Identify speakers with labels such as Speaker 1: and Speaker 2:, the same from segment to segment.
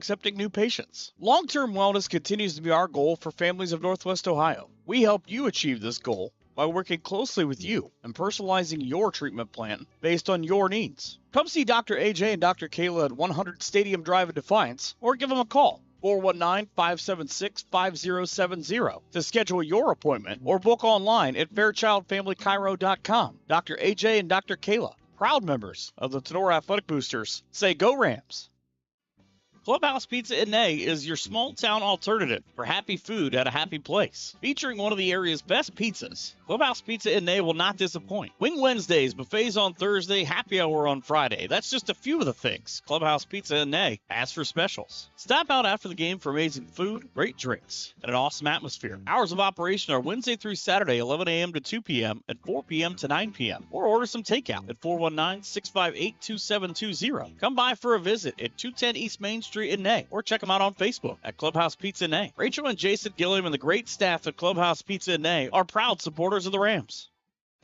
Speaker 1: accepting new patients. Long-term wellness continues to be our goal for families of Northwest Ohio. We help you achieve this goal by working closely with you and personalizing your treatment plan based on your needs. Come see Dr. AJ and Dr. Kayla at 100 Stadium Drive in Defiance, or give them a call, 419-576-5070, to schedule your appointment or book online at fairchildfamilychiro.com. Dr. AJ and Dr. Kayla, proud members of the Tinora Athletic Boosters, say go Rams. Clubhouse Pizza & A is your small-town alternative for happy food at a happy place. Featuring one of the area's best pizzas, Clubhouse Pizza & A will not disappoint. Wing Wednesdays, buffets on Thursday, happy hour on Friday. That's just a few of the things Clubhouse Pizza & A has for specials. Stop out after the game for amazing food, great drinks, and an awesome atmosphere. Hours of operation are Wednesday through Saturday, 11 a.m. to 2 p.m. and 4 p.m. to 9 p.m. Or order some takeout at 419-658-2720. Come by for a visit at 210 East Main Street in Nay, or check them out on Facebook at Clubhouse Pizza Nay. Rachel and Jason Gilliam and the great staff at Clubhouse Pizza Nay are proud supporters of the Rams.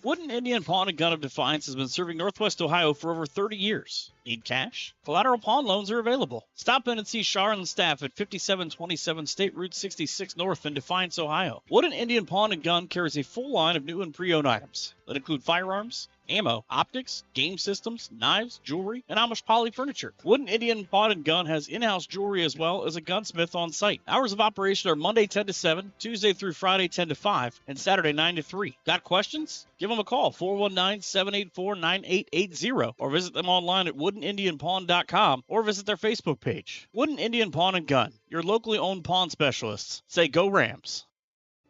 Speaker 1: Wooden Indian Pawn and Gun of Defiance has been serving Northwest Ohio for over 30 years. Need cash? Collateral pawn loans are available. Stop in and see Shar and the staff at 5727 State Route 66 North in Defiance, Ohio. Wooden Indian Pawn and Gun carries a full line of new and pre-owned items that include firearms, ammo, optics, game systems, knives, jewelry, and Amish poly furniture. Wooden Indian Pawn and Gun has in-house jewelry as well as a gunsmith on site. Hours of operation are Monday 10 to 7, Tuesday through Friday 10 to 5, and Saturday 9 to 3. Got questions? Give them a call, 419-784-9880, or visit them online at woodenindianpawn.com, or visit their Facebook page. Wooden Indian Pawn and Gun, your locally owned pawn specialists. Say go Rams.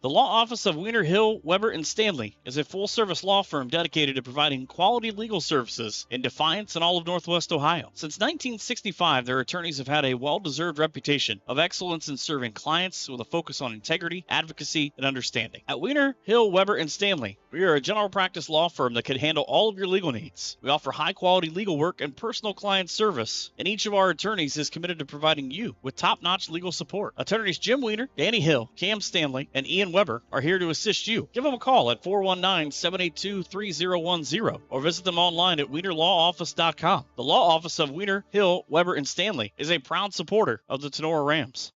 Speaker 1: The Law Office of Wiener, Hill, Weber, and Stanley is a full-service law firm dedicated to providing quality legal services in Defiance and all of Northwest Ohio. Since 1965, their attorneys have had a well-deserved reputation of excellence in serving clients with a focus on integrity, advocacy, and understanding. At Wiener, Hill, Weber, and Stanley, we are a general practice law firm that can handle all of your legal needs. We offer high-quality legal work and personal client service, and each of our attorneys is committed to providing you with top-notch legal support. Attorneys Jim Wiener, Danny Hill, Cam Stanley, and Ian Weber are here to assist you. Give them a call at 419-782-3010 or visit them online at wienerlawoffice.com. The Law Office of Wiener, Hill, Weber, and Stanley is a proud supporter of the Tinora Rams.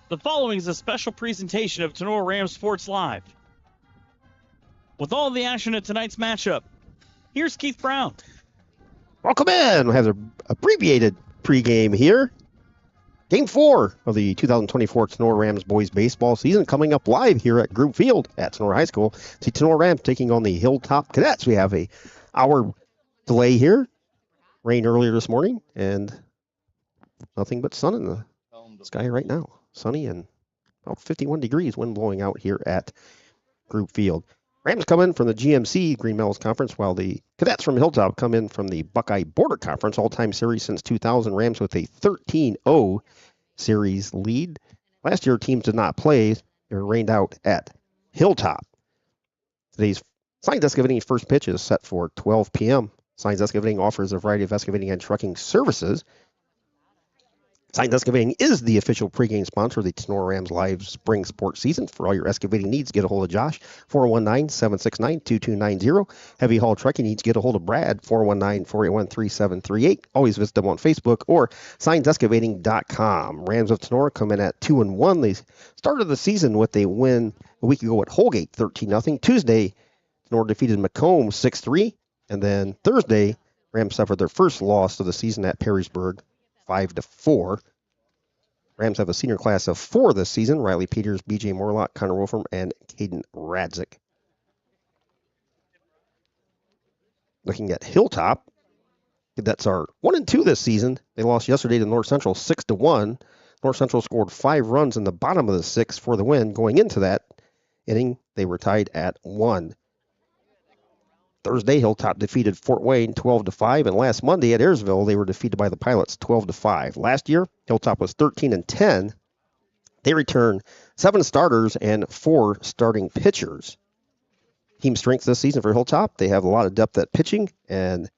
Speaker 1: The following is a special presentation of Tinora Rams Sports Live. With all the action at tonight's matchup, here's Keith Brown.
Speaker 2: Welcome in. We have the abbreviated pregame here. Game 4 of the 2024 Tinora Rams boys baseball season coming up live here at Group Field at Tinora High School. See Tinora Rams taking on the Hilltop Cadets. We have a hour delay here. Rain earlier this morning and nothing but sun in the sky right now. Sunny and about 51 degrees, wind blowing out here at Group Field. Rams come in from the GMC Green Meadows Conference, while the Cadets from Hilltop come in from the Buckeye Border Conference, all-time series since 2000. Rams with a 13-0 series lead. Last year, teams did not play. They were rained out at Hilltop. Today's Signs Excavating first pitch is set for 12 p.m. Signs Excavating offers a variety of excavating and trucking services. Signs Excavating is the official pregame sponsor of the Tinora Rams live spring sports season. For all your excavating needs, get a hold of Josh, 419-769-2290. Heavy haul trucking needs, get a hold of Brad, 419-481-3738. Always visit them on Facebook or signsexcavating.com. Rams of Tinora come in at 2-1. They started the season with a win a week ago at Holgate, 13-0. Tuesday, Tinora defeated Macomb 6-3. And then Thursday, Rams suffered their first loss of the season at Perrysburg, 5-4. Rams have a senior class of 4 this season. Riley Peters, B.J. Morlock, Connor Wolfram, and Caden Radzik. Looking at Hilltop, Cadets are 1-2 this season. They lost yesterday to North Central 6-1. North Central scored 5 runs in the bottom of the 6th for the win. Going into that inning, they were tied at 1. Thursday, Hilltop defeated Fort Wayne 12-5, and last Monday at Ayersville, they were defeated by the Pilots 12-5. Last year, Hilltop was 13-10. They returned 7 starters and 4 starting pitchers. Team strength this season for Hilltop, they have a lot of depth at pitching and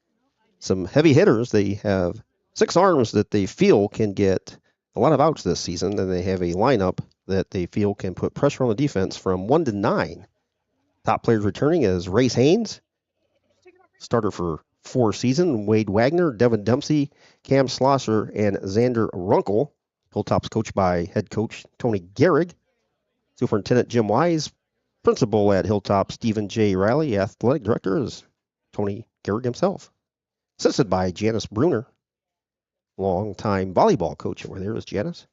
Speaker 2: some heavy hitters. They have 6 arms that they feel can get a lot of outs this season, and they have a lineup that they feel can put pressure on the defense from 1 to 9. Top players returning is Race Haynes, starter for 4 seasons, Wade Wagner, Devin Dempsey, Cam Schlosser, and Xander Runkle. Hilltop's coached by head coach Tony Gehrig, Superintendent Jim Wise, principal at Hilltop Stephen J. Riley, athletic director is Tony Gehrig himself. Assisted by Janice Bruner, longtime volleyball coach over there is Janice.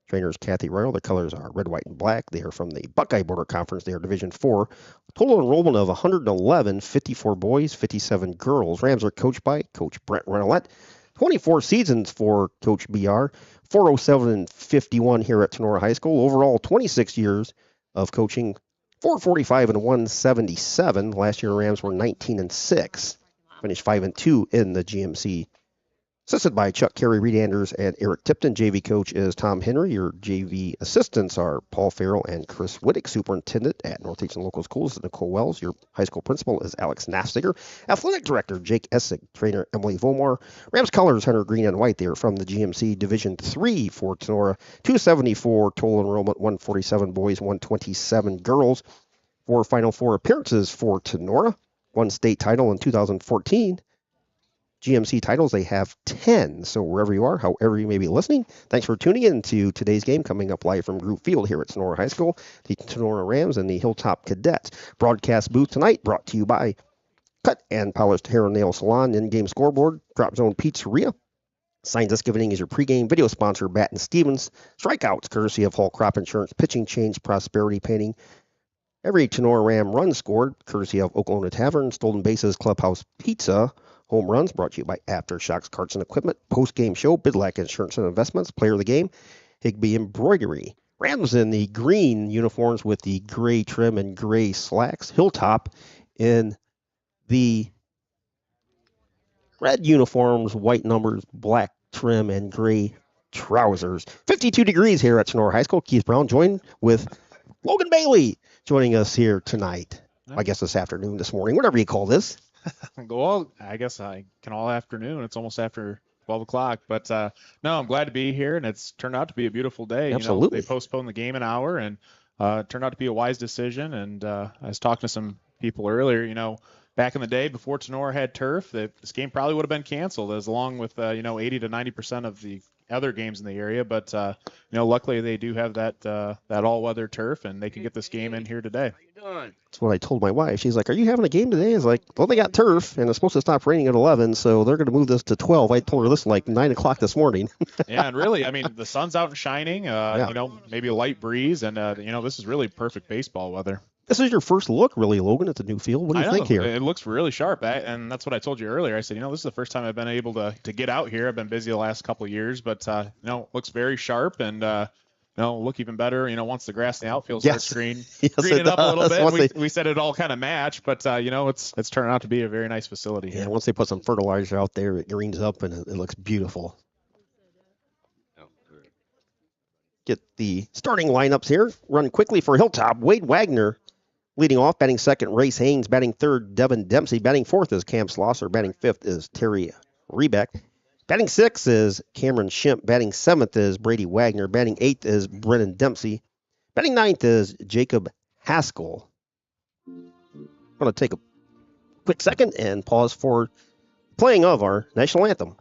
Speaker 2: Trainers Kathy Royal. The colors are red, white, and black. They are from the Buckeye Border Conference. They are Division 4. Total enrollment of 111, 54 boys, 57 girls. Rams are coached by Coach Brent Renolette. 24 seasons for Coach BR. 407-51 here at Tinora High School. Overall, 26 years of coaching. 445 and 177. Last year, Rams were 19-6. Finished 5-2 in the GMC. Assisted by Chuck Carey, Reed Anders, and Eric Tipton. JV coach is Tom Henry. Your JV assistants are Paul Farrell and Chris Whittick. Superintendent at Northeastern Local Schools is Nicole Wells. Your high school principal is Alex Nastiger. Athletic director Jake Essig. Trainer Emily Vomar. Rams colors Hunter Green and White. They are from the GMC Division 3 for Tinora. 274 total enrollment, 147 boys, 127 girls. 4 Final Four appearances for Tinora. 1 state title in 2014. GMC titles, they have 10. So wherever you are, however you may be listening, thanks for tuning in to today's game coming up live from Group Field here at Tinora High School. The Tinora Rams and the Hilltop Cadets. Broadcast booth tonight brought to you by Cut and Polished Hair and Nail Salon, In-Game Scoreboard, Drop Zone Pizzeria. Signs Us Giving is your pregame video sponsor, Batt and Stevens. Strikeouts, courtesy of Hall Crop Insurance, Pitching Change, Prosperity Painting. Every Tinora Ram run scored, courtesy of Oklahoma Tavern, Stolen Bases, Clubhouse Pizza. Home runs brought to you by Aftershocks Carts and Equipment. Post-game show, Bidlack Insurance and Investments. Player of the game, Higby Embroidery. Rams in the green uniforms with the gray trim and gray slacks. Hilltop in the red uniforms, white numbers, black trim, and gray trousers. 52 degrees here at Tinora High School. Keith Brown joined with Logan Bailey joining us here tonight. I guess this afternoon, this morning, whatever you call this.
Speaker 3: Well, I guess I can all afternoon. It's almost after 12 o'clock. But, no, I'm glad to be here, and it's turned out to be a beautiful day.
Speaker 2: Absolutely.
Speaker 3: They postponed the game an hour, and it turned out to be a wise decision. And I was talking to some people earlier, back in the day before Tinora had turf, this game probably would have been canceled as along with, 80 to 90% of the other games in the area. But, luckily they do have that all-weather turf, and they can get this game in here today.
Speaker 2: That's what I told my wife. She's like, are you having a game today? I was like, well, they got turf, and it's supposed to stop raining at 11, so they're going to move this to 12. I told her this like 9 o'clock this morning.
Speaker 3: Yeah, and really, the sun's out and shining, maybe a light breeze, and, this is really perfect baseball weather.
Speaker 2: This is your first look, really, Logan, at the new field. What do you think here?
Speaker 3: It looks really sharp, and that's what I told you earlier. I said, this is the first time I've been able to get out here. I've been busy the last couple of years, but, it looks very sharp, and, look even better, once the grass in the outfield starts greening up a little bit. We said it all kind of match, but, it's turning out to be a very nice facility here.
Speaker 2: Yeah, once they put some fertilizer out there, it greens up, and it looks beautiful. Get the starting lineups here. Run quickly for Hilltop. Wade Wagner leading off, batting second, Race Haynes. Batting third, Devin Dempsey. Batting fourth is Cam Schlosser. Batting fifth is Terry Rebeck. Batting sixth is Cameron Schimpf. Batting seventh is Brady Wagner. Batting eighth is Brennan Dempsey. Batting ninth is Jacob Haskell. I'm going to take a quick second and pause for playing of our national anthem.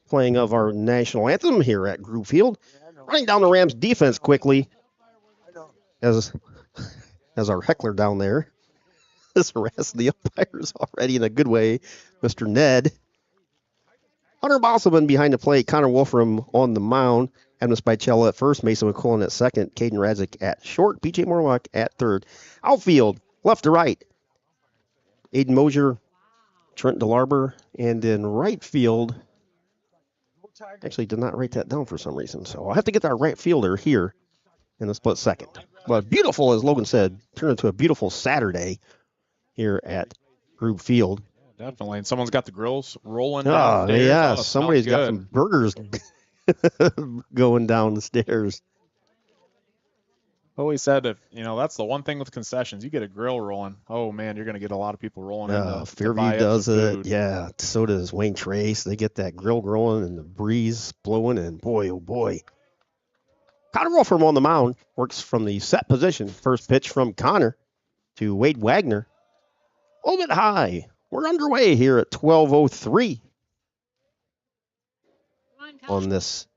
Speaker 2: Playing of our national anthem here at Group Field. Running down the Rams defense quickly as our heckler down there has harassed the umpires already in a good way, Mr. Ned. Hunter Bosselman behind the plate, Connor Wolfram on the mound, Adam Spicella at first, Mason McQuillan at second, Caden Radzik at short, BJ Morlock at third. Outfield, left to right, Aiden Mosier, Trent DeLarber, and in right field, actually did not write that down for some reason, so I'll have to get our right fielder here in a split second. But beautiful, as Logan said, turned into a beautiful Saturday here at Group Field.
Speaker 3: Definitely. And someone's got the grills rolling
Speaker 2: Oh,
Speaker 3: downstairs.
Speaker 2: yeah.
Speaker 3: Oh,
Speaker 2: Somebody's got some burgers going down the stairs.
Speaker 3: Always said that's the one thing with concessions. You get a grill rolling. Oh, man, you're going to get a lot of people rolling in.
Speaker 2: Fairview does it. Yeah. So does Wayne Trace. They get that grill growing and the breeze blowing. And boy, oh, boy. Connor Wolfram on the mound. Works from the set position. First pitch from Connor to Wade Wagner. A little bit high. We're underway here at 12:03 on this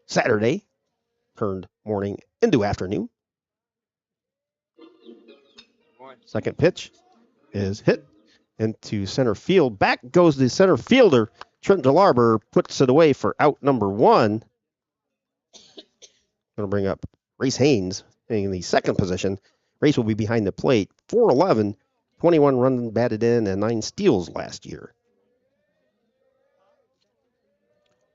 Speaker 2: Saturday, turned morning into afternoon. Second pitch is hit into center field. Back goes the center fielder. Trent DeLarber puts it away for out number one. Going to bring up Race Haynes in the second position. Race will be behind the plate. 4'11", 21 runs batted in, and 9 steals last year.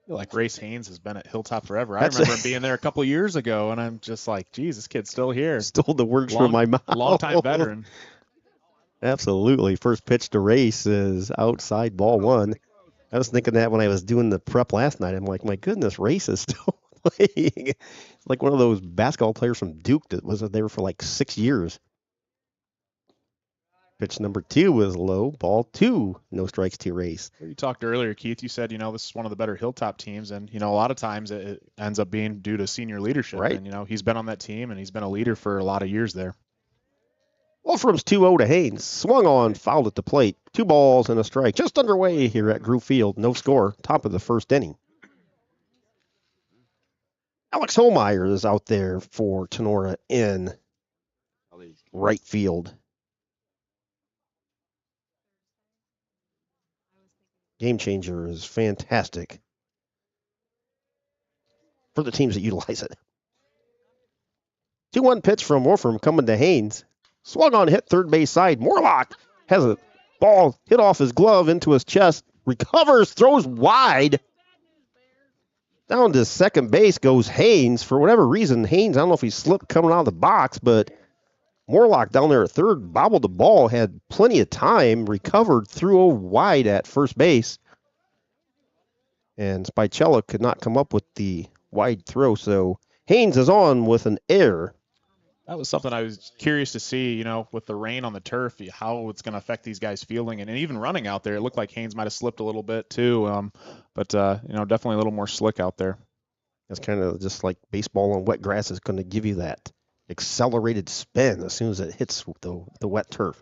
Speaker 3: I feel like Race Haynes has been at Hilltop forever. I remember him being there a couple years ago, and I'm just like, geez, this kid's still here.
Speaker 2: Stole the words from my mouth.
Speaker 3: Long-time veteran.
Speaker 2: Absolutely. First pitch to Race is outside, ball one. I was thinking that when I was doing the prep last night. I'm like, my goodness, Race is still playing. It's like one of those basketball players from Duke that was there for like 6 years. Pitch number 2 was low. Ball 2. No strikes to Race.
Speaker 3: You talked earlier, Keith. You said, this is one of the better Hilltop teams. And, a lot of times it ends up being due to senior leadership.
Speaker 2: Right.
Speaker 3: And, he's been on that team and he's been a leader for a lot of years there.
Speaker 2: Wolfram's 2-0 to Haynes. Swung on, fouled at the plate. 2 balls and a strike. Just underway here at Group Field. No score. Top of the first inning. Alex Holmeyer is out there for Tinora in right field. Game changer is fantastic for the teams that utilize it. 2-1 pitch from Wolfram coming to Haynes. Swung on, hit third base side. Morlock has a ball hit off his glove into his chest. Recovers, throws wide. Down to second base goes Haynes. For whatever reason, Haynes, I don't know if he slipped coming out of the box, but Morlock down there at third bobbled the ball, had plenty of time, recovered, threw wide at first base. And Spicella could not come up with the wide throw, so Haynes is on with an error.
Speaker 3: That was something I was curious to see, with the rain on the turf, how it's going to affect these guys fielding. And even running out there, it looked like Haynes might have slipped a little bit too. But definitely a little more slick out there.
Speaker 2: That's kind of just like baseball on wet grass is going to give you that accelerated spin as soon as it hits the wet turf.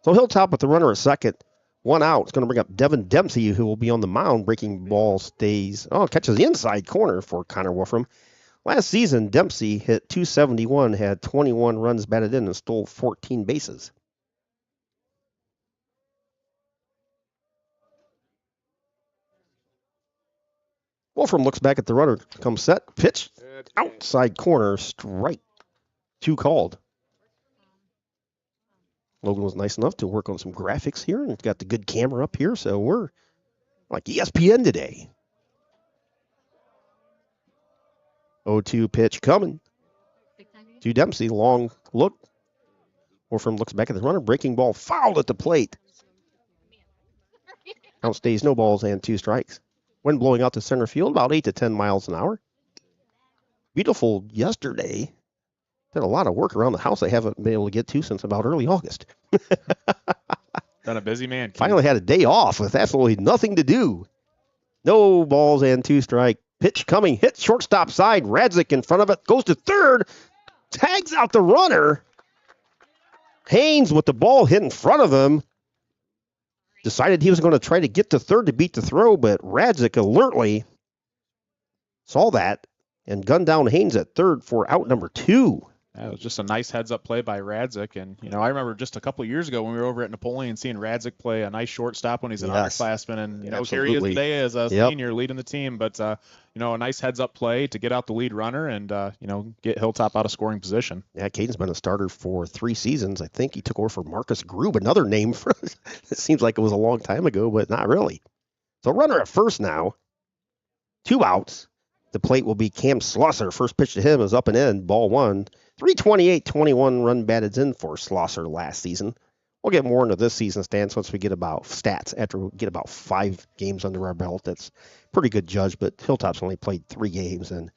Speaker 2: So Hilltop with the runner at second. 1 out. It's going to bring up Devin Dempsey, who will be on the mound. Breaking ball catches the inside corner for Connor Wolfram. Last season, Dempsey hit .271, had 21 runs batted in, and stole 14 bases. Wolfram looks back at the runner. Comes set. Pitch. Outside corner. Strike. 2 called. Logan was nice enough to work on some graphics here, and got the good camera up here, so we're like ESPN today. 0-2 pitch coming to Dempsey. Long look. Wolfram looks back at the runner. Breaking ball fouled at the plate. Count stays no balls and 2 strikes. Wind blowing out to center field about 8 to 10 miles an hour. Beautiful yesterday. Did a lot of work around the house I haven't been able to get to since about early August.
Speaker 3: Been a busy man, Keith.
Speaker 2: Finally had a day off with absolutely nothing to do. No balls and 2 strikes. Pitch coming, hit shortstop side. Radzik in front of it, goes to third, tags out the runner. Haynes with the ball hit in front of him. Decided he was going to try to get to third to beat the throw, but Radzik alertly saw that and gunned down Haynes at third for out number 2.
Speaker 3: That was just a nice heads-up play by Radzik. And, I remember just a couple of years ago when we were over at Napoleon seeing Radzik play a nice shortstop when he's an underclassman. And, here he is today as a senior leading the team. But, a nice heads-up play to get out the lead runner and, get Hilltop out of scoring position.
Speaker 2: Yeah, Caden's been a starter for 3 seasons. I think he took over for Marcus Grube, another name. It seems like it was a long time ago, but not really. So runner at first now. 2 outs. The plate will be Cam Schlosser. First pitch to him is up and in, ball 1. 328-21 run batted in for Schlosser last season. We'll get more into this season's stats once we get about stats after we get about 5 games under our belt. That's pretty good judge, but Hilltop's only played 3 games, and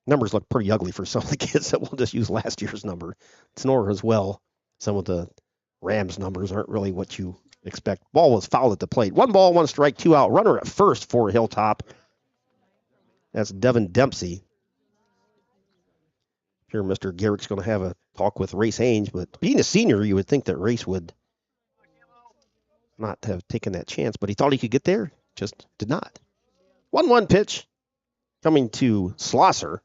Speaker 2: numbers look pretty ugly for some of the kids, so we'll just use last year's number. Tinora as well. Some of the Rams numbers aren't really what you expect. Ball was fouled at the plate. 1 ball, 1 strike, 2 out. Runner at first for Hilltop. That's Devin Dempsey. Here, Mr. Garrick's going to have a talk with Race Haynes, but being a senior, you would think that Race would not have taken that chance, but he thought he could get there, just did not. 1-1 pitch coming to Schlosser.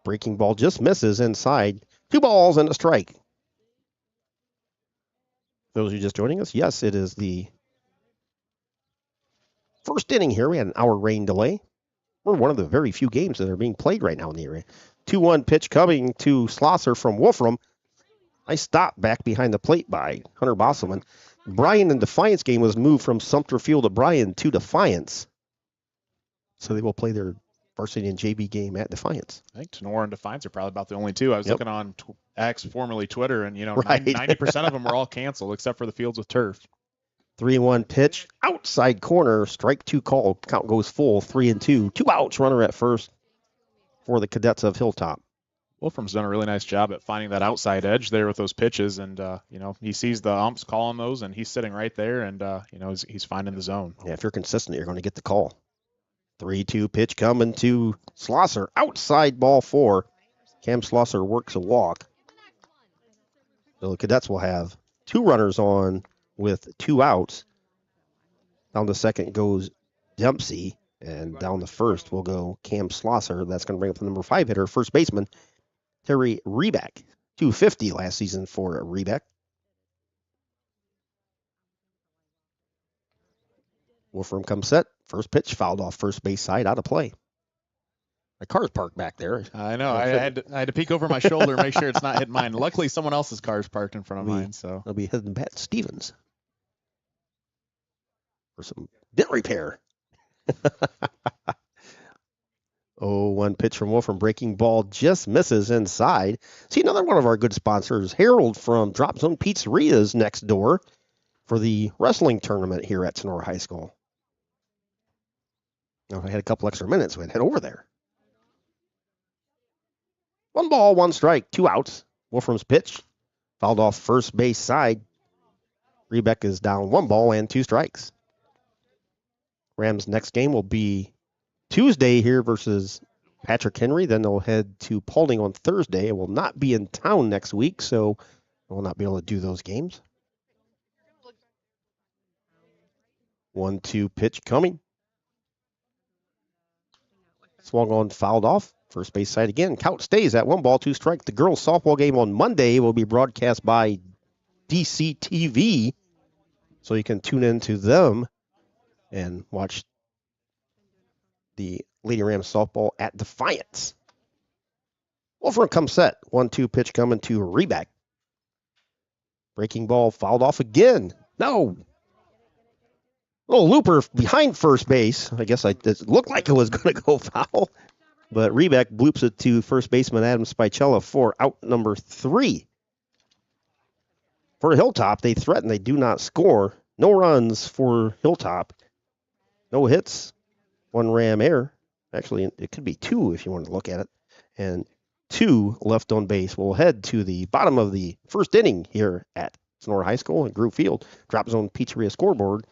Speaker 2: Breaking ball just misses inside. 2 balls and a strike. Those of you just joining us, yes, it is the first inning here. We had an hour rain delay. We're one of the very few games that are being played right now in the area. 2-1 pitch coming to Schlosser from Wolfram. Nice stop back behind the plate by Hunter Bosselman. Bryan and Defiance game was moved from Sumter Field to Bryan to Defiance. So they will play their varsity and JV game at Defiance.
Speaker 3: I think Tinora and Defiance are probably about the only 2. I was looking on X, formerly Twitter, and,
Speaker 2: Right.
Speaker 3: 90% of them were all canceled except for the fields with turf.
Speaker 2: 3-1 pitch, outside corner, strike 2 called. Count goes full, 3-2. 2 outs, runner at first for the Cadets of Hilltop.
Speaker 3: Wolfram's done a really nice job at finding that outside edge there with those pitches, and he sees the umps calling those, and he's sitting right there, and he's finding the zone.
Speaker 2: Yeah, if you're consistent, you're going to get the call. 3-2 pitch coming to Schlosser, outside ball 4. Cam Schlosser works a walk. So the Cadets will have 2 runners on with 2 outs. Down to second goes Dempsey, and down the first will go Cam Schlosser. That's going to bring up the number 5 hitter, first baseman, Terry Rebeck. 250 last season for Rebeck. Wolfram comes set. First pitch fouled off first base side, out of play. My car's parked back there.
Speaker 3: I know. I had to peek over my shoulder, make sure it's not hitting mine. Luckily, someone else's car's parked in front of mine. So
Speaker 2: I'll be heading back to Stevens for some dent repair. 0-1 pitch from Wolfram. Breaking ball just misses inside. See, another one of our good sponsors, Harold from Drop Zone Pizzeria's next door for the wrestling tournament here at Tinora High School. Now, if I had a couple extra minutes, we'd head over there. 1 ball, 1 strike, 2 outs. Wolfram's pitch fouled off first base side. Rebeck is down 1 ball and 2 strikes. Rams' next game will be Tuesday here versus Patrick Henry. Then they'll head to Paulding on Thursday. It will not be in town next week, so we'll not be able to do those games. 1-2 pitch coming. Swung on, fouled off. First base side again. Count stays at 1 ball, 2 strike. The girls' softball game on Monday will be broadcast by DCTV, so you can tune into them and watch the Lady Rams softball at Defiance. Wolfram comes set. 1-2 pitch coming to Rebeck. Breaking ball fouled off again. No. Little looper behind first base. I guess it looked like it was going to go foul. But Rebeck bloops it to first baseman Adam Spicella for out number 3. For Hilltop, they threaten. They do not score. No runs for Hilltop. No hits. 1 Ram error. Actually, it could be 2 if you want to look at it. And 2 left on base. We'll head to the bottom of the first inning here at Tinora High School and Grove Field. Drop Zone Pizzeria scoreboard.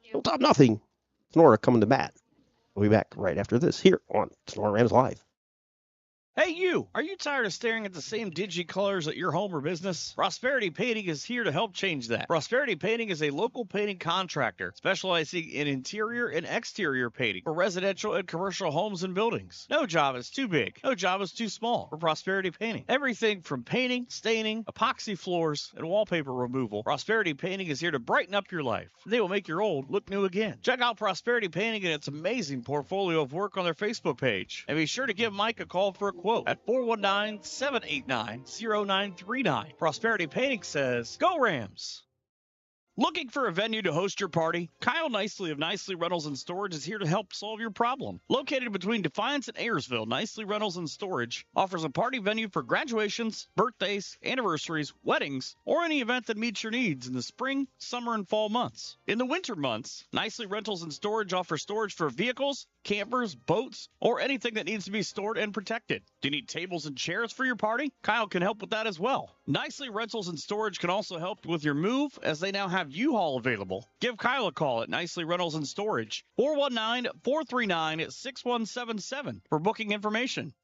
Speaker 2: Hilltop nothing. Tinora coming to bat. We'll be back right after this here on Tinora Rams Live.
Speaker 1: Hey you! Are you tired of staring at the same dingy colors at your home or business? Prosperity Painting is here to help change that. Prosperity Painting is a local painting contractor specializing in interior and exterior painting for residential and commercial homes and buildings. No job is too big. No job is too small for Prosperity Painting. Everything from painting, staining, epoxy floors, and wallpaper removal. Prosperity Painting is here to brighten up your life. They will make your old look new again. Check out Prosperity Painting and its amazing portfolio of work on their Facebook page. And be sure to give Mike a call for a quote at 419-789-0939. Prosperity Painting says, Go Rams! Looking for a venue to host your party? Kyle Nicely of Nicely Rentals and Storage is here to help solve your problem. Located between Defiance and Ayersville, Nicely Rentals and Storage offers a party venue for graduations, birthdays, anniversaries, weddings, or any event that meets your needs in the spring, summer, and fall months. In the winter months, Nicely Rentals and Storage offers storage for vehicles, campers, boats, or anything that needs to be stored and protected. Do you need tables and chairs for your party? Kyle can help with that as well. Nicely Rentals and Storage can also help with your move, as they now have U-Haul available. Give Kyle a call at Nicely Rentals and Storage, 419-439-6177 for booking information.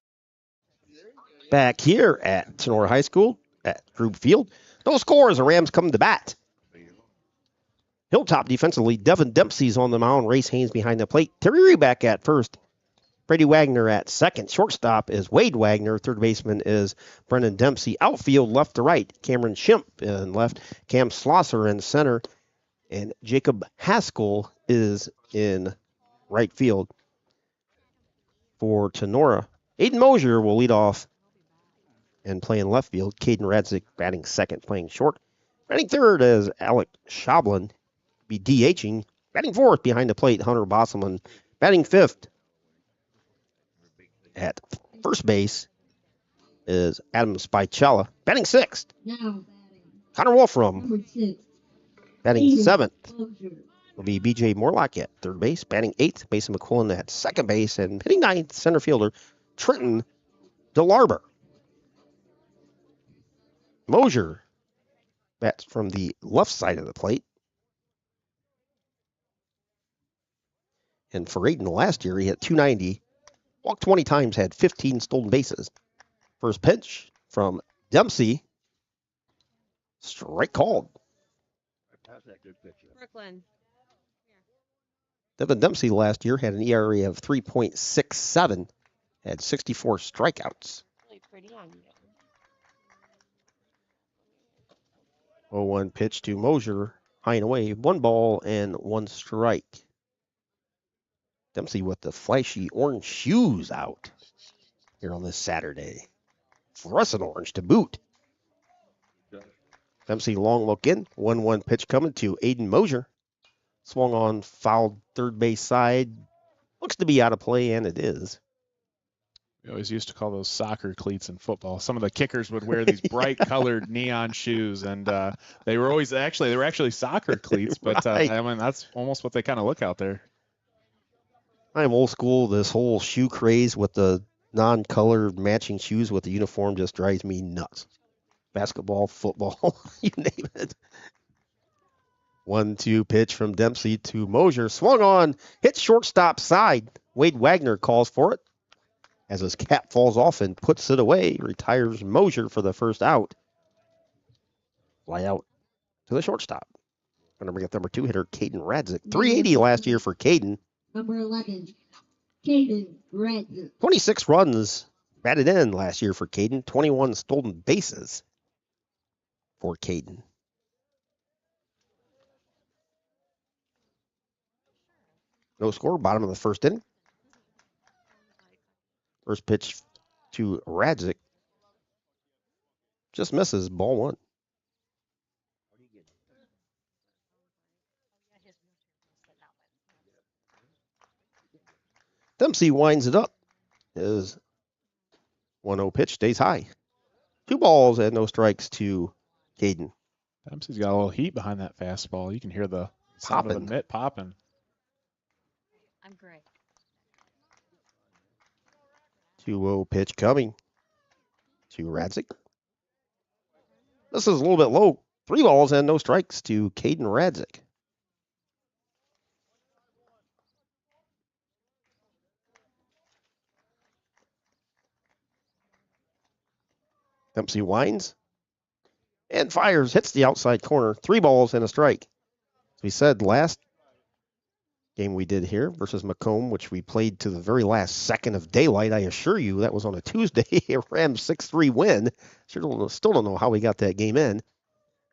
Speaker 2: Back here at Tinora High School at Group Field, no score as the Rams come to bat. Hilltop defensively, Devin Dempsey's on the mound, Race Haynes behind the plate, Terry Reback at first, Brady Wagner at second. Shortstop is Wade Wagner. Third baseman is Brendan Dempsey. Outfield left to right, Cameron Schimpf in left, Cam Slosser in center, and Jacob Haskell is in right field. For Tinora, Aiden Mosier will lead off and play in left field. Caden Radzik batting second, playing short. Batting third is Alec Schoblin, be DHing. Batting fourth behind the plate, Hunter Bosselman. Batting fifth at first base is Adam Spicella. Batting sixth, Connor Wolfram. Batting seventh will be B.J. Morlock at third base. Batting eighth, Mason McQuillan at second base. And hitting ninth, center fielder Trenton DeLarber. Mosier bats from the left side of the plate. And for Aiden last year, he hit .290, walked 20 times, had 15 stolen bases. First pitch from Dempsey. Strike called.
Speaker 4: Brooklyn.
Speaker 2: Devin Dempsey last year had an ERA of 3.67, had 64 strikeouts.
Speaker 4: Really pretty on you.
Speaker 2: 0-1 pitch to Mosier, high and away, 1 ball and 1 strike. Dempsey with the flashy orange shoes out here on this Saturday. Fluorescent orange to boot. Dempsey long look in, 1-1 pitch coming to Aiden Mosier. Swung on, fouled third base side. Looks to be out of play, and it is.
Speaker 3: We always used to call those soccer cleats in football. Some of the kickers would wear these bright colored neon shoes, and they were actually soccer cleats, but
Speaker 2: Right.
Speaker 3: I mean, that's almost what they kind of look out there.
Speaker 2: I'm old school. This whole shoe craze with the non-colored matching shoes with the uniform just drives me nuts. Basketball, football, you name it. 1-2 pitch from Dempsey to Mosier. Swung on, hit shortstop side. Wade Wagner calls for it. As his cap falls off and puts it away, retires Mosier for the first out. Fly out to the shortstop. Going to bring up number 2 hitter, Caden Radzik. 380 last year for Caden.
Speaker 5: Number 11, Caden Radzik.
Speaker 2: 26 runs batted in last year for Caden. 21 stolen bases for Caden. No score, bottom of the first inning. First pitch to Radzik. Just misses, ball 1. Dempsey winds it up. His 1-0 pitch stays high. 2 balls and no strikes to Caden.
Speaker 3: Dempsey's got a little heat behind that fastball. You can hear the sound of the mitt popping.
Speaker 4: I'm great.
Speaker 2: 2-0 pitch coming to Radzik. This is a little bit low. 3 balls and no strikes to Caden Radzik. Dempsey winds and fires, hits the outside corner. 3 balls and a strike. As we said, last game we did here versus Macomb, which we played to the very last second of daylight. I assure you that was on a Tuesday. A Rams 6-3 win. Still don't know how we got that game in.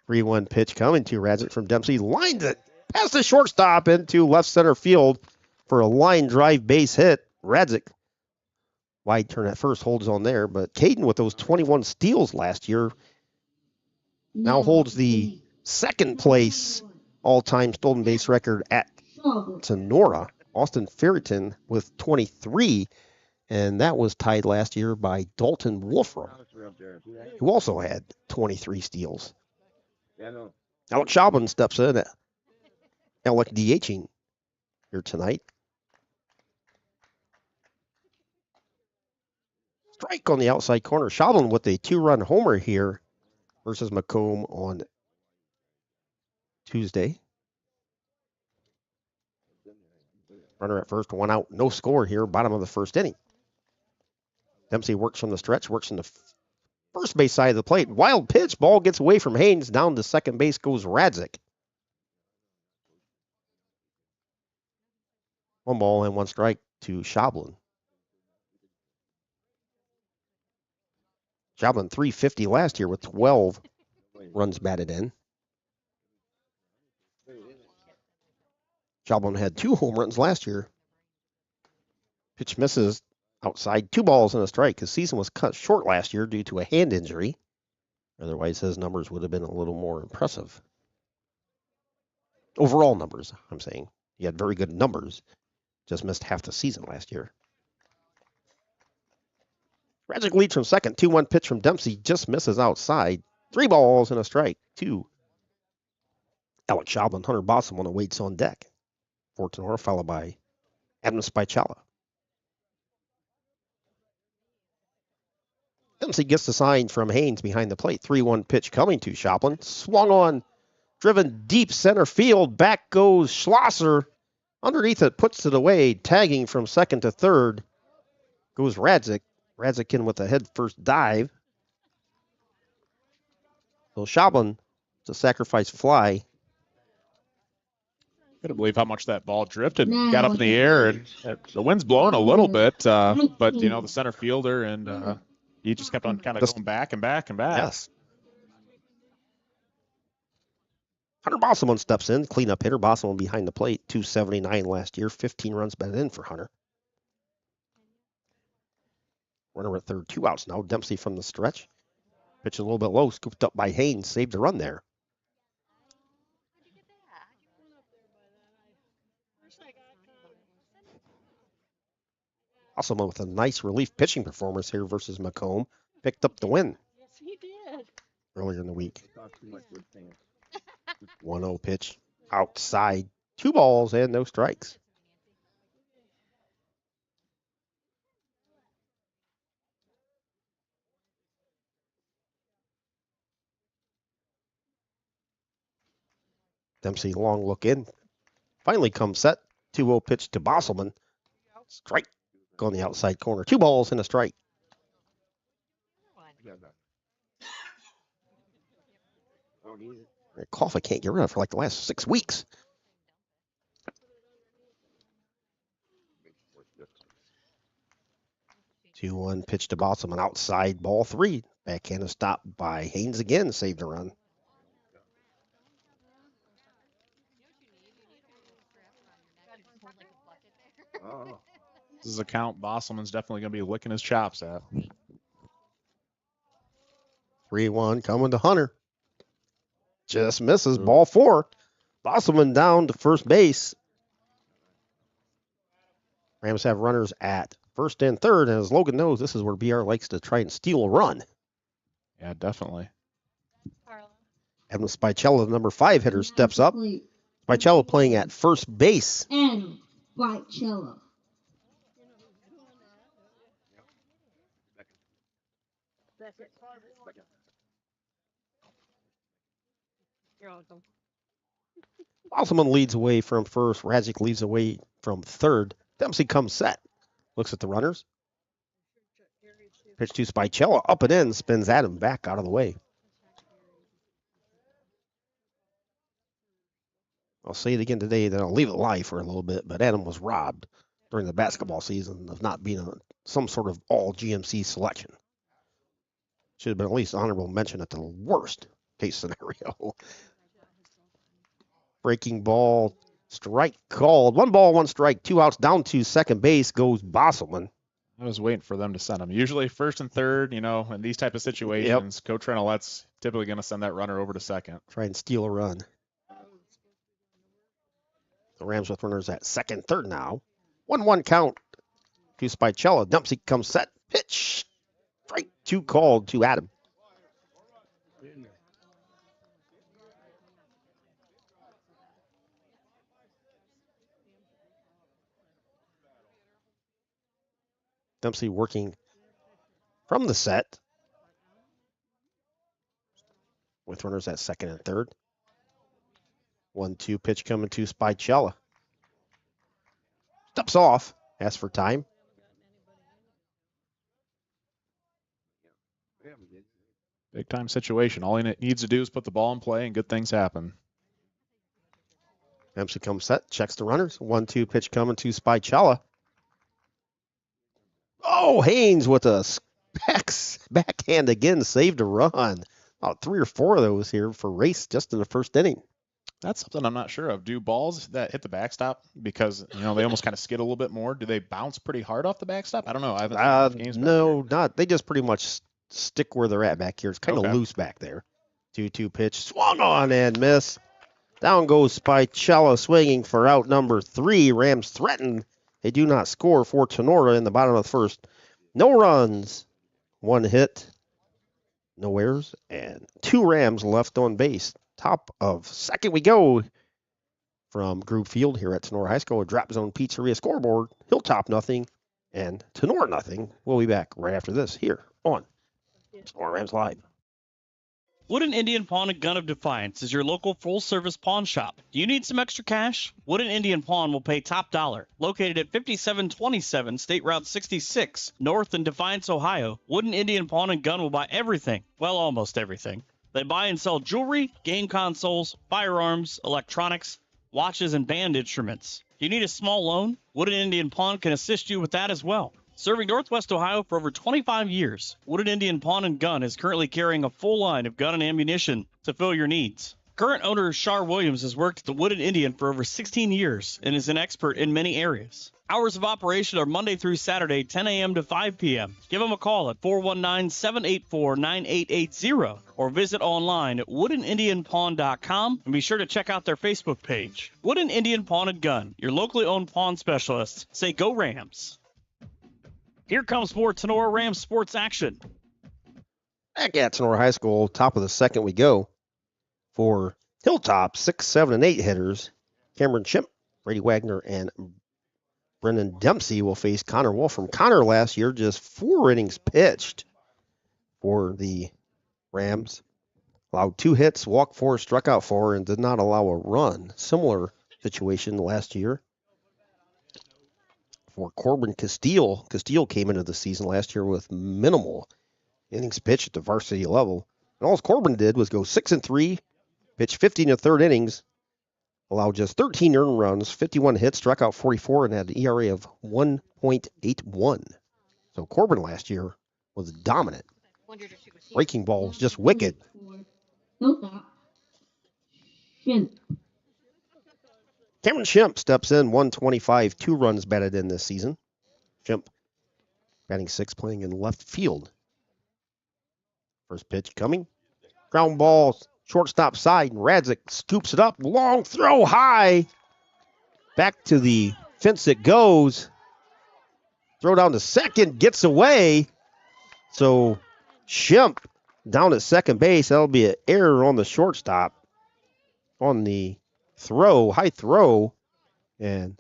Speaker 2: 3-1 pitch coming to Radzik from Dempsey. Lines it past the shortstop into left center field for a line drive base hit. Radzik, wide turn at first, holds on there. But Caden, with those 21 steals last year, now holds the second place all-time stolen base record at Tinora. Austin Ferriton with 23, and that was tied last year by Dalton Wolfram, who also had 23 steals. Alex Schaubin steps in. Alec DHing here tonight. Strike on the outside corner. Schaubin with a 2-run homer here versus Macomb on Tuesday. Runner at first, 1 out, no score here, bottom of the first inning. Dempsey works from the stretch, works in the first base side of the plate. Wild pitch, ball gets away from Haynes. Down to second base goes Radzik. 1 ball and 1 strike to Schaubin. Schaubin 350 last year with 12 runs batted in. Schaubin had 2 home runs last year. Pitch misses outside, 2 balls and a strike. His season was cut short last year due to a hand injury. Otherwise, his numbers would have been a little more impressive. Overall numbers, I'm saying. He had very good numbers. Just missed half the season last year. Radzik leads from second. 2-1 pitch from Dempsey. Just misses outside. 3 balls and a strike. 2. Alex Schaubin, Hunter Bosselman awaits on deck. For Tinora, followed by Adam Spicella. Dempsey gets the sign from Haynes behind the plate. 3-1 pitch coming to Schaubin. Swung on. Driven deep center field. Back goes Schlosser. Underneath it, puts it away. Tagging from second to third goes Radzik. Radzik in with a head first dive. So Schaubin, it's a sacrifice fly.
Speaker 3: Couldn't believe how much that ball drifted, got up in the air, and the wind's blowing a little bit, but you know, the center fielder, and he just kept on kind of going back and back and back.
Speaker 2: Yes. Hunter Bosselman steps in, cleanup hitter. Bosselman behind the plate, 279 last year, 15 runs batted in for Hunter. Runner at third, 2 outs now. Dempsey from the stretch. Pitch a little bit low, scooped up by Haynes, saved a run there. Bosselman with a nice relief pitching performance here versus Macomb. Picked up the win.
Speaker 4: Yes, he did.
Speaker 2: Earlier in the week. 1-0 pitch outside. 2 balls and no strikes. Dempsey long look in. Finally comes set. 2-0 pitch to Bosselman. Strike on the outside corner. 2 balls and a strike. A cough I can't get rid of for like the last 6 weeks. Two 2-1 pitch to Bosselman. Outside, ball 3. Backhand is stopped by Haynes again. Saved a run.
Speaker 3: This is a count Bosselman's definitely going to be licking his chops at.
Speaker 2: 3-1 coming to Hunter. Just misses. Ball 4. Bosselman down to first base. Rams have runners at first and third, and as Logan knows, this is where BR likes to try and steal a run.
Speaker 3: Yeah, definitely.
Speaker 2: Adam Spicella, the number 5 hitter, steps up. Spicella playing at first base.
Speaker 5: And Spicella.
Speaker 4: You're welcome.
Speaker 2: Bosselman leads away from first. Radzik leads away from third. Dempsey comes set. Looks at the runners. Pitch to Spicella, up and in, spins Adam back out of the way. I'll say it again today, then I'll leave it live for a little bit, but Adam was robbed during the basketball season of not being some sort of all GMC selection. Should have been at least honorable mention at the worst case scenario. Breaking ball, strike called. 1 ball, 1 strike, 2 outs, down to second base goes Bosselman.
Speaker 3: I was waiting for them to send him. Usually first and third, in these type of situations, Coach Renolette's typically going to send that runner over to second.
Speaker 2: Try and steal a run. The Rams with runners at second, third now. 1-1 count to Spicella. Dempsey comes set. Pitch. Strike 2 called to Adam. Dempsey working from the set with runners at second and third. 1-2 pitch coming to Spicella. Steps off. Asks for time.
Speaker 3: Big time situation. All he needs to do is put the ball in play and good things happen.
Speaker 2: Dempsey comes set. Checks the runners. 1-2 pitch coming to Spicella. Oh, Haynes with a backhand again. Saved a run. About 3 or 4 of those here for Race just in the first inning.
Speaker 3: That's something I'm not sure of. Do balls that hit the backstop, because they almost kind of skid a little bit more, do they bounce pretty hard off the backstop? I don't know. I haven't seen enough games back
Speaker 2: No, not. They just pretty much stick where they're at back here. It's kind of
Speaker 3: Okay.
Speaker 2: loose back there. 2-2 pitch. Swung on and miss. Down goes Spicella swinging for out number 3. Rams threaten. They do not score for Tinora in the bottom of the first. No runs. 1 hit. No errors. And 2 Rams left on base. Top of second we go from Group Field here at Tinora High School. A drop zone pizzeria scoreboard. Hilltop nothing and Tinora nothing. We'll be back right after this here on Tinora Rams Live.
Speaker 1: Wooden Indian Pawn and Gun of Defiance is your local full-service pawn shop. Do you need some extra cash? Wooden Indian Pawn will pay top dollar. Located at 5727 State Route 66, north in Defiance, Ohio, Wooden Indian Pawn and Gun will buy everything. Well, almost everything. They buy and sell jewelry, game consoles, firearms, electronics, watches, and band instruments. Do you need a small loan? Wooden Indian Pawn can assist you with that as well. Serving Northwest Ohio for over 25 years, Wooden Indian Pawn and Gun is currently carrying a full line of gun and ammunition to fill your needs. Current owner Shar Williams has worked at the Wooden Indian for over 16 years and is an expert in many areas. Hours of operation are Monday through Saturday, 10 a.m. to 5 p.m. Give them a call at 419-784-9880 or visit online at woodenindianpawn.com and be sure to check out their Facebook page. Wooden Indian Pawn and Gun, your locally owned pawn specialists. Say go Rams. Here comes more Tinora Rams sports action.
Speaker 2: Back at Tinora High School, top of the second we go for Hilltop, 6, 7, and 8 hitters. Cameron Chimp, Brady Wagner, and Brendan Dempsey will face Connor Wolfram. Connor last year just 4 innings pitched for the Rams. Allowed 2 hits, walked 4, struck out 4, and did not allow a run. Similar situation last year for Corbin Castile. Castile came into the season last year with minimal innings pitched at the varsity level. And all Corbin did was go 6-3, pitch 15 1/3 innings, allowed just 13 earned runs, 51 hits, struck out 44, and had an ERA of 1.81. So Corbin last year was dominant. Breaking balls just wicked.
Speaker 5: Hilltop. Shimp.
Speaker 2: Cameron Shimp steps in, 125, 2 runs batted in this season. Shimp batting 6, playing in left field. First pitch coming. Ground ball, shortstop side, and Radzik scoops it up. Long throw high. Back to the fence it goes. Throw down to second, gets away. So Shimp down at second base. That'll be an error on the shortstop on the throw, high throw. And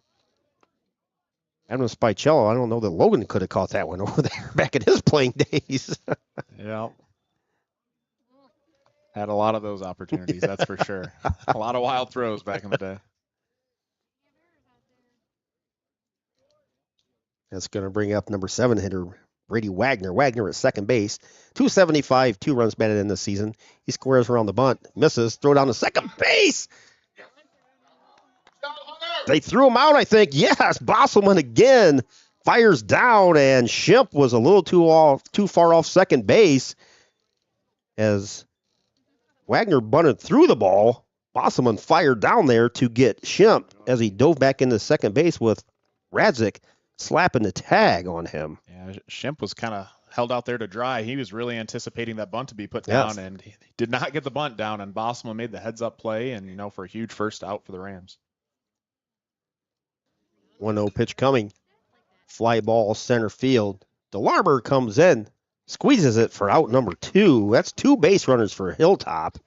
Speaker 2: Adam Spicella, I don't know that Logan could have caught that one over there back in his playing days.
Speaker 3: Yeah. Had a lot of those opportunities, that's for sure. A lot of wild throws back in the day.
Speaker 2: That's going to bring up number 7 hitter, Brady Wagner. Wagner at second base. 275, 2 runs batted in this season. He squares around the bunt. Misses. Throw down to second base. They threw him out, I think. Yes, Bosselman again fires down, and Schimpf was a little too far off second base as Wagner bunted through the ball. Bosselman fired down there to get Schimpf as he dove back into second base with Radzik slapping the tag on him.
Speaker 3: Yeah, Schimpf was kind of held out there to dry. He was really anticipating that bunt to be put down, and he did not get the bunt down, and Bosselman made the heads-up play, and, for a huge first out for the Rams.
Speaker 2: 1-0 pitch coming. Fly ball center field. DeLarber comes in, squeezes it for out number 2. That's 2 base runners for Hilltop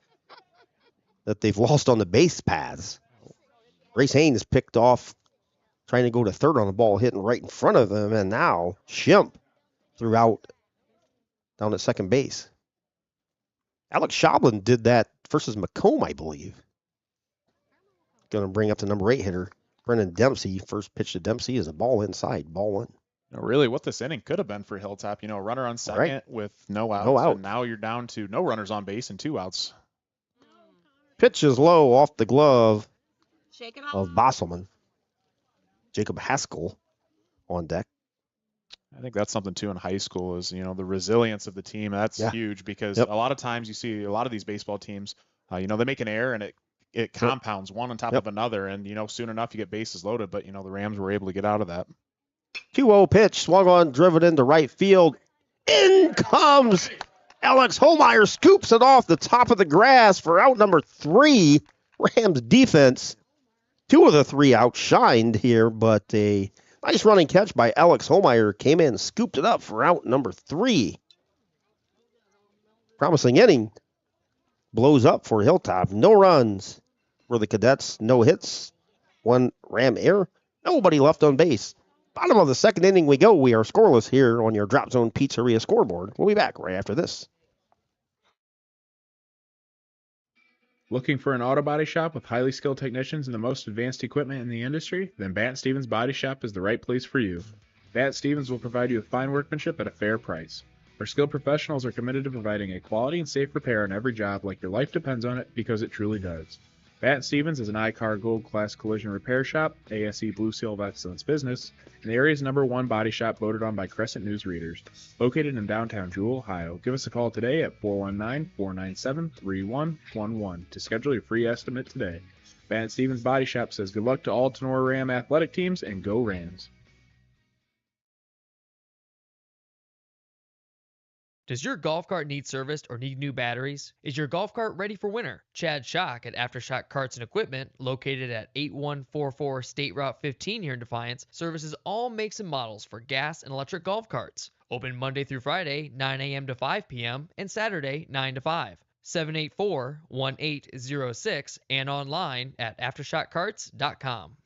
Speaker 2: that they've lost on the base paths. Grace Haynes picked off, trying to go to third on the ball, hitting right in front of him, and now Schimpf threw out down at second base. Alex Schablin did that versus Macomb, I believe. Going to bring up the number 8 hitter, Brennan Dempsey. First pitch to Dempsey is a ball inside, ball 1.
Speaker 3: Really, what this inning could have been for Hilltop, a runner on second with no outs, and now you're down to no runners on base and 2 outs.
Speaker 2: Pitch is low off the glove of Bosselman. Jacob Haskell on deck.
Speaker 3: I think that's something too in high school is, the resilience of the team. That's huge because a lot of times you see a lot of these baseball teams, they make an error and it compounds one on top of another. And, soon enough you get bases loaded, but, the Rams were able to get out of that.
Speaker 2: 2-0 pitch, swung on, driven into right field. In comes Alex Holmeyer, scoops it off the top of the grass for out number 3. Rams defense, 2 of the 3 outshined here, but a nice running catch by Alex Holmeyer came in, scooped it up for out number 3. Promising inning. Blows up for Hilltop. No runs for the Cadets, no hits, 1 Ram error, nobody left on base. Bottom of the second inning we go. We are scoreless here on your Drop Zone Pizzeria scoreboard. We'll be back right after this.
Speaker 6: Looking for an auto body shop with highly skilled technicians and the most advanced equipment in the industry? Then Bat Stevens Body Shop is the right place for you. Bat Stevens will provide you with fine workmanship at a fair price. Our skilled professionals are committed to providing a quality and safe repair on every job like your life depends on it, because it truly does. Bat Stevens is an ICAR Gold Class Collision Repair Shop, ASE Blue Seal of Excellence Business, and the area's #1 body shop voted on by Crescent News readers. Located in downtown Jewell, Ohio. Give us a call today at 419-497-3111 to schedule your free estimate today. Bat Stevens Body Shop says good luck to all Tinora Ram athletic teams, and go Rams.
Speaker 7: Does your golf cart need serviced or need new batteries? Is your golf cart ready for winter? Chad Schock at Aftershock Carts and Equipment, located at 8144 State Route 15 here in Defiance, services all makes and models for gas and electric golf carts. Open Monday through Friday, 9 a.m. to 5 p.m., and Saturday, 9 to 5. 784-1806 and online at aftershockcarts.com.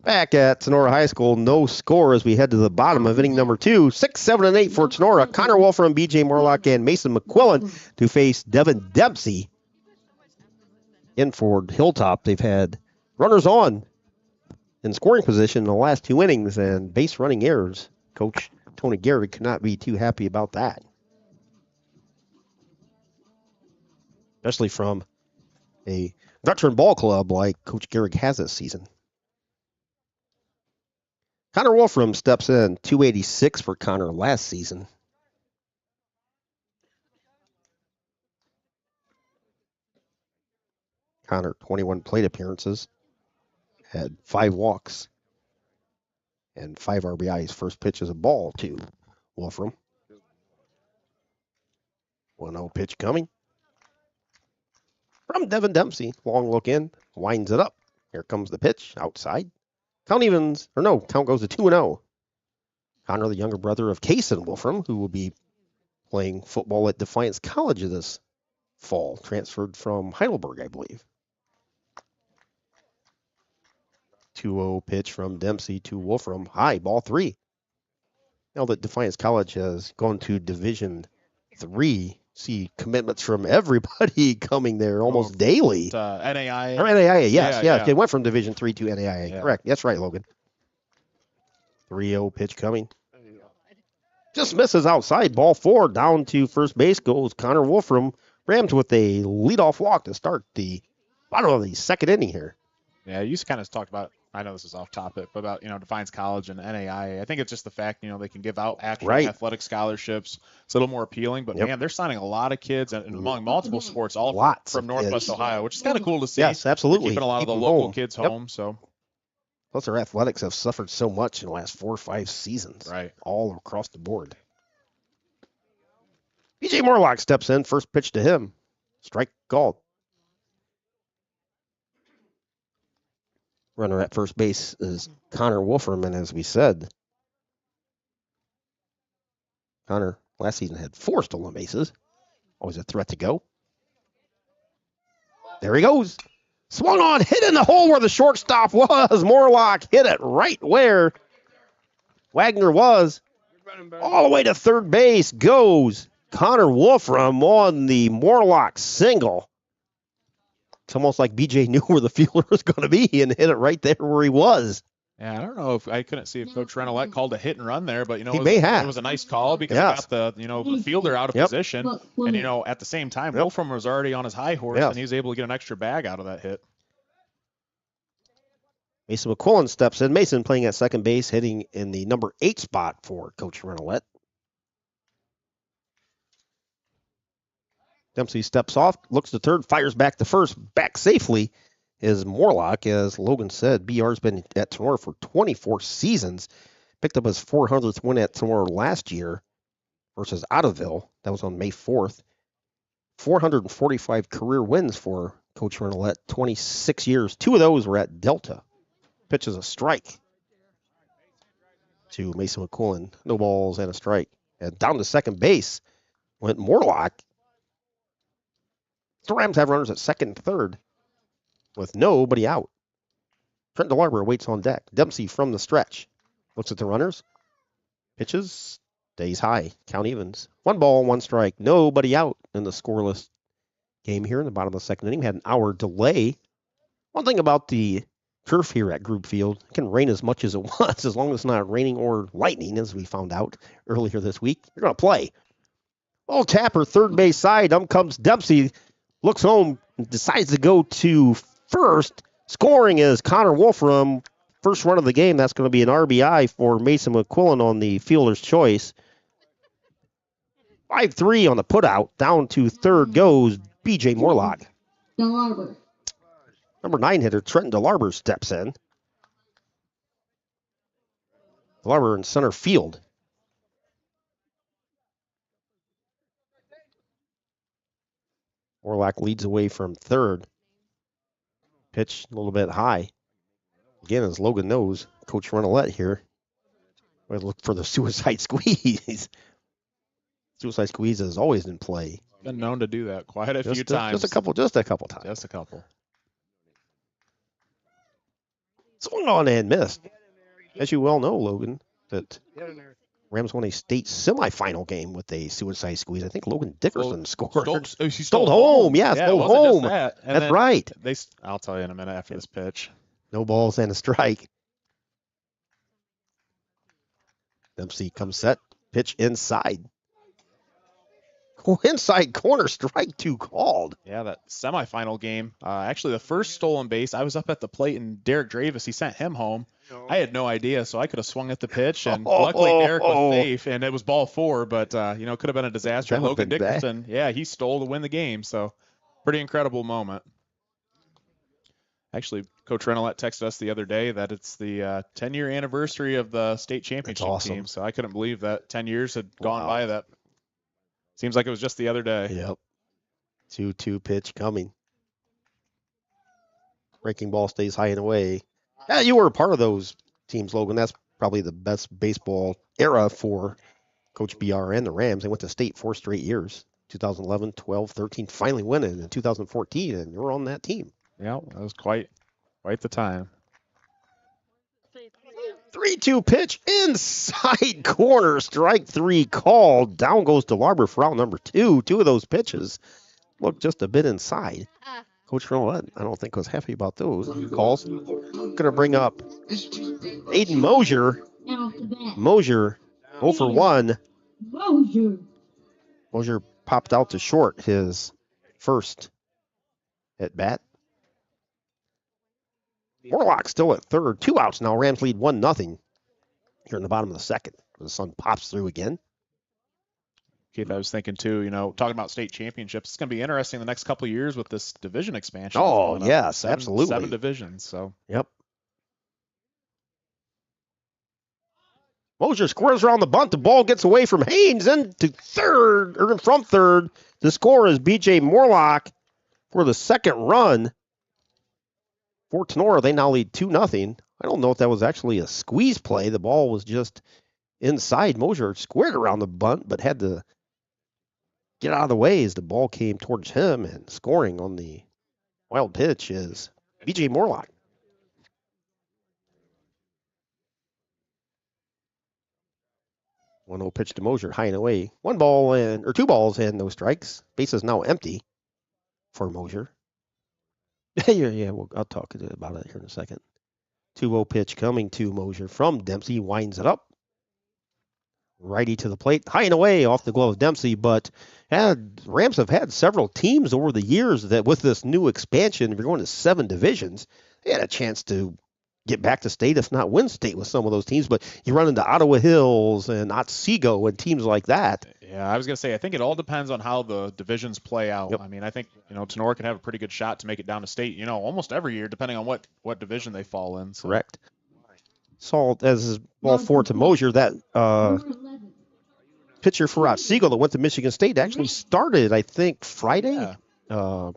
Speaker 2: Back at Tinora High School, no score as we head to the bottom of inning number 2. 6, 7, and 8 for Tinora. Connor Wolfram, BJ Morlock, and Mason McQuillan to face Devin Dempsey. In for Hilltop, they've had runners on in scoring position in the last 2 innings and base running errors. Coach Tony Garrett could not be too happy about that. Especially from a veteran ball club like Coach Garrett has this season. Connor Wolfram steps in, 286 for Connor last season. Connor, 21 plate appearances, had 5 walks and 5 RBIs. First pitch is a ball to Wolfram. 1-0 pitch coming from Devin Dempsey. Long look in, winds it up. Here comes the pitch, outside. Count goes to 2-0. Connor, the younger brother of Kason Wolfram, who will be playing football at Defiance College this fall, transferred from Heidelberg, I believe. 2-0 pitch from Dempsey to Wolfram. High, ball 3. Now that Defiance College has gone to Division 3, see commitments from everybody coming there almost daily.
Speaker 3: NAIA.
Speaker 2: Or NAIA, yes. They went from Division 3 to NAIA.
Speaker 3: Yeah.
Speaker 2: Correct. That's right, Logan. 3-0 pitch coming. Just misses outside. Ball 4 down to first base goes Connor Wolfram. Rams with a leadoff walk to start the bottom of the second inning here.
Speaker 3: Yeah, you kind of talked about, I know this is off topic, but about, Defiance College and NAI. I think it's just the fact, they can give out actual athletic scholarships. It's a little more appealing, but man, they're signing a lot of kids and among multiple sports, all from Northwest Ohio, which is kind of cool to see.
Speaker 2: Yes, absolutely.
Speaker 3: They're keeping a lot of the local kids home, so.
Speaker 2: Plus, their athletics have suffered so much in the last 4 or 5 seasons.
Speaker 3: Right.
Speaker 2: All across the board. BJ Morlock steps in. First pitch to him. Strike called. Runner at first base is Connor Wolfram, and as we said, Connor last season had 4 stolen bases. Always a threat to go. There he goes. Swung on, hit in the hole where the shortstop was. Morlock hit it right where Wagner was. All the way to third base goes Connor Wolfram on the Morlock single. It's almost like BJ knew where the fielder was going to be and hit it right there where he was.
Speaker 3: Yeah, I don't know if I couldn't see if Coach Renolette called a hit and run there, but
Speaker 2: he may have.
Speaker 3: It was a nice call because it got the fielder out of position, and at the same time, Wolfram was already on his high horse, and he was able to get an extra bag out of that hit.
Speaker 2: Mason McQuillan steps in. Mason playing at second base, hitting in the number 8 spot for Coach Renolette. Dempsey steps off, looks to third, fires back to first, back safely is Morlock. As Logan said, BR's been at Tinora for 24 seasons. Picked up his 400th win at Tinora last year versus Ottoville. That was on May 4th. 445 career wins for Coach Renolette, 26 years. 2 of those were at Delta. Pitch is a strike to Mason McQuillan. No balls and a strike. And down to second base went Morlock. The Rams have runners at second and third with nobody out. Trent DeLarber waits on deck. Dempsey from the stretch. Looks at the runners. Pitches. Stays high. Count evens. 1 ball, 1 strike. Nobody out in the scoreless game here in the bottom of the second inning. We had an hour delay. One thing about the turf here at Group Field, it can rain as much as it wants, as long as it's not raining or lightning, as we found out earlier this week. You're going to play. Ball tapper, third base side. Up comes Dempsey. Looks home, decides to go to first. Scoring is Connor Wolfram. First run of the game. That's going to be an RBI for Mason McQuillan on the fielder's choice. 5-3 on the putout. Down to third goes BJ Morlock.
Speaker 5: DeLarber.
Speaker 2: Number 9 hitter Trenton DeLarber steps in. DeLarber in center field. Morlock leads away from third. Pitch a little bit high. Again, as Logan knows, Coach Renolette here. We look for the suicide squeeze. Suicide squeeze is always in play.
Speaker 3: Been known to do that quite a few times.
Speaker 2: Just a couple times.
Speaker 3: Just a couple.
Speaker 2: Swung on and missed. As you well know, Logan, that Rams won a state semifinal game with a suicide squeeze. I think Logan Dickerson scored. Stole home. Yeah, stole home. That's right.
Speaker 3: I'll tell you in a minute after this pitch.
Speaker 2: No balls and a strike. Dempsey comes set. Pitch inside. Inside corner, strike 2 called.
Speaker 3: Yeah, that semifinal game. Actually, the first stolen base, I was up at the plate, and Derek Dravis, he sent him home. I had no idea, so I could have swung at the pitch, and luckily Derek was safe, and it was ball 4, but, could have been a disaster. Logan Dickerson, he stole to win the game, so pretty incredible moment. Actually, Coach Renolette texted us the other day that it's the 10-year anniversary of the state championship team, so I couldn't believe that 10 years had gone by. That seems like it was just the other day.
Speaker 2: Yep. 2-2 pitch coming. Breaking ball stays high and away. Yeah, you were a part of those teams, Logan. That's probably the best baseball era for Coach BR and the Rams. They went to state 4 straight years. 2011, 12, 13, finally winning in 2014, and you're on that team.
Speaker 3: Yeah, that was quite the time.
Speaker 2: 3-2 pitch inside corner, strike 3 called. Down goes DeLarber for out number 2. 2 of those pitches look just a bit inside. Coach Renolette, I don't think was happy about those calls. Going to bring up Aiden Mosier.
Speaker 5: And off the bat.
Speaker 2: Mosier 0 for 1.
Speaker 5: Mosier.
Speaker 2: Mosier popped out to short his first at bat. Morlock still at third. 2 outs now. Rams lead 1-0 here in the bottom of the second. The sun pops through again.
Speaker 3: Keith, I was thinking too, you know, talking about state championships, it's going to be interesting the next couple of years with this division expansion.
Speaker 2: Oh, yes,
Speaker 3: seven,
Speaker 2: absolutely.
Speaker 3: 7 divisions, so.
Speaker 2: Yep. Mosier squares around the bunt. The ball gets away from Haynes into third, or from third. The score is B.J. Morlock for the second run. For Tinora, they now lead 2-0. I don't know if that was actually a squeeze play. The ball was just inside. Mosier squared around the bunt, but had to get out of the way as the ball came towards him, and scoring on the wild pitch is B.J. Morlock. 1-0 pitch to Mosier, high and away. 2 balls and no strikes. Base is now empty for Mosier. yeah, I'll talk about it here in a second. 2-0 pitch coming to Mosier from Dempsey. Winds it up. Righty to the plate. High and away off the glove of Dempsey, but Rams have had several teams over the years that with this new expansion, if you're going to 7 divisions, they had a chance to get back to state, if not win state with some of those teams. But you run into Ottawa Hills and Otsego and teams like that.
Speaker 3: Yeah, I was going to say, I think it all depends on how the divisions play out.
Speaker 2: Yep.
Speaker 3: I mean, I think, you know, Tinora could have a pretty good shot to make it down to state, you know, almost every year, depending on what division they fall in. So.
Speaker 2: Correct. Saw as his ball 4 to Mosier, that pitcher for Otsego that went to Michigan State actually started, I think, Friday.
Speaker 3: Yeah.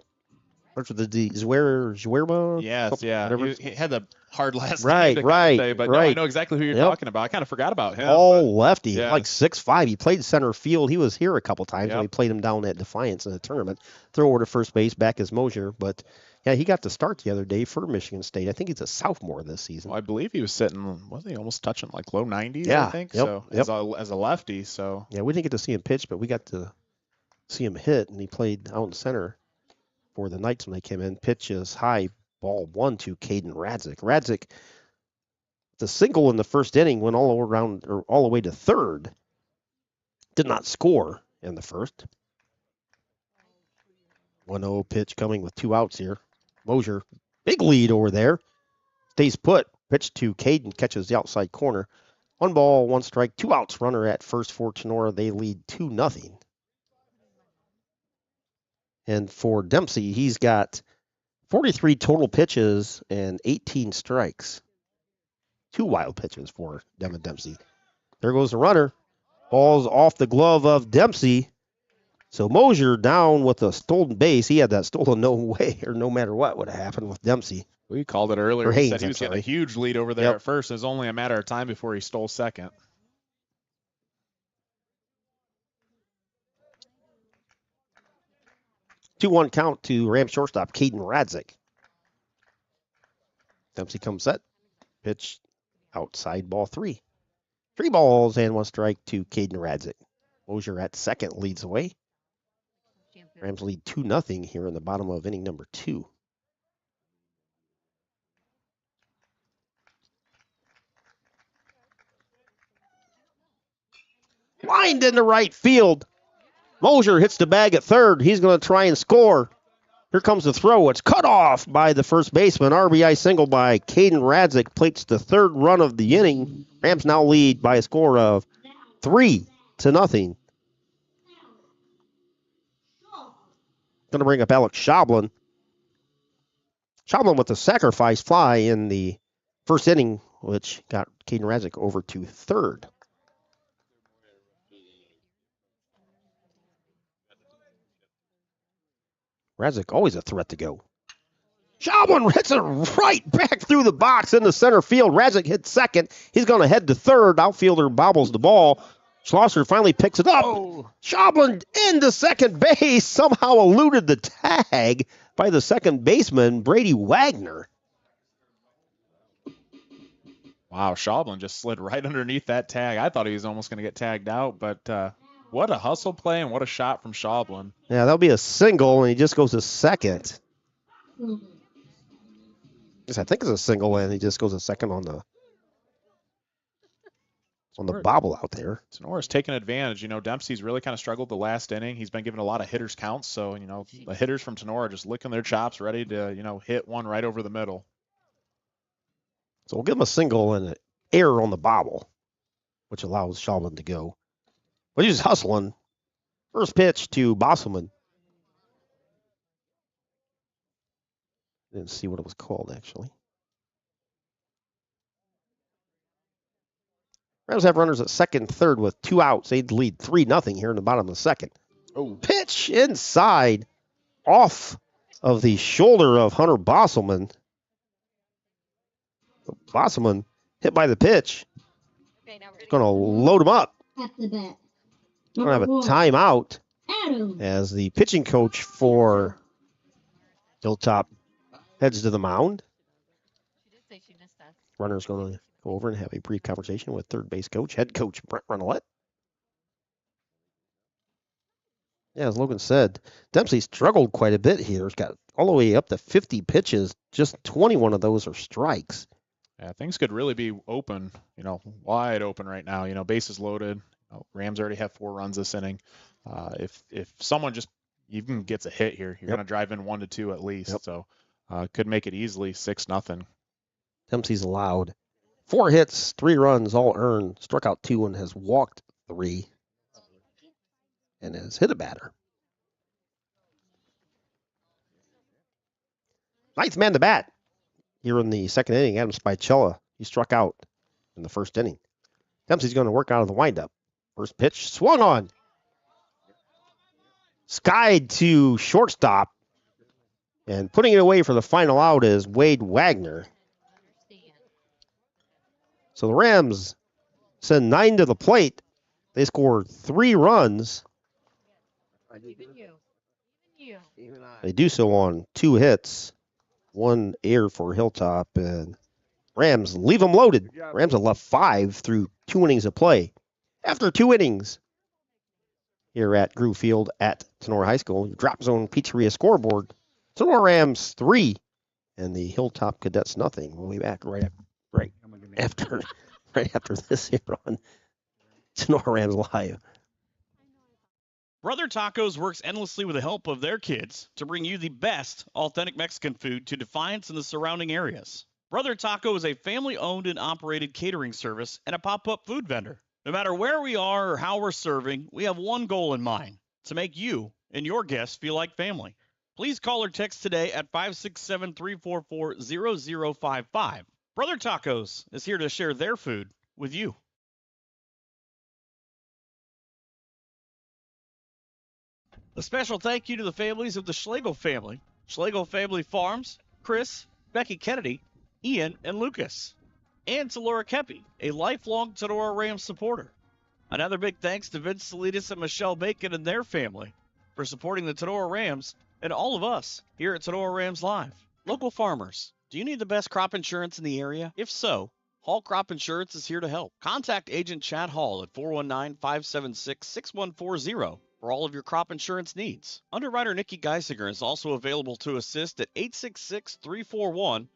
Speaker 2: What's the Zuerba?
Speaker 3: Yes, yeah. He had the hard last
Speaker 2: right,
Speaker 3: name
Speaker 2: right,
Speaker 3: say, but
Speaker 2: right.
Speaker 3: No, I know exactly who you're talking about. I kind of forgot about him.
Speaker 2: All lefty,
Speaker 3: yeah.
Speaker 2: like 6'5". He played center field. He was here a couple times
Speaker 3: Yep.
Speaker 2: when we played him down at Defiance in the tournament. Throw over to first base, back as Mosier. But, yeah, he got to start the other day for Michigan State. I think he's a sophomore this season.
Speaker 3: Well, I believe he was sitting, wasn't he almost touching like low 90s,
Speaker 2: yeah,
Speaker 3: I think?
Speaker 2: Yep,
Speaker 3: So
Speaker 2: yep.
Speaker 3: As a lefty, so.
Speaker 2: Yeah, we didn't get to see him pitch, but we got to see him hit, and he played out in center for the Knights when they came in. Pitch is high, ball 1 to Caden Radzik. Radzik, the single in the first inning, went all the way to third. Did not score in the first. 1-0 pitch coming with 2 outs here. Mosier, big lead over there. Stays put. Pitch to Caden, catches the outside corner. 1 ball, 1 strike, 2 outs. Runner at first for Tinora. They lead 2-0. And for Dempsey, he's got 43 total pitches and 18 strikes. 2 wild pitches for Devin Dempsey. There goes the runner. Ball's off the glove of Dempsey. So Mosier down with a stolen base. He had that stolen no way or no matter what would have happened with Dempsey.
Speaker 3: We called it earlier.
Speaker 2: Haynes,
Speaker 3: He said he was getting a huge lead over there at first. It was only a matter of time before he stole second.
Speaker 2: Two-one count to Rams shortstop Caden Radzik. Dempsey comes set. Pitch outside, ball 3. 3 balls and 1 strike to Caden Radzik. Mosier at second leads away. Rams lead 2-0 here in the bottom of inning number 2. Lined into right field. Mosier hits the bag at third. He's going to try and score. Here comes the throw. It's cut off by the first baseman. RBI single by Caden Radzik plates the 3rd run of the inning. Rams now lead by a score of 3-0. Going to bring up Alex Schoblin. Schoblin with the sacrifice fly in the first inning, which got Caden Radzik over to third. Radzik always a threat to go. Schoblin hits it right back through the box into center field. Radzik hits second. He's going to head to third. Outfielder bobbles the ball. Schlosser finally picks it up. Oh. Schoblin into second base. Somehow eluded the tag by the second baseman, Brady Wagner.
Speaker 3: Wow, Schoblin just slid right underneath that tag. I thought he was almost going to get tagged out, but what a hustle play and what a shot from Schoblin.
Speaker 2: Yeah, that'll be a single, and he just goes to second. I think it's a single, and he just goes to second on the on the bobble out there.
Speaker 3: Tenora's taking advantage. Dempsey's really kind of struggled the last inning. He's been given a lot of hitters counts. So, the hitters from Tinora just licking their chops, ready to, hit one right over the middle.
Speaker 2: So we'll give him a single and an error on the bobble, which allows Shulman to go. But he's hustling. First pitch to Bosselman. Didn't see what it was called, actually. Rams have runners at second and third with 2 outs. They'd lead 3-0 here in the bottom of the second.
Speaker 3: Oh,
Speaker 2: Pitch inside, off of the shoulder of Hunter Bosselman. Bosselman hit by the pitch.
Speaker 4: Okay, now we're
Speaker 2: Going to load him up.
Speaker 5: At the bat.
Speaker 2: Going to have a timeout
Speaker 5: Adam.
Speaker 2: as the pitching coach for Hilltop heads to the mound.
Speaker 4: She did say she missed us.
Speaker 2: Runner's going to go over and have a brief conversation with third base coach, head coach Brent Renolette. Yeah, as Logan said, Dempsey struggled quite a bit here. He's got all the way up to 50 pitches. Just 21 of those are strikes.
Speaker 3: yeah, things could really be open, wide open right now. Bases loaded. Rams already have 4 runs this inning. If someone just even gets a hit here, you're going to drive in 1-2 at least.
Speaker 2: Yep.
Speaker 3: So could make it easily 6-0.
Speaker 2: Dempsey's allowed 4 hits, 3 runs, all earned. Struck out 2 and has walked 3. And has hit a batter. Ninth man to bat here in the second inning. Adam Spicella. He struck out in the first inning. Dempsey's going to work out of the windup. First pitch swung on. Skied to shortstop. And putting it away for the final out is Wade Wagner. So the Rams send 9 to the plate. They score 3 runs.
Speaker 4: Even you.
Speaker 2: They do so on 2 hits, 1 error for Hilltop, and Rams leave them loaded. Rams have left 5 through 2 innings of play. After 2 innings here at Groove Field at Tinora High School, your Drop Zone Pizzeria scoreboard, Tinora Rams 3 and the Hilltop Cadets nothing. We'll be back right after this here on Tinora Rams Live.
Speaker 1: Brother Tacos works endlessly with the help of their kids to bring you the best authentic Mexican food to Defiance and the surrounding areas. Brother Taco is a family-owned and operated catering service and a pop-up food vendor. No matter where we are or how we're serving, we have one goal in mind: to make you and your guests feel like family. Please call or text today at 567-344-0055. Brother Tacos is here to share their food with you. A special thank you to the families of the Schlegel family, Schlegel Family Farms, Chris, Becky Kennedy, Ian, and Lucas, and to Laura Kepi, a lifelong Tinora Rams supporter. Another big thanks to Vince Salinas and Michelle Bacon and their family for supporting the Tinora Rams and all of us here at Tinora Rams Live. Local farmers, do you need the best crop insurance in the area? If so, Hall Crop Insurance is here to help. Contact Agent Chad Hall at 419-576-6140 for all of your crop insurance needs. Underwriter Nikki Geisinger is also available to assist at 866-341-2767.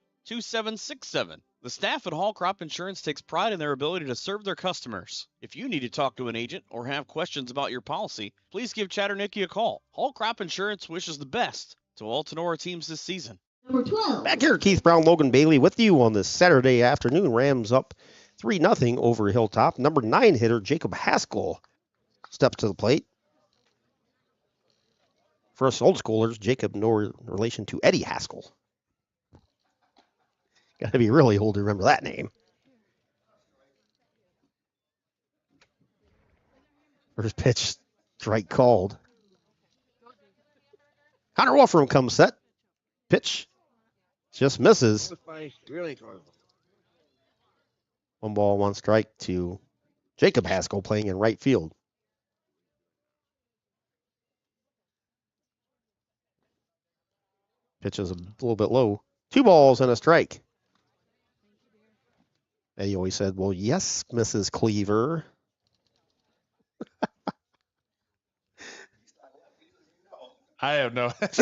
Speaker 1: The staff at Hall Crop Insurance takes pride in their ability to serve their customers. If you need to talk to an agent or have questions about your policy, please give Chad or Nikki a call. Hall Crop Insurance wishes the best to all Tinora teams this season.
Speaker 5: Number 12.
Speaker 2: Back here, Keith Brown, Logan Bailey with you on this Saturday afternoon. Rams up 3-0 over Hilltop. Number 9 hitter Jacob Haskell steps to the plate. For us old schoolers, Jacob, no relation to Eddie Haskell. Got to be really old to remember that name. First pitch, strike called. Connor Wolfram comes set. Pitch just misses. 1 ball, 1 strike to Jacob Haskell playing in right field. Pitch is a little bit low. 2 balls and a strike. And he always said, well, yes, Mrs. Cleaver.
Speaker 3: I don't know. That's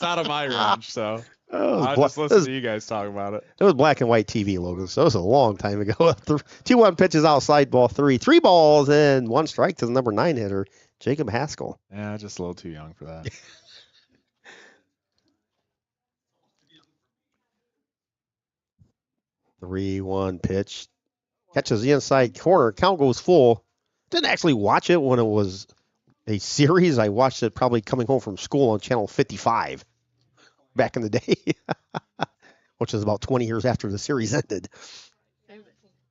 Speaker 3: out of my range. So I'll just listen to you guys talk about it.
Speaker 2: It was black and white TV, Logan, so it was a long time ago. 2-1 pitches outside, ball 3. 3 balls and 1 strike to the number 9 hitter, Jacob Haskell.
Speaker 3: Yeah, just a little too young for that.
Speaker 2: 3-1 pitch. Catches the inside corner. Count goes full. Didn't actually watch it when it was a series. I watched it probably coming home from school on channel 55 back in the day, which is about 20 years after the series ended.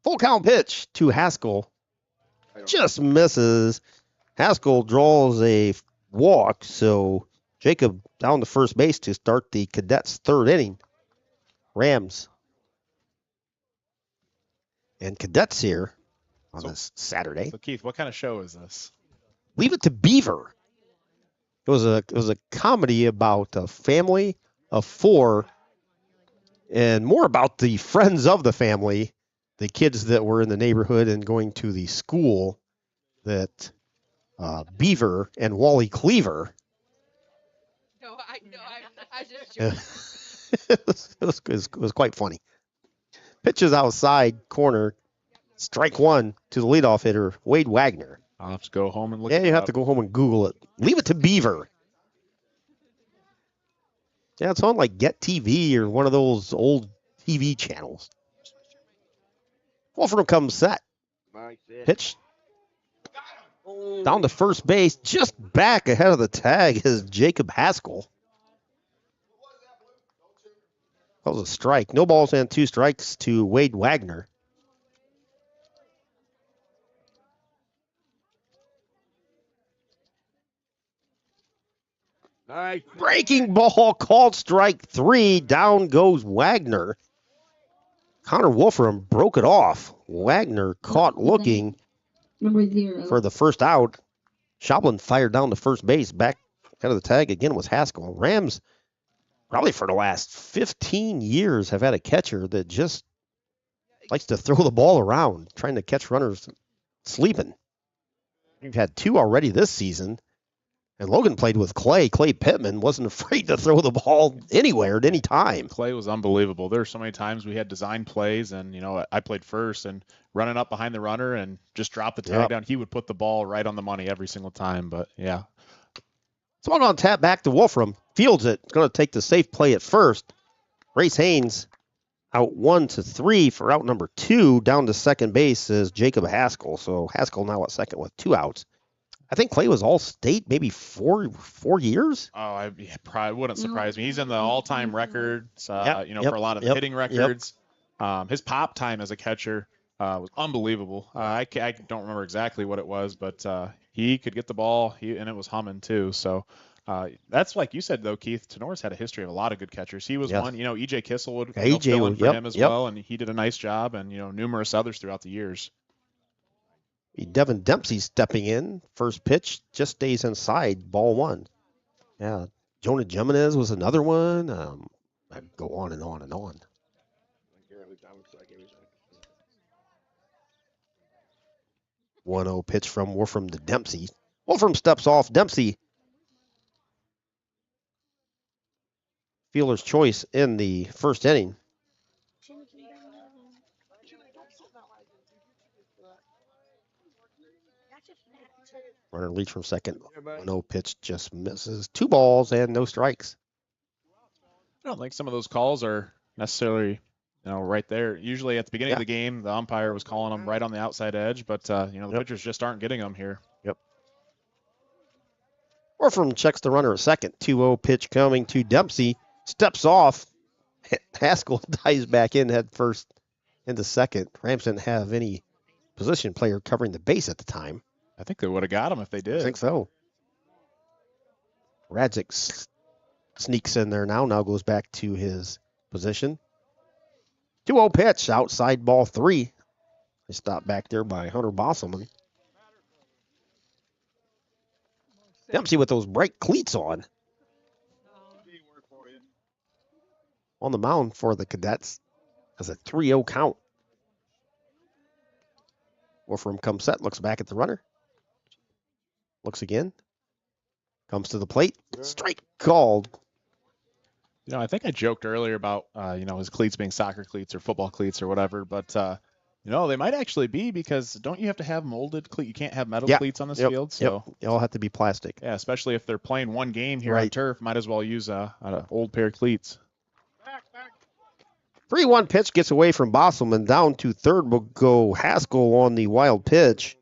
Speaker 2: Full count pitch to Haskell. Just misses. Haskell draws a walk, so Jacob down to first base to start the Cadets' 3rd inning. Rams and Cadets here on this Saturday.
Speaker 3: So Keith, what kind of show is this?
Speaker 2: Leave It to Beaver. It was a comedy about a family of 4 and more about the friends of the family, the kids that were in the neighborhood and going to the school that Beaver and Wally Cleaver.
Speaker 4: No, I just joking.
Speaker 2: it was quite funny. Pitches outside corner, strike 1 to the leadoff hitter, Wade Wagner.
Speaker 3: I'll have to go home and look.
Speaker 2: Yeah,
Speaker 3: it
Speaker 2: you have
Speaker 3: up.
Speaker 2: to go home and Google it. Leave It to Beaver. Yeah, it's on like Get TV or one of those old TV channels. Wolfram comes set. Pitch. Down to first base, just back ahead of the tag is Jacob Haskell. That was a strike. No balls and 2 strikes to Wade Wagner.
Speaker 8: Nice.
Speaker 2: Breaking ball called strike 3. Down goes Wagner. Connor Wolfram broke it off. Wagner caught looking
Speaker 5: Number 0.
Speaker 2: for the first out. Shoblin fired down to first base. Back ahead of the tag again was Haskell. Rams, probably for the last 15 years, have had a catcher that just likes to throw the ball around, trying to catch runners sleeping. We've had 2 already this season. And Logan played with Clay. Clay Pittman wasn't afraid to throw the ball anywhere at any time.
Speaker 3: Clay was unbelievable. There were so many times we had design plays, and I played first and running up behind the runner and just drop the tag down. He would put the ball right on the money every single time. But yeah.
Speaker 2: Swung on tap back to Wolfram. Fields it. Going to take the safe play at first. Race Haynes out 1-3 for out number 2. Down to second base is Jacob Haskell. So Haskell now at second with 2 outs. I think Clay was all-state maybe 4 years.
Speaker 3: Oh, probably wouldn't surprise me. He's in the all-time records, for a lot of hitting
Speaker 2: Yep.
Speaker 3: records. His pop time as a catcher was unbelievable. I don't remember exactly what it was, but he could get the ball, and it was humming too. So that's like you said, though, Keith. Tenora's had a history of a lot of good catchers. He was one. E.J. Kissel would fill in for him as well, and he did a nice job, and numerous others throughout the years.
Speaker 2: Devin Dempsey stepping in. First pitch just stays inside. Ball 1. Yeah. Jonah Jimenez was another one. I go on and on and on. 1-0 pitch from Wolfram to Dempsey. Wolfram steps off. Dempsey. Fielder's choice in the first inning. Runner leads from second. 1-0 pitch just misses. 2 balls and no strikes.
Speaker 3: I don't think some of those calls are necessarily, right there. Usually at the beginning of the game, the umpire was calling them right on the outside edge, but the pitchers just aren't getting them here.
Speaker 2: Yep. Wolfram checks the runner at second. 2-0 pitch coming to Dempsey. Steps off. Haskell dives back in head first into second. Rams didn't have any position player covering the base at the time.
Speaker 3: I think they would have got him if they did.
Speaker 2: I think so. Radzik sneaks in there now goes back to his position. 2-0 pitch, outside ball 3. They stopped back there by Hunter Bosselman. Dempsey with those bright cleats on. On the mound for the Cadets as a 3-0 count. Wolfram comes set, looks back at the runner. Looks again. Comes to the plate. Strike called.
Speaker 3: I think I joked earlier about, his cleats being soccer cleats or football cleats or whatever, but, they might actually be, because don't you have to have molded cleats? You can't have metal cleats on this field. So
Speaker 2: they all have to be plastic.
Speaker 3: Yeah, especially if they're playing one game here on
Speaker 2: Right.
Speaker 3: turf, might as well use an old pair of cleats.
Speaker 2: 3-1 pitch gets away from Bosselman. Down to third will go Haskell on the wild pitch.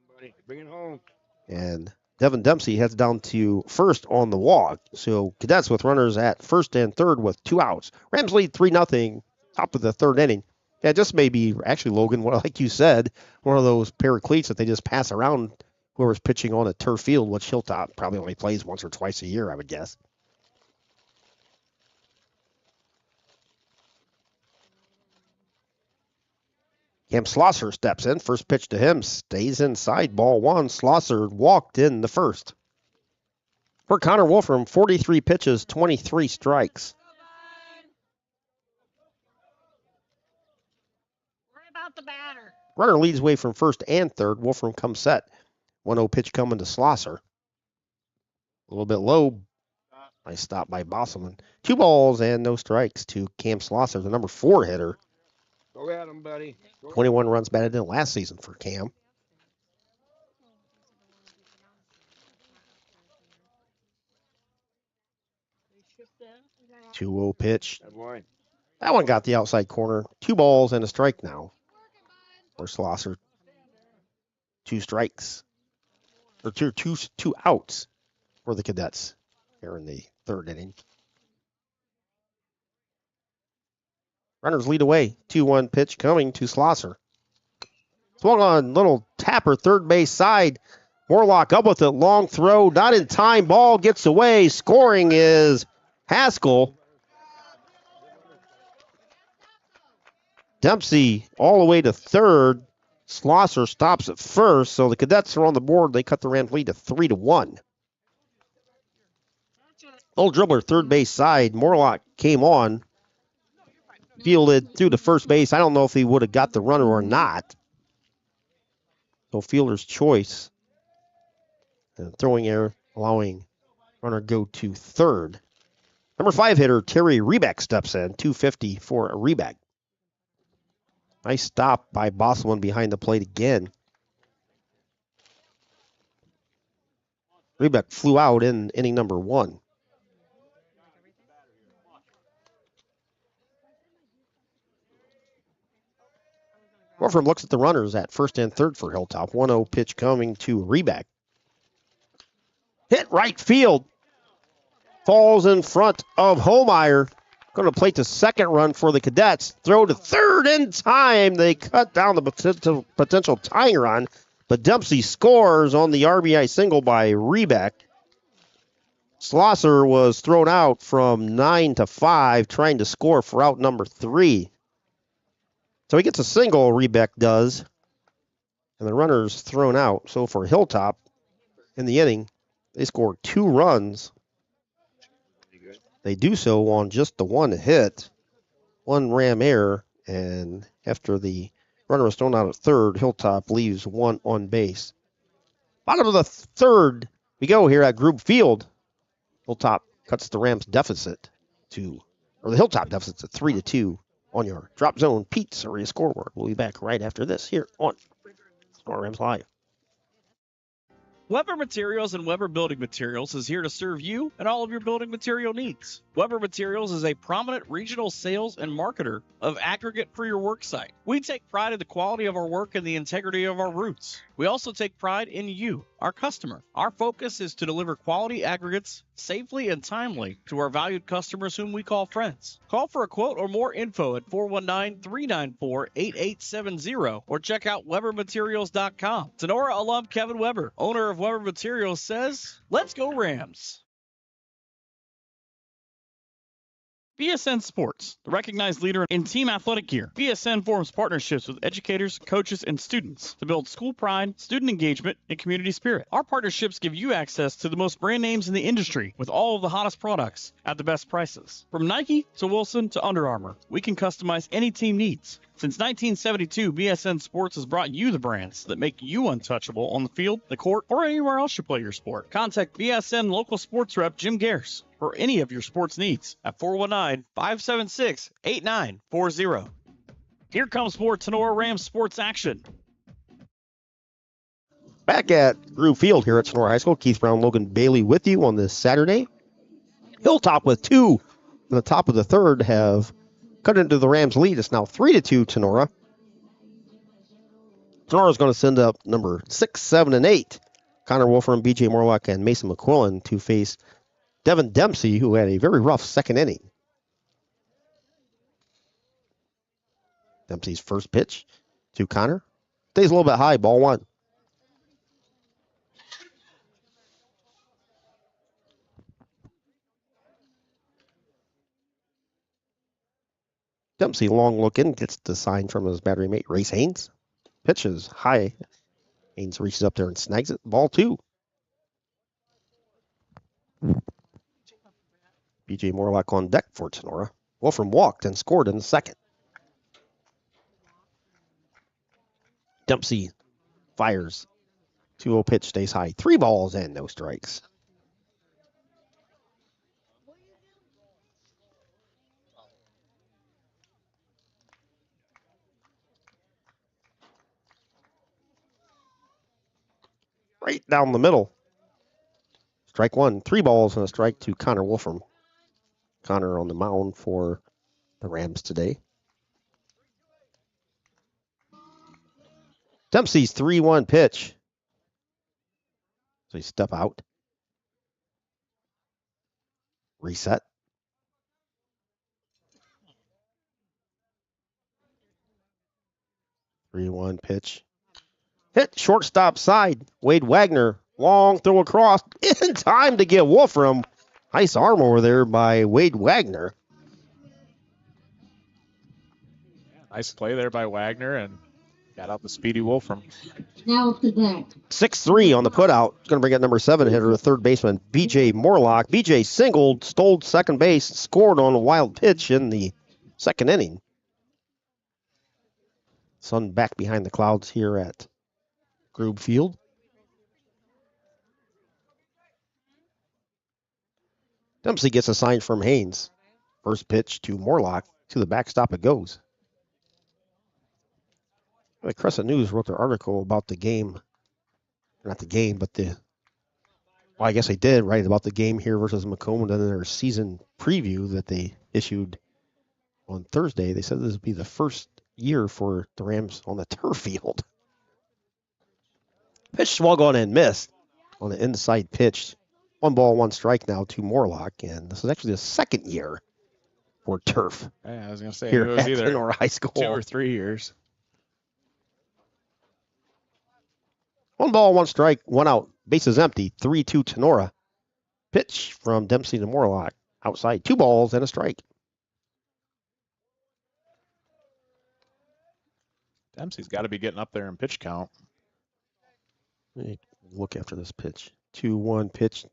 Speaker 8: Bring it home.
Speaker 2: And Devin Dempsey heads down to first on the walk. So Cadets with runners at first and third with 2 outs. Rams lead 3-0, top of the third inning. Yeah, just maybe, actually, Logan, like you said, one of those pair of cleats that they just pass around whoever's pitching on a turf field, which Hilltop probably only plays once or twice a year, I would guess. Cam Slosser steps in. First pitch to him stays inside. Ball 1. Slosser walked in the first. For Connor Wolfram, 43 pitches, 23 strikes.
Speaker 4: Worry about the batter.
Speaker 2: Runner leads away from first and third. Wolfram comes set. 1-0 pitch coming to Slosser. A little bit low. Nice stop by Bosselman. 2 balls and no strikes to Cam Slosser, the number 4 hitter.
Speaker 8: Go at him, buddy.
Speaker 2: 21 runs batted in last season for Cam. Two 2-0 pitch. That one got the outside corner. 2 balls and a strike now for Slosser. 2 strikes. Or two outs for the Cadets here in the third inning. Runners lead away. 2-1 pitch coming to Slosser. Swung on, little tapper, third base side. Morlock up with it, long throw, not in time. Ball gets away. Scoring is Haskell. Dempsey all the way to third. Slosser stops at first, so the Cadets are on the board. They cut the Rams lead to 3-1. Old dribbler, third base side. Morlock came on. Fielded through to first base. I don't know if he would have got the runner or not. So fielder's choice. And throwing error, allowing runner go to third. Number 5 hitter, Terry Rebeck steps in. 250 for a Rebeck. Nice stop by Bosselman behind the plate again. Rebeck flew out in inning number 1. Wolfram looks at the runners at first and third for Hilltop. 1-0 pitch coming to Rebeck. Hit right field. Falls in front of Holmeyer. Going to plate the second run for the Cadets. Throw to third in time. They cut down the potential tying run. But Dempsey scores on the RBI single by Rebeck. Slosser was thrown out from 9-5, trying to score for out number 3. So he gets a single, Rebeck does. And the runner's thrown out. So for Hilltop, in the inning, they score 2 runs. They do so on just the 1 hit. 1 Ram error. And after the runner was thrown out at third, Hilltop leaves 1 on base. Bottom of the third, we go here at Group Field. Hilltop cuts the Rams deficit the Hilltop deficit to 3-2. On your Drop Zone Pizzeria scoreboard. We'll be back right after this here on Snort Rams Live.
Speaker 1: Weber Materials and Weber Building Materials is here to serve you and all of your building material needs. Weber Materials is a prominent regional sales and marketer of aggregate for your work site. We take pride in the quality of our work and the integrity of our roots. We also take pride in you, our customer. Our focus is to deliver quality aggregates safely and timely to our valued customers whom we call friends. Call for a quote or more info at 419-394-8870 or check out WeberMaterials.com. Tinora alum Kevin Weber, owner of Weber Materials, says, "Let's go Rams." BSN Sports, the recognized leader in team athletic gear. BSN forms partnerships with educators, coaches, and students to build school pride, student engagement, and community spirit. Our partnerships give you access to the most brand names in the industry with all of the hottest products at the best prices. From Nike to Wilson to Under Armour, we can customize any team needs. Since 1972, BSN Sports has brought you the brands that make you untouchable on the field, the court, or anywhere else you play your sport. Contact BSN local sports rep Jim Gares for any of your sports needs at 419-576-8940. Here comes more Tinora Rams sports action.
Speaker 2: Back at Groove Field here at Tinora High School, Keith Brown, Logan Bailey with you on this Saturday. Hilltop with 2 in the top of the third have cut into the Rams' lead. It's now 3-2 Tinora. Tinora's going to send up number 6, 7, and 8. Connor Wolfram, B.J. Morlock, and Mason McQuillan to face Devin Dempsey, who had a very rough second inning. Dempsey's first pitch to Connor. Stays a little bit high, ball 1. Dempsey long look in, gets the sign from his battery mate, Race Haynes. Pitches high. Haynes reaches up there and snags it. Ball 2. B.J. Morlock on deck for Tinora. Wolfram walked and scored in the second. Dempsey fires. 2-0 pitch stays high. 3 balls and no strikes. Right down the middle. Strike 1. 3 balls and a strike to Connor Wolfram. Connor on the mound for the Rams today. Dempsey's 3-1 pitch. So he step out. Reset. Three-one pitch. Hit shortstop side. Wade Wagner. Long throw across. In time to get Wolfram. Nice arm over there by Wade Wagner.
Speaker 3: Nice play there by Wagner and got out the speedy Wolfram.
Speaker 5: Now to bat.
Speaker 2: 6-3 on the putout. It's going to bring up number 7 hitter, the third baseman, B.J. Morlock. B.J. singled, stole second base, scored on a wild pitch in the second inning. Sun back behind the clouds here at Grube Field. Dempsey gets a sign from Haynes. First pitch to Morlock. To the backstop it goes. The Crescent News wrote their article about the game. Not the game, but the... Well, I guess they did write about the game here versus Macomb, and then their season preview that they issued on Thursday. They said this would be the first year for the Rams on the turf field. Pitch swung on and missed on the inside pitch. 1 ball, 1 strike now to Morlock, and this is actually the second year for turf.
Speaker 3: Yeah, I was going to say,
Speaker 2: here
Speaker 3: it was
Speaker 2: at
Speaker 3: either
Speaker 2: Tinora High School.
Speaker 3: 2 or 3 years.
Speaker 2: 1 ball, 1 strike, 1 out. Bases empty. 3-2 Tinora. Pitch from Dempsey to Morlock. Outside. 2 balls and a strike.
Speaker 3: Dempsey's got to be getting up there in pitch count.
Speaker 2: Let me look after this pitch. 2-1 pitch.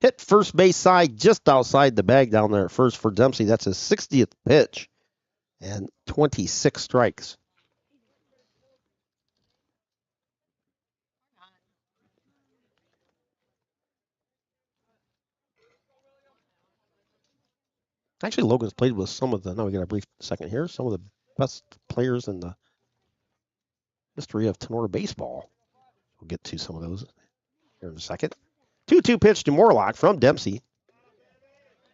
Speaker 2: Hit first base side just outside the bag down there at first for Dempsey. That's his 60th pitch. And 26 strikes. Actually, Logan's played with some of the, now we got a brief second here, some of the best players in the history of Tinora baseball. We'll get to some of those here in a second. 2-2 pitch to Morlock from Dempsey.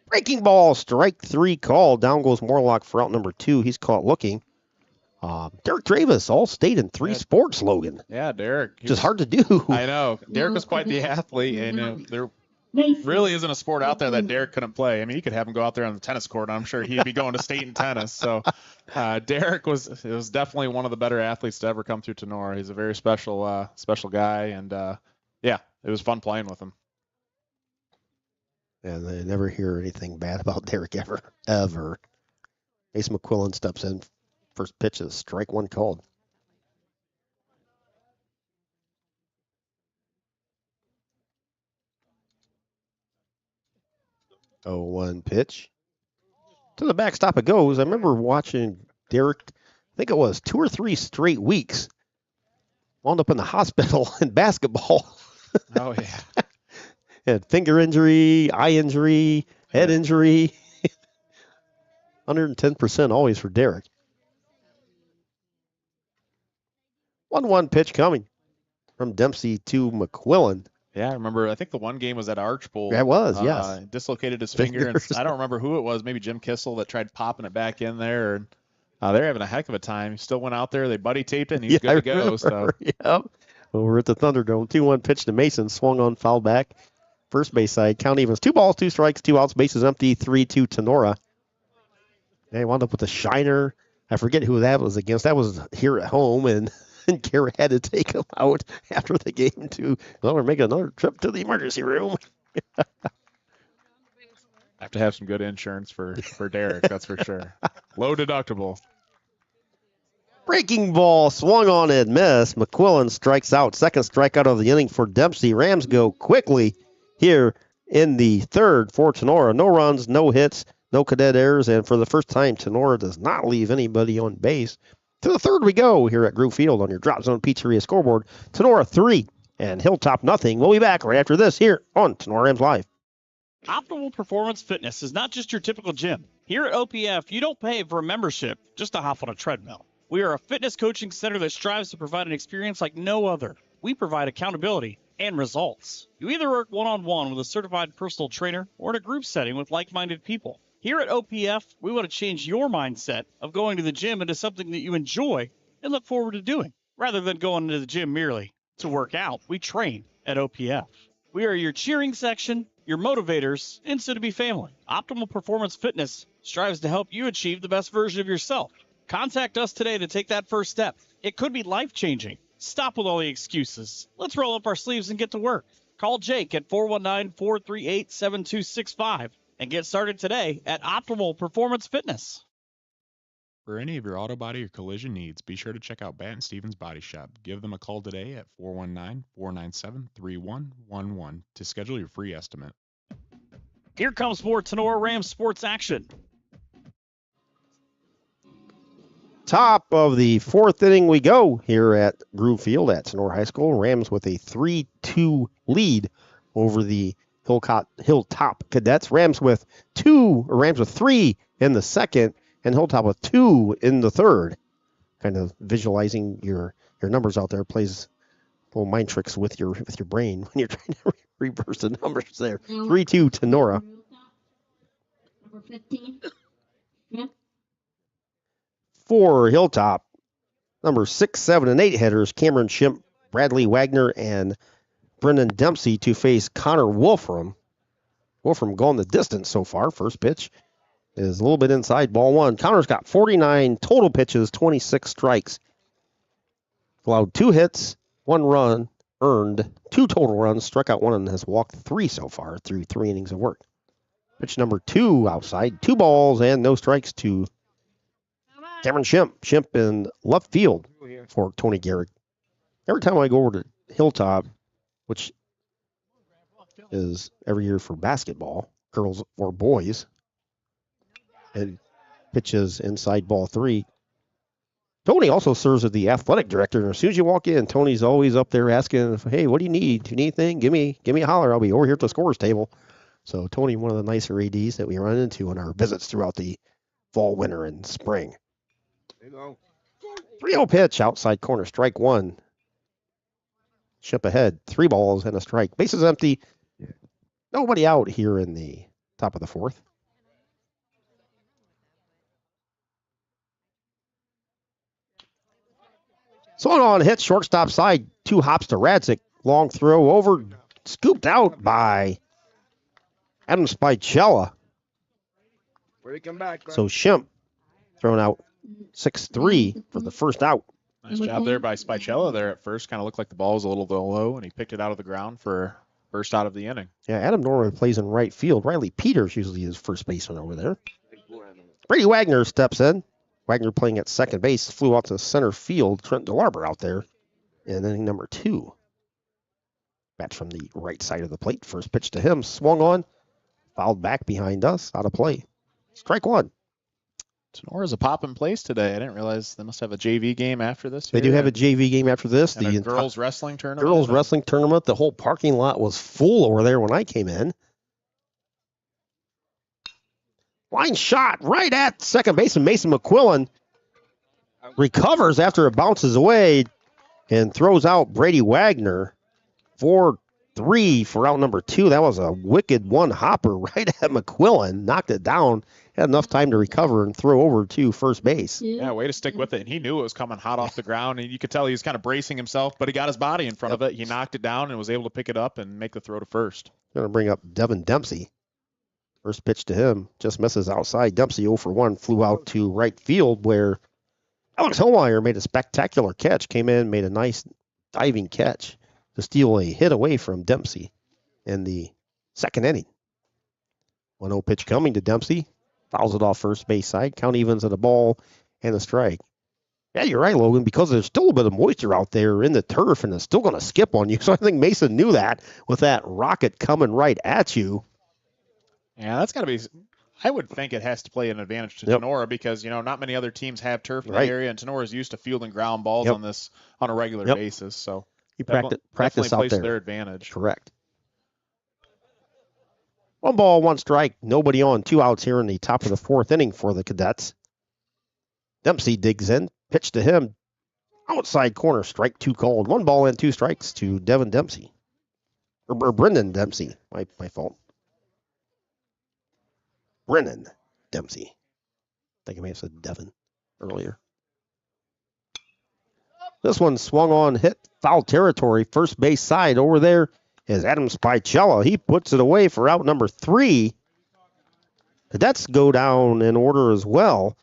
Speaker 2: Breaking ball, strike 3 call. Down goes Morlock for out number 2. He's caught looking. Derek Dravis, all-state in 3 sports, Logan.
Speaker 3: Yeah, Derek.
Speaker 2: Which is hard to do.
Speaker 3: I know. Derek was quite the athlete, and there really isn't a sport out there that Derek couldn't play. I mean, you could have him go out there on the tennis court, and I'm sure he'd be going to state in tennis. So Derek was definitely one of the better athletes to ever come through Tinora. He's a very special guy, and yeah, it was fun playing with him.
Speaker 2: And I never hear anything bad about Derek ever. Ace McQuillan steps in. First pitch is strike 1 called. Oh, 1 pitch. To the backstop it goes. I remember watching Derek, I think it was 2 or 3 straight weeks. Wound up in the hospital in basketball.
Speaker 3: Oh, yeah.
Speaker 2: Had finger injury, eye injury, Head injury. 110% always for Derek. 1-1 pitch coming from Dempsey to McQuillan.
Speaker 3: Yeah, I remember. I think the one game was at Arch Bowl.
Speaker 2: That was, yes.
Speaker 3: Dislocated his finger. And I don't remember who it was. Maybe Jim Kissel that tried popping it back in there. And they're having a heck of a time. He still went out there. They buddy taped it, and he's good to go. So.
Speaker 2: Yep. Over at the Thunderdome. 2-1 pitch to Mason. Swung on, foul back. First base side. Count evens. 2 balls, 2 strikes, 2 outs. Bases empty. 3-2 Tinora. They wound up with a shiner. I forget who that was against. That was here at home, and Kara had to take him out after the game to, we're making another trip to the emergency room.
Speaker 3: Have to have some good insurance for Derek, that's for sure. Low deductible.
Speaker 2: Breaking ball swung on and missed. McQuillan strikes out. Second strikeout of the inning for Dempsey. Rams go quickly here in the third for Tinora. No runs, no hits, no cadet errors, and for the first time, Tinora does not leave anybody on base. To the third we go here at Groove Field on your Drop Zone Pizzeria scoreboard. Tinora 3 and Hilltop nothing. We'll be back right after this here on Tinora Rams Live.
Speaker 1: Optimal Performance Fitness is not just your typical gym. Here at OPF, you don't pay for a membership just to hop on a treadmill. We are a fitness coaching center that strives to provide an experience like no other. We provide accountability and results. You either work one-on-one with a certified personal trainer or in a group setting with like-minded people. Here at OPF, we want to change your mindset of going to the gym into something that you enjoy and look forward to doing. Rather than going to the gym merely to work out, we train at OPF. We are your cheering section, your motivators, and soon-to-be family. Optimal Performance Fitness strives to help you achieve the best version of yourself. Contact us today to take that first step. It could be life-changing. Stop with all the excuses. Let's roll up our sleeves and get to work. Call Jake at 419-438-7265 and get started today at Optimal Performance Fitness.
Speaker 3: For any of your auto body or collision needs, be sure to check out Bat & Stevens Body Shop. Give them a call today at 419-497-3111 to schedule your free estimate.
Speaker 1: Here comes more Tinora Rams sports action.
Speaker 2: Top of the fourth inning we go here at Groove Field at Tinora High School. Rams with a 3-2 lead over the Hilltop Cadets. Rams with 3 in the second, and Hilltop with 2 in the third. Kind of visualizing your numbers out there plays little mind tricks with your brain when you're trying to reverse the numbers there. 3-2 Tinora.
Speaker 5: Number 15. Yep.
Speaker 2: For Hilltop, number 6, 7, and 8 hitters, Cameron Shimp, Bradley Wagner, and Brendan Dempsey to face Connor Wolfram. Wolfram going the distance so far. First pitch is a little bit inside, ball 1. Connor's got 49 total pitches, 26 strikes. Allowed 2 hits, 1 run, earned 2 total runs, struck out 1, and has walked 3 so far through 3 innings of work. Pitch number 2 outside, 2 balls and no strikes to Cameron Shimp. Shimp in left field for Tony Garrick. Every time I go over to Hilltop, which is every year for basketball, girls or boys, and pitches inside ball 3. Tony also serves as the athletic director, and as soon as you walk in, Tony's always up there asking, hey, what do you need? Do you need anything? Give me a holler. I'll be over here at the scorer's table. So Tony, one of the nicer ADs that we run into in our visits throughout the fall, winter, and spring.
Speaker 8: There you go.
Speaker 2: 3-0 pitch, outside corner, strike 1. Ship ahead, 3 balls and a strike. Bases empty. Nobody out here in the top of the fourth. Swung on, hit, shortstop side, 2 hops to Radzik. Long throw over, scooped out by Adam Spicella.
Speaker 8: Where they come back?
Speaker 2: So Shimp thrown out 6-3 for the first out.
Speaker 3: Nice job there by Spicella there at first. Kind of looked like the ball was a little bit low, and he picked it out of the ground for first out of the inning.
Speaker 2: Yeah, Adam normally plays in right field. Riley Peters usually is first baseman over there. Brady Wagner steps in. Wagner playing at second base. Flew out to center field. Trent DeLarber out there in inning number 2. Bats from the right side of the plate. First pitch to him. Swung on. Fouled back behind us. Out of play. Strike 1.
Speaker 3: Tenora's a pop in place today. I didn't realize they must have a JV game after this.
Speaker 2: They do have a JV game after this.
Speaker 3: And a girls wrestling tournament.
Speaker 2: Girls wrestling tournament. The whole parking lot was full over there when I came in. Line shot right at second baseman Mason McQuillan. Recovers after it bounces away and throws out Brady Wagner. 4-3 for out number 2. That was a wicked one-hopper right at McQuillan. Knocked it down. Had enough time to recover and throw over to first base.
Speaker 3: Yeah, way to stick with it. And he knew it was coming hot off the ground, and you could tell he was kind of bracing himself, but he got his body in front of it. He knocked it down and was able to pick it up and make the throw to first.
Speaker 2: Going to bring up Devin Dempsey. First pitch to him. Just misses outside. Dempsey 0 for 1. Flew out to right field where Alex Homeyer made a spectacular catch. Came in, made a nice diving catch to steal a hit away from Dempsey in the second inning. 1-0 pitch coming to Dempsey. Fouls it off first base side. Count evens at a ball and a strike. Yeah, you're right, Logan, because there's still a bit of moisture out there in the turf, and it's still going to skip on you. So I think Mason knew that with that rocket coming right at you.
Speaker 3: Yeah, that's got to be – I would think it has to play an advantage to Tinora because, not many other teams have turf in the area, and Tinora is used to fielding ground balls on a regular basis. So
Speaker 2: he practice out
Speaker 3: plays
Speaker 2: there.
Speaker 3: To their advantage.
Speaker 2: Correct. 1 ball, 1 strike, nobody on. 2 outs here in the top of the 4th inning for the Cadets. Dempsey digs in, pitch to him. Outside corner, strike 2 called. 1 ball and 2 strikes to Devin Dempsey. Or Brendan Dempsey. My fault. Brennan Dempsey. I think I may have said Devin earlier. This one swung on, hit foul territory, first base side. Over there is Adam Spicella. He puts it away for out number 3. Cadets go down in order as well.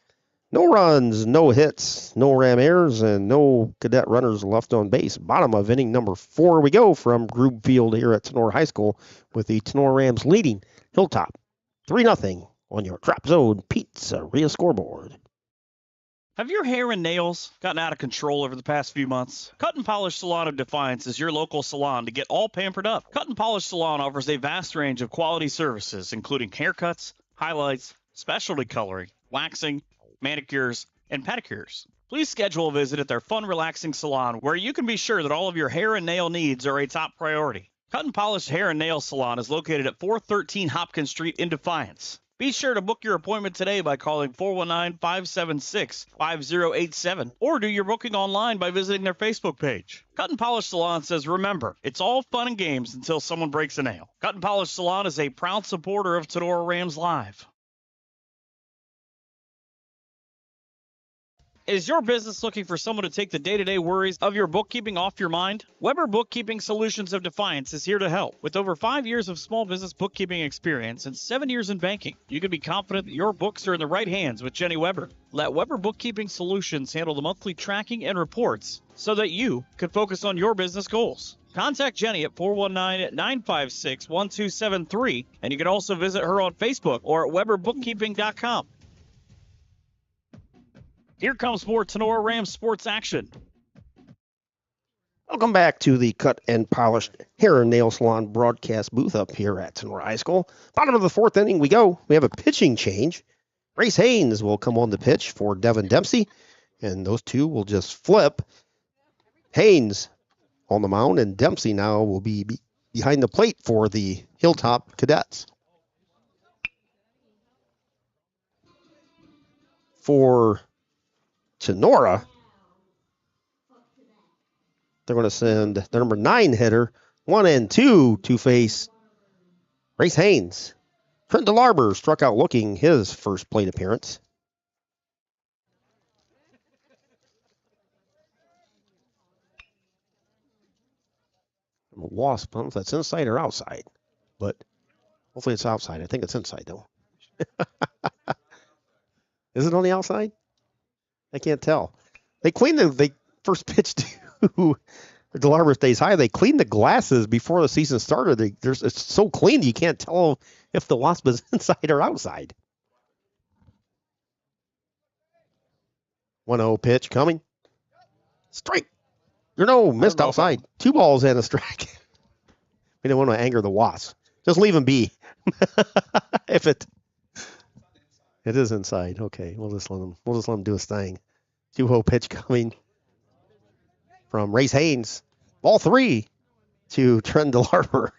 Speaker 2: No runs, no hits, no Ram errors, and no Cadet runners left on base. Bottom of inning number 4 we go from Grube Field here at Tinora High School with the Tinora Rams leading Hilltop 3-0 on your Drop Zone Pizzeria scoreboard.
Speaker 1: Have your hair and nails gotten out of control over the past few months? Cut and Polish Salon of Defiance is your local salon to get all pampered up. Cut and Polish Salon offers a vast range of quality services, including haircuts, highlights, specialty coloring, waxing, manicures, and pedicures. Please schedule a visit at their fun, relaxing salon where you can be sure that all of your hair and nail needs are a top priority. Cut and Polish Hair and Nail Salon is located at 413 Hopkins Street in Defiance. Be sure to book your appointment today by calling 419-576-5087 or do your booking online by visiting their Facebook page. Cut and Polish Salon says, remember, it's all fun and games until someone breaks a nail. Cut and Polish Salon is a proud supporter of Tinora Rams Live. Is your business looking for someone to take the day-to-day worries of your bookkeeping off your mind? Weber Bookkeeping Solutions of Defiance is here to help. With over 5 years of small business bookkeeping experience and 7 years in banking, you can be confident that your books are in the right hands with Jenny Weber. Let Weber Bookkeeping Solutions handle the monthly tracking and reports so that you can focus on your business goals. Contact Jenny at 419-956-1273, and you can also visit her on Facebook or at weberbookkeeping.com. Here comes more Tinora Rams sports action.
Speaker 2: Welcome back to the Cut and Polished Hair and Nail Salon broadcast booth up here at Tinora High School. Bottom of the 4th inning we go. We have a pitching change. Grace Haynes will come on the pitch for Devin Dempsey, and those two will just flip. Haynes on the mound, and Dempsey now will be behind the plate for the Hilltop Cadets. For Tinora, they're going to send the number 9 hitter 1 and 2 to face Grace Haynes. Trent DeLarber struck out looking his first plate appearance. I'm a wasp. I don't know if that's inside or outside, but hopefully it's outside. I think it's inside, though. Is it on the outside? I can't tell. They first pitch to DeLarber stays high. They cleaned the glasses before the season started. It's so clean you can't tell if the wasp is inside or outside. 1-0 pitch coming. Strike. Missed outside. 2 balls and a strike. We don't want to anger the wasp. Just leave him be. If it is inside. Okay, we'll just let him do his thing. 2-0 pitch coming from Grace Haynes. Ball 3 to Trent DeLarber.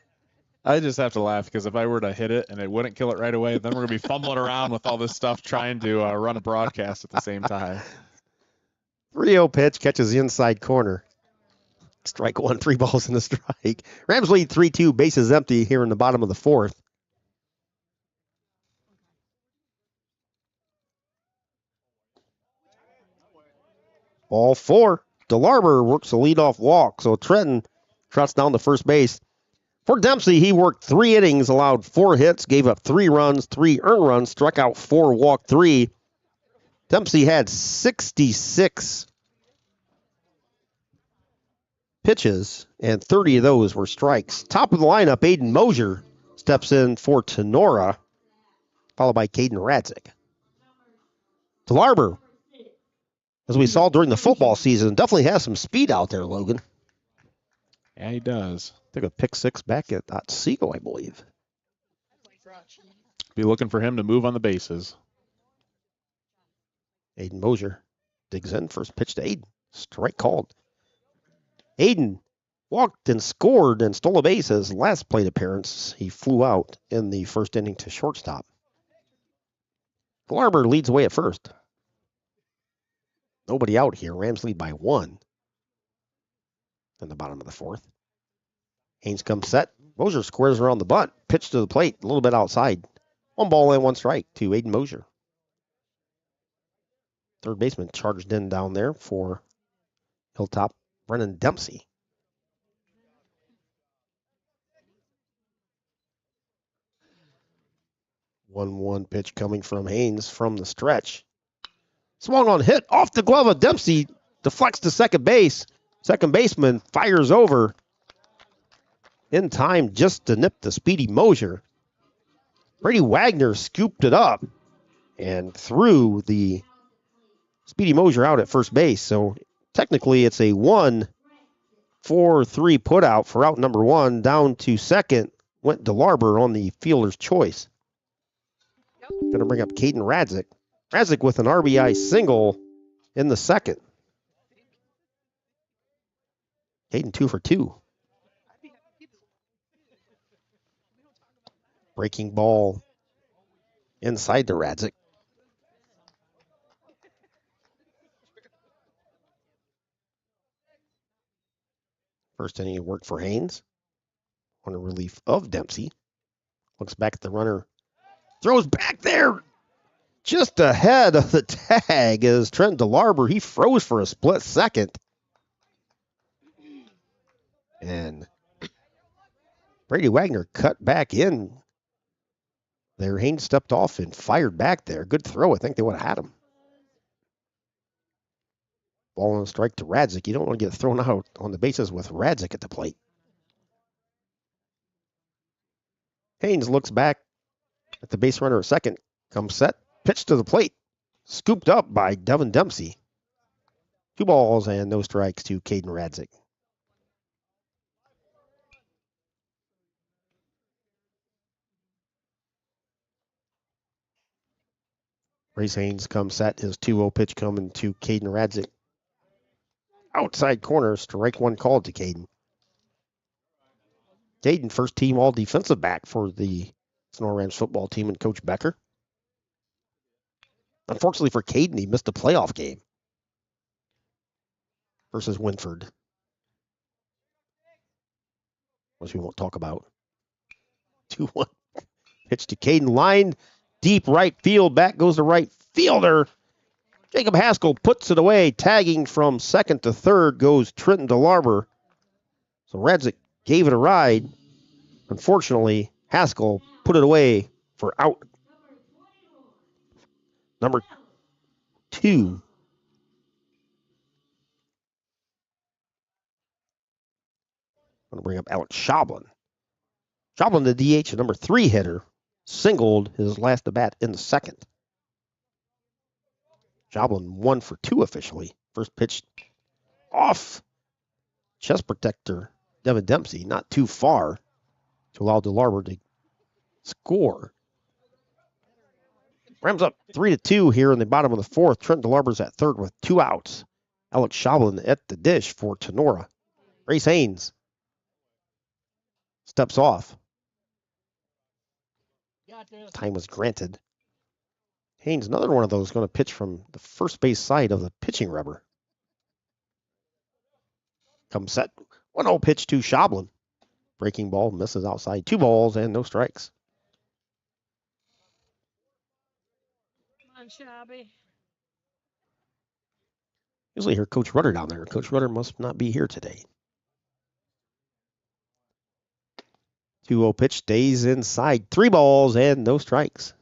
Speaker 3: I just have to laugh because if I were to hit it and it wouldn't kill it right away, then we're going to be fumbling around with all this stuff trying to run a broadcast at the same time.
Speaker 2: 3-0 pitch, catches the inside corner. Strike one, 3 balls and a strike. Rams lead 3-2, bases empty here in the bottom of the 4th. Ball 4. DeLarber works a leadoff walk, so Trenton trots down to first base. For Dempsey, he worked 3 innings, allowed 4 hits, gave up 3 runs, 3 earned runs, struck out 4, walked 3. Dempsey had 66 pitches, and 30 of those were strikes. Top of the lineup, Aiden Mosier steps in for Tinora, followed by Caden Radzik. DeLarber, as we saw during the football season, definitely has some speed out there, Logan.
Speaker 3: Yeah, he does.
Speaker 2: Took a pick 6 back at Otsego, I believe.
Speaker 3: Be looking for him to move on the bases.
Speaker 2: Aiden Mosier digs in. First pitch to Aiden. Strike called. Aiden walked and scored and stole a base his last plate appearance. He flew out in the first inning to shortstop. Larber leads away at first. Nobody out here. Rams lead by 1 in the bottom of the 4th. Haynes comes set. Mosier squares around the bunt. Pitch to the plate, a little bit outside. 1 ball and 1 strike to Aiden Mosier. Third baseman charged in down there for Hilltop, Brennan Dempsey. 1-1 pitch coming from Haynes from the stretch. Swung on, hit off the glove of Dempsey. Deflects to second base. Second baseman fires over in time just to nip the speedy Mosier. Brady Wagner scooped it up and threw the speedy Mosier out at first base. So technically it's a 1-4-3 putout for out number 1. Down to second went DeLarber on the fielder's choice. Going to bring up Caden Radzik. Radzik with an RBI single in the second. Caden 2 for 2. Breaking ball inside to Radzik. First inning worked for Haynes. On a relief of Dempsey. Looks back at the runner. Throws back there. Just ahead of the tag is Trent DeLarber. He froze for a split second. And Brady Wagner cut back in. There, Haynes stepped off and fired back there. Good throw. I think they would have had him. Ball and strike to Radzik. You don't want to get thrown out on the bases with Radzik at the plate. Haynes looks back at the base runner at second. Comes set. Pitch to the plate. Scooped up by Devin Dempsey. 2 balls and no strikes to Caden Radzik. Race Haynes comes set. His 2-0 pitch coming to Caden Radzik. Outside corner. Strike 1 called to Caden. Caden, first team all defensive back for the Sonora Rams football team and Coach Becker. Unfortunately for Caden, he missed a playoff game versus Winford, which we won't talk about. 2-1 pitch to Caden. Line deep right field. Back goes the right fielder. Jacob Haskell puts it away. Tagging from second to third goes Trenton DeLarber. So Radzik gave it a ride. Unfortunately, Haskell put it away for out number 2. I'm going to bring up Alex Schablin. Schablin, the DH, a number 3 hitter, singled his last at bat in the second. Schablin 1 for 2 officially. First pitch off chest protector Devin Dempsey, not too far to allow DeLarber to score. Rams up 3-2 here in the bottom of the 4th. Trent DeLarber's at third with 2 outs. Alex Schablin at the dish for Tinora. Race Haynes steps off. Time was granted. Haynes, another one of those, going to pitch from the first base side of the pitching rubber. Comes set. 1-0 pitch to Schoblin. Breaking ball misses outside. 2 balls and no strikes.
Speaker 4: Come on, Shabby.
Speaker 2: Usually hear Coach Rudder down there. Coach Rudder must not be here today. 2-0 pitch stays inside. 3 balls and no strikes.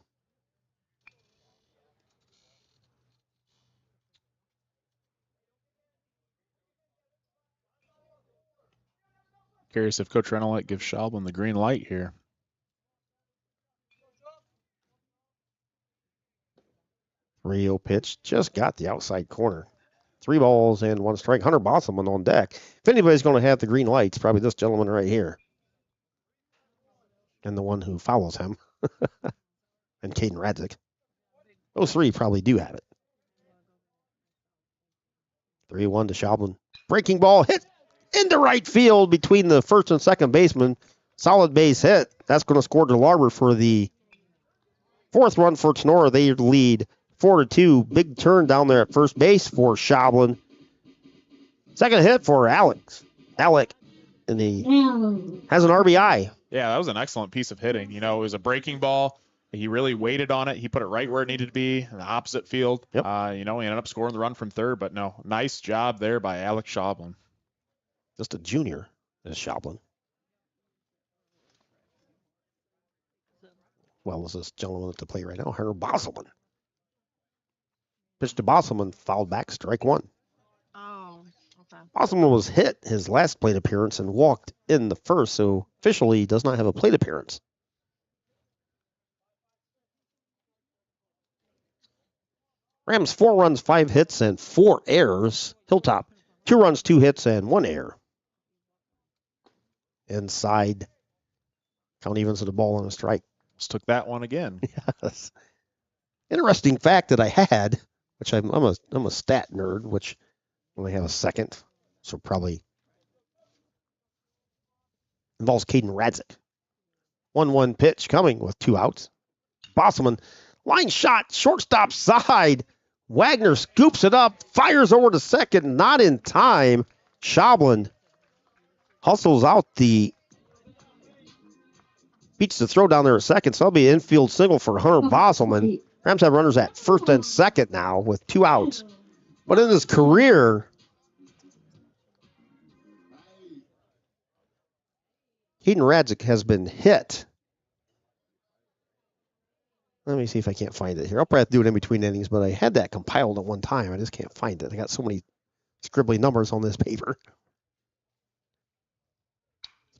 Speaker 3: Curious if Coach Renolette gives Schoblin the green light here.
Speaker 2: Rio pitch just got the outside corner. 3 balls and 1 strike. Hunter Bosselman on deck. If anybody's going to have the green lights, probably this gentleman right here. And the one who follows him. And Caden Radzik. Those 3 probably do have it. 3-1 to Schoblin. Breaking ball hit into right field between the first and second baseman. Solid base hit. That's going to score DeLarber for the 4th run for Tinora. They lead 4-2. Big turn down there at first base for Schoblin. Second hit for Alec. And he has an RBI.
Speaker 3: Yeah, that was an excellent piece of hitting. You know, it was a breaking ball. He really waited on it. He put it right where it needed to be, in the opposite field.
Speaker 2: Yep.
Speaker 3: You know, he ended up scoring the run from third, but no, nice job there by Alec Schoblin.
Speaker 2: Just a junior, is Schoblin. Well, is this gentleman at the plate right now? Hunter Bosselman. Pitch to Bosselman, fouled back, strike 1.
Speaker 4: Oh, okay.
Speaker 2: Bosselman was hit his last plate appearance and walked in the first, so officially does not have a plate appearance. Rams 4 runs, 5 hits, and 4 errors. Hilltop 2 runs, 2 hits, and 1 error. Inside. Count evens to the ball on a strike.
Speaker 3: Just took that one again.
Speaker 2: Yes. Interesting fact that I had, which I'm a stat nerd, which only have a second, so probably involves Caden Radzik. 1-1 pitch coming with 2 outs. Bosselman, line shot, shortstop side. Wagner scoops it up, fires over to second, not in time. Schoblin hustles out beats the throw down there at second, so that'll be an infield single for Hunter Bosselman. Rams have runners at first and second now with 2 outs. But in his career, Caden Radzik has been hit. Let me see if I can't find it here. I'll probably have to do it in between innings, but I had that compiled at one time. I just can't find it. I got so many scribbly numbers on this paper.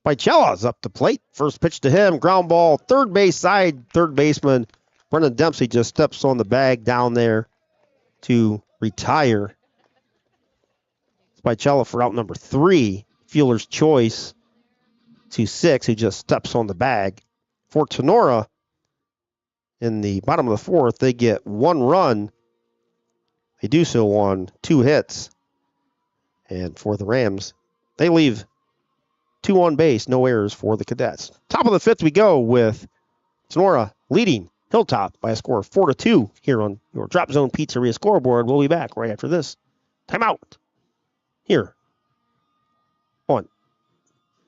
Speaker 2: Spicella's up the plate. First pitch to him. Ground ball. Third base side. Third baseman Brendan Dempsey just steps on the bag down there to retire. Spicella for out number 3. Fielder's choice to 6, who just steps on the bag. For Tinora, in the bottom of the 4th, they get 1 run. They do so on 2 hits. And for the Rams, they leave 2 on base, no errors for the Cadets. Top of the 5th we go with Tinora leading Hilltop by a score of 4-2 here on your Drop Zone Pizzeria scoreboard. We'll be back right after this timeout here on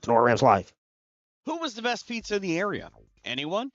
Speaker 2: Tinora Rams Live.
Speaker 1: Who was the best pizza in the area? Anyone?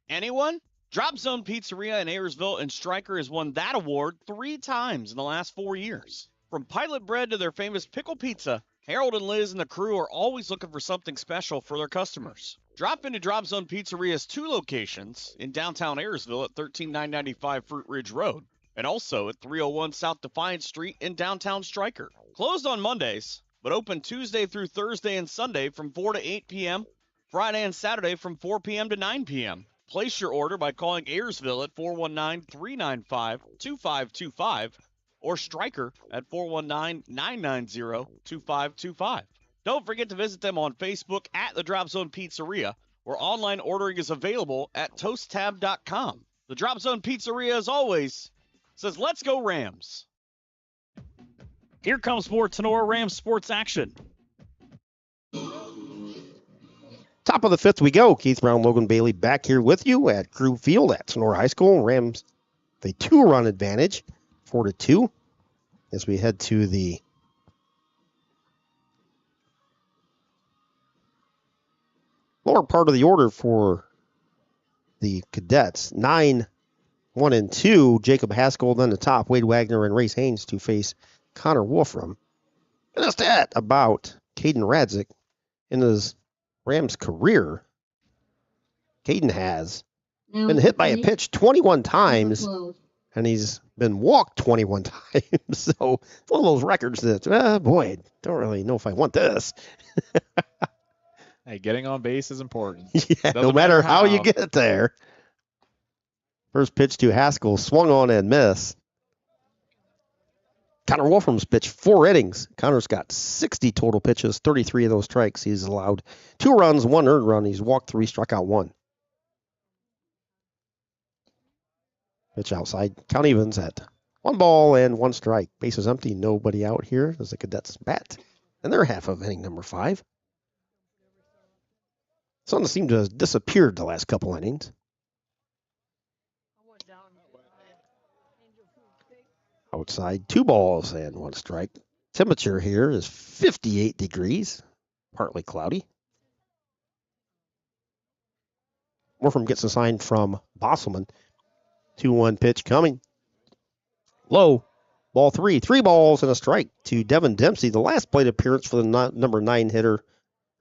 Speaker 1: Anyone? Drop Zone Pizzeria in Ayersville and Stryker has won that award 3 times in the last 4 years. From pilot bread to their famous pickle pizza, Harold and Liz and the crew are always looking for something special for their customers. Drop into Drop Zone Pizzeria's 2 locations in downtown Ayersville at 13995 Fruit Ridge Road and also at 301 South Defiance Street in downtown Stryker. Closed on Mondays, but open Tuesday through Thursday and Sunday from 4 to 8 p.m., Friday and Saturday from 4 p.m. to 9 p.m. Place your order by calling Ayersville at 419-395-2525 or Stryker at 419-990-2525. Don't forget to visit them on Facebook at the Drop Zone Pizzeria, where online ordering is available at toasttab.com. The Drop Zone Pizzeria, as always, says, "Let's go Rams." Here comes more Tinora Rams sports action.
Speaker 2: Top of the fifth we go. Keith Brown, Logan Bailey back here with you at Grove Field at Tinora High School. Rams, the 2-run advantage, 4-2, as we head to the lower part of the order for the Cadets. 9, 1 and 2. Jacob Haskell then the top. Wade Wagner and Race Haynes to face Connor Wolfram. And that's that about Caden Radzik in his Rams career. Caden has been hit by a pitch 21 times, and he's been walked 21 times. So it's one of those records that, boy, don't really know if I want this.
Speaker 3: Hey, getting on base is important.
Speaker 2: Yeah, no matter how you get there. First pitch to Haskell, swung on and missed. Connor Wolfram's pitched 4 innings. Connor's got 60 total pitches, 33 of those strikes. He's allowed 2 runs, 1 earned run. He's walked 3, struck out 1. Pitch outside. Count evens at 1 ball and 1 strike. Bases empty. Nobody out here as the Cadets bat. And they're half of inning number 5. Sun seemed to have disappeared the last couple innings. Outside, 2 balls and 1 strike. Temperature here is 58 degrees, partly cloudy. Wolfram gets a sign from Bosselman. 2-1 pitch coming. Low. Ball 3. 3 balls and a strike to Devin Dempsey. The last plate appearance for the number 9 hitter,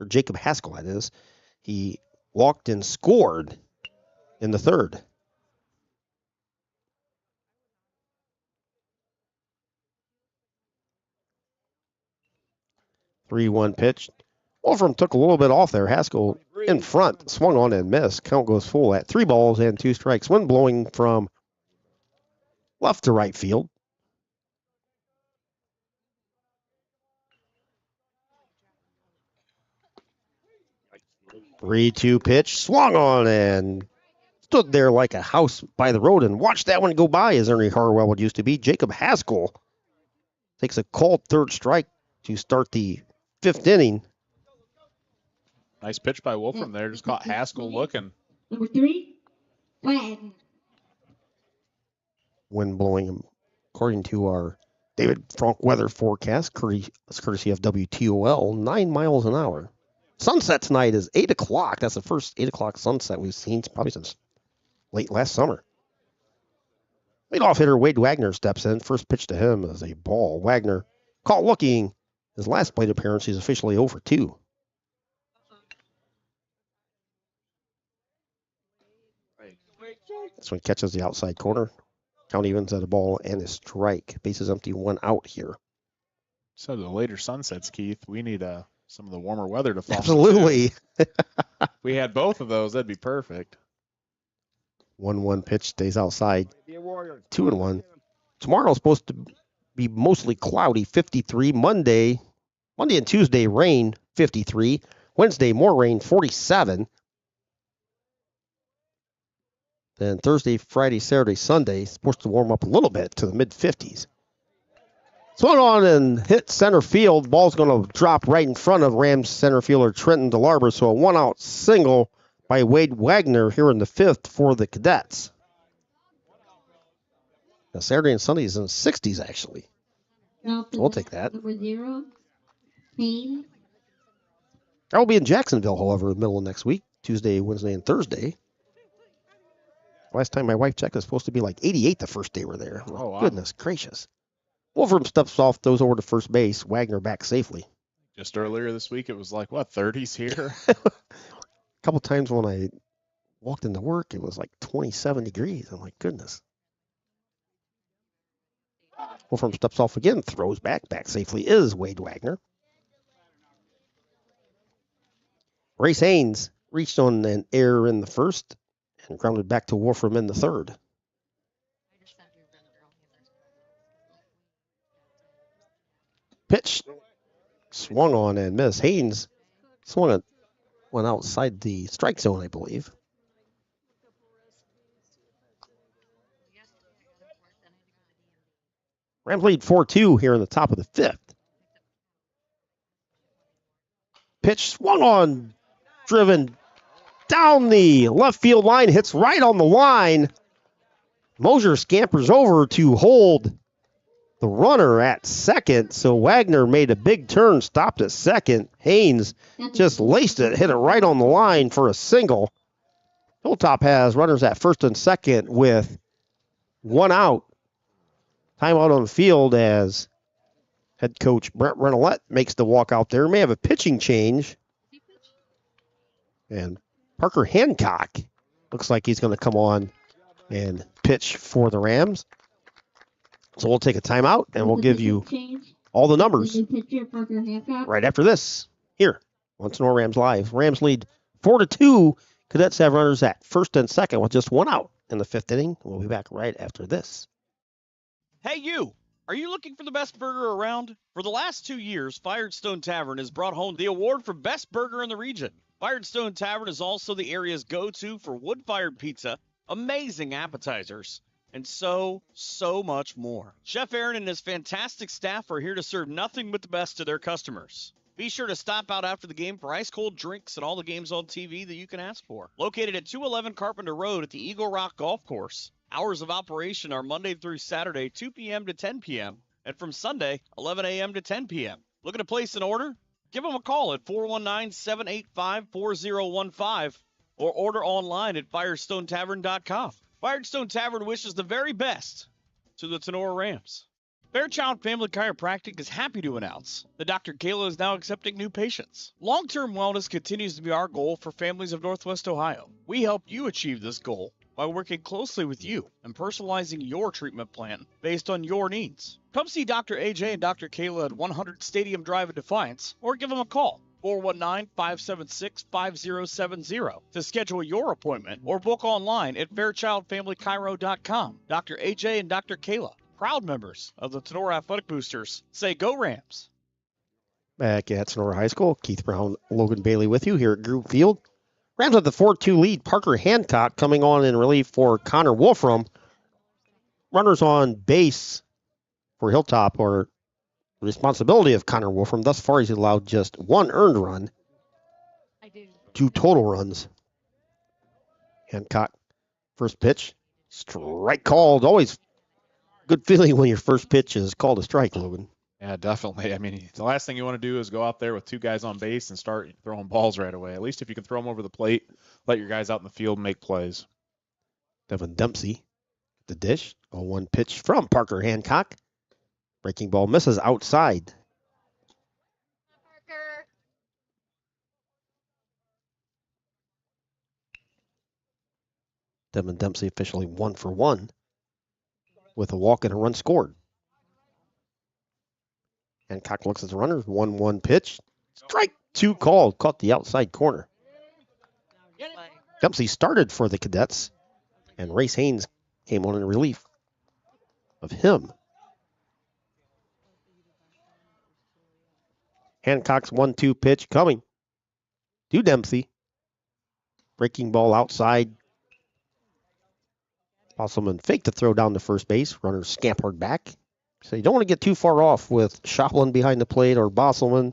Speaker 2: or Jacob Haskell, that is. He walked and scored in the 3rd. Three-one pitch. Wolfram took a little bit off there. Haskell in front, swung on and missed. Count goes full at 3 balls and 2 strikes. Wind blowing from left to right field. 3-2 pitch, swung on and stood there like a house by the road and watched that one go by, as Ernie Harwell would used to be. Jacob Haskell takes a called 3rd strike to start the 5th inning.
Speaker 3: Nice pitch by Wolfram there. Just caught Haskell looking.
Speaker 5: Number 3, Gladden.
Speaker 2: Wind blowing, according to our David Frank weather forecast, courtesy of WTOL, 9 miles an hour. Sunset tonight is 8 o'clock. That's the first 8 o'clock sunset we've seen probably since late last summer. Leadoff hitter Wade Wagner steps in. First pitch to him is a ball. Wagner caught looking. His last plate appearance, he's officially 0 for 2. This one catches the outside corner. Count evens at a ball and a strike. Bases empty, 1 out here.
Speaker 3: So the later sunsets, Keith, we need some of the warmer weather to fall.
Speaker 2: Absolutely.
Speaker 3: We had both of those, that'd be perfect.
Speaker 2: 1-1 pitch stays outside. 2-1. Tomorrow's supposed to be mostly cloudy, 53. Monday and Tuesday, rain, 53. Wednesday, more rain, 47. Then Thursday, Friday, Saturday, Sunday, supposed to warm up a little bit to the mid-50s. Swung on and hit center field. Ball's going to drop right in front of Rams center fielder Trenton DeLarber. So a 1-out single by Wade Wagner here in the 5th for the Cadets. Now Saturday and Sunday is in the 60s, actually. We'll take that.
Speaker 5: Number 0, Haynes.
Speaker 2: I will be in Jacksonville, however, in the middle of next week, Tuesday, Wednesday, and Thursday. Last time my wife checked, it was supposed to be like 88 the first day we're there.
Speaker 3: Oh, wow.
Speaker 2: Goodness gracious. Wolfram steps off, throws over to first base. Wagner back safely.
Speaker 3: Just earlier this week, it was like, 30s here?
Speaker 2: A couple times when I walked into work, it was like 27 degrees. I'm like, goodness. Wolfram steps off again, throws back safely is Wade Wagner. Race Haynes reached on an error in the 1st and grounded back to Wolfram in the 3rd. Pitch swung on and missed. Haynes swung it, went outside the strike zone, I believe. Rams lead 4-2 here in the top of the 5th. Pitch swung on, driven down the left field line, hits right on the line. Mosier scampers over to hold the runner at second. So Wagner made a big turn, stopped at second. Haynes just laced it, hit it right on the line for a single. Hilltop has runners at first and second with one out. Timeout on the field as head coach Brent Renolette makes the walk out there. May have a pitching change. And Parker Hancock looks like he's going to come on and pitch for the Rams. So we'll take a timeout and we'll give you all the numbers right after this here on Tinora Rams Live. Rams lead 4-2. Cadets have runners at first and second with just one out in the fifth inning. We'll be back right after this.
Speaker 1: Hey, you! Are you looking for the best burger around? For the last 2 years, Firestone Tavern has brought home the award for best burger in the region. Firestone Tavern is also the area's go-to for wood-fired pizza, amazing appetizers, and so much more. Chef Aaron and his fantastic staff are here to serve nothing but the best to their customers. Be sure to stop out after the game for ice-cold drinks and all the games on TV that you can ask for. Located at 211 Carpenter Road at the Eagle Rock Golf Course. Hours of operation are Monday through Saturday, 2 p.m. to 10 p.m., and from Sunday, 11 a.m. to 10 p.m. Looking to place an order? Give them a call at 419-785-4015 or order online at firestonetavern.com. Firestone Tavern wishes the very best to the Tinora Rams. Fairchild Family Chiropractic is happy to announce that Dr. Kayla is now accepting new patients. Long-term wellness continues to be our goal for families of Northwest Ohio. We help you achieve this goal by working closely with you and personalizing your treatment plan based on your needs. Come see Dr. AJ and Dr. Kayla at 100 Stadium Drive in Defiance or give them a call, 419-576-5070, to schedule your appointment or book online at fairchildfamilychiro.com. Dr. AJ and Dr. Kayla, proud members of the Tinora Athletic Boosters, say go Rams.
Speaker 2: Back at Tinora High School, Keith Brown, Logan Bailey with you here at Group Field. Rams have the 4-2 lead. Parker Hancock coming on in relief for Connor Wolfram. Runners on base for Hilltop are the responsibility of Connor Wolfram. Thus far, he's allowed just one earned run, 2 total runs. Hancock, first pitch, strike called. Always good feeling when your first pitch is called a strike, Logan.
Speaker 3: Yeah, definitely. I mean, the last thing you want to do is go out there with 2 guys on base and start throwing balls right away. At least if you can throw them over the plate, let your guys out in the field make plays.
Speaker 2: Devin Dempsey, the dish. 0-1 pitch from Parker Hancock. Breaking ball misses outside. Devin Dempsey officially 1 for 1 with a walk and a run scored. Hancock looks at the runners. 1-1 pitch. Strike 2 called. Caught the outside corner. Dempsey started for the Cadets, and Race Haynes came on in relief of him. Hancock's 1-2 pitch coming to Dempsey. Breaking ball outside. Bosselman faked to throw down to first base. Runner scampered back. So you don't want to get too far off with Shopland behind the plate or Bosselman,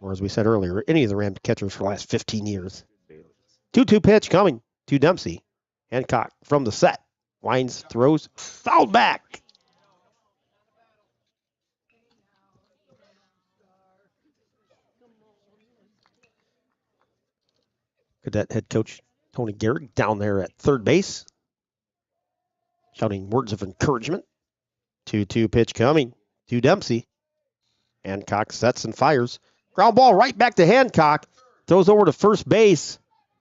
Speaker 2: or as we said earlier, any of the Rams catchers for the last 15 years. 2-2 pitch coming to Dempsey. Hancock from the set. Winds, throws, fouled back. Cadet head coach Tony Garrick down there at third base, shouting words of encouragement. 2-2 pitch coming to Dempsey. Hancock sets and fires. Ground ball right back to Hancock. Throws over to first base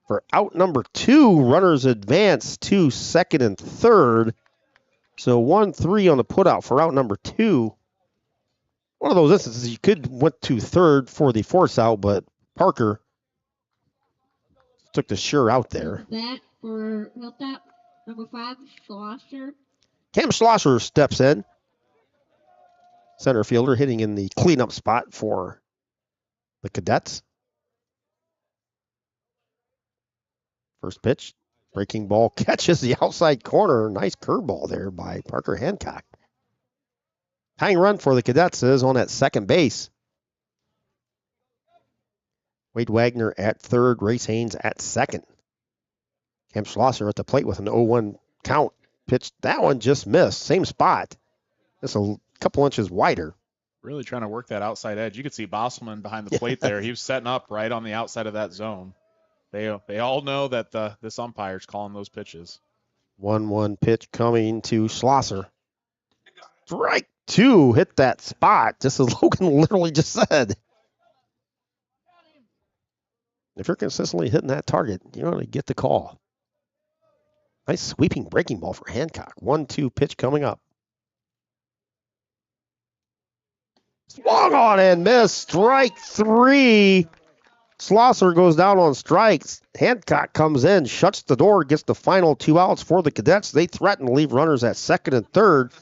Speaker 2: for out number 2. Runners advance to second and third. So 1-3 on the putout for out number 2. One of those instances you could went to third for the force out, but Parker took the sure out there.
Speaker 5: That for Hilltop, number 5, Schlosser.
Speaker 2: Cam Schlosser steps in. Center fielder hitting in the cleanup spot for the Cadets. First pitch, breaking ball catches the outside corner. Nice curveball there by Parker Hancock. Tying run for the Cadets is on at second base. Wade Wagner at third, Race Haynes at second. Cam Schlosser at the plate with an 0-1 count. Pitched, that one just missed. Same spot. Just a couple inches wider.
Speaker 3: Really trying to work that outside edge. You could see Bosselman behind the plate there. He was setting up right on the outside of that zone. They all know that this umpire's calling those pitches.
Speaker 2: 1-1 pitch coming to Schlosser. Strike two, hit that spot, just as Logan literally just said. If you're consistently hitting that target, you're going to get the call. Nice sweeping breaking ball for Hancock. 1-2 pitch coming up. Swung on and missed. Strike three. Schlosser goes down on strikes. Hancock comes in, shuts the door, gets the final 2 outs for the Cadets. They threaten to leave runners at second and third.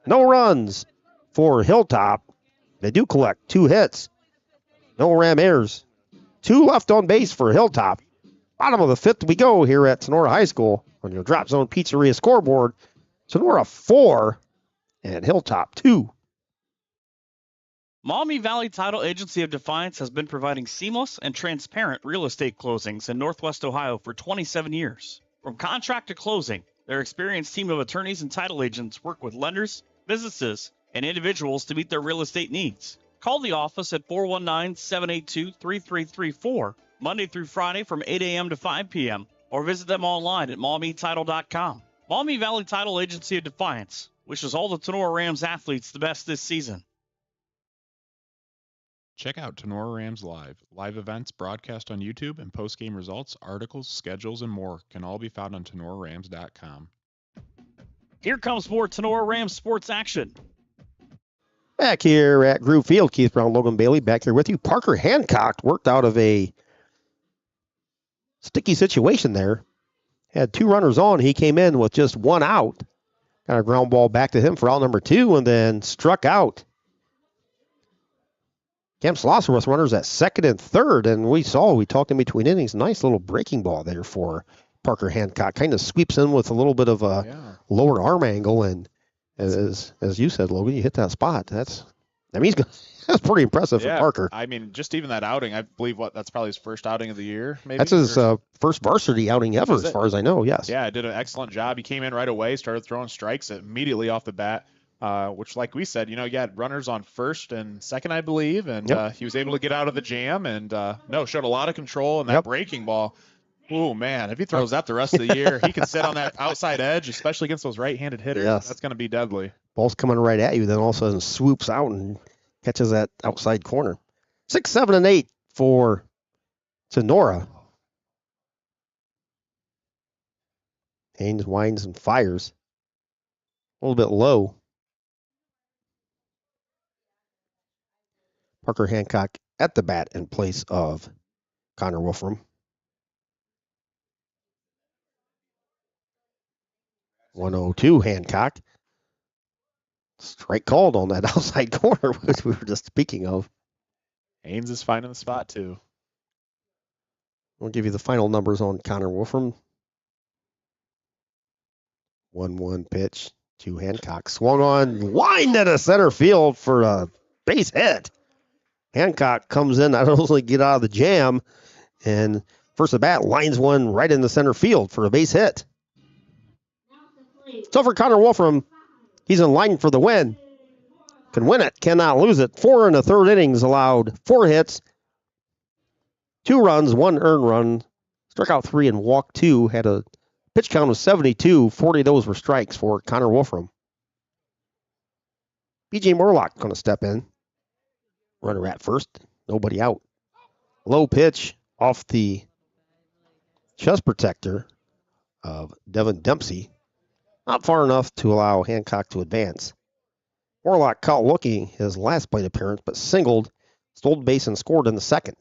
Speaker 2: No runs for Hilltop. They do collect 2 hits. No Ram errors. 2 left on base for Hilltop. Bottom of the 5th we go here at Tinora High School on your Drop Zone Pizzeria scoreboard. Tinora 4 and Hilltop 2.
Speaker 1: Maumee Valley Title Agency of Defiance has been providing seamless and transparent real estate closings in Northwest Ohio for 27 years. From contract to closing, their experienced team of attorneys and title agents work with lenders, businesses, and individuals to meet their real estate needs. Call the office at 419-782-3334, Monday through Friday from 8 a.m. to 5 p.m., or visit them online at maumeetitle.com. Maumee Valley Title Agency of Defiance wishes all the Tinora Rams athletes the best this season.
Speaker 3: Check out Tinora Rams Live. Live events broadcast on YouTube and post-game results, articles, schedules, and more can all be found on TenoraRams.com.
Speaker 1: Here comes more Tinora Rams sports action.
Speaker 2: Back here at Groove Field, Keith Brown, Logan Bailey back here with you. Parker Hancock worked out of a sticky situation there. Had 2 runners on. He came in with just 1 out. Got a ground ball back to him for out number 2 and then struck out. Cam Schlosser with runners at second and third, and we talked in between innings. Nice little breaking ball there for Parker Hancock. Kind of sweeps in with a little bit of a lower arm angle, and as you said, Logan, you hit that spot. That's pretty impressive for Parker.
Speaker 3: I mean, just even that outing, I believe that's probably his first outing of the year. Maybe
Speaker 2: that's his first varsity outing ever, as far as I know. Yes.
Speaker 3: Yeah, did an excellent job. He came in right away, started throwing strikes immediately off the bat. Which, like we said, you had runners on first and second, I believe, and he was able to get out of the jam and showed a lot of control. And that breaking ball, oh man, if he throws that the rest of the year, he can sit on that outside edge, especially against those right-handed hitters.
Speaker 2: Yes.
Speaker 3: That's going to be deadly.
Speaker 2: Ball's coming right at you, then all of a sudden swoops out and catches that outside corner. 6, 7, and 8 for Tinora. Haynes winds and fires. A little bit low. Parker Hancock at the bat in place of Connor Wolfram. 1-0 Hancock. Strike called on that outside corner, which we were just speaking of.
Speaker 3: Haynes is finding the spot, too.
Speaker 2: We'll give you the final numbers on Connor Wolfram. 1-1 pitch to Hancock. Swung on, line into center field for a base hit. Hancock comes in, not only get out of the jam, and first at bat lines one right in the center field for a base hit. So for Connor Wolfram, he's in line for the win. Can win it, cannot lose it. 4 in the third innings, allowed 4 hits, 2 runs, 1 earned run, struck out 3 and walked 2, had a pitch count of 72, 40 of those were strikes for Connor Wolfram. B.J. Morlock going to step in. Runner at first, nobody out. Low pitch off the chest protector of Devin Dempsey. Not far enough to allow Hancock to advance. Morlock caught looking his last plate appearance, but singled, stole the base, and scored in the second.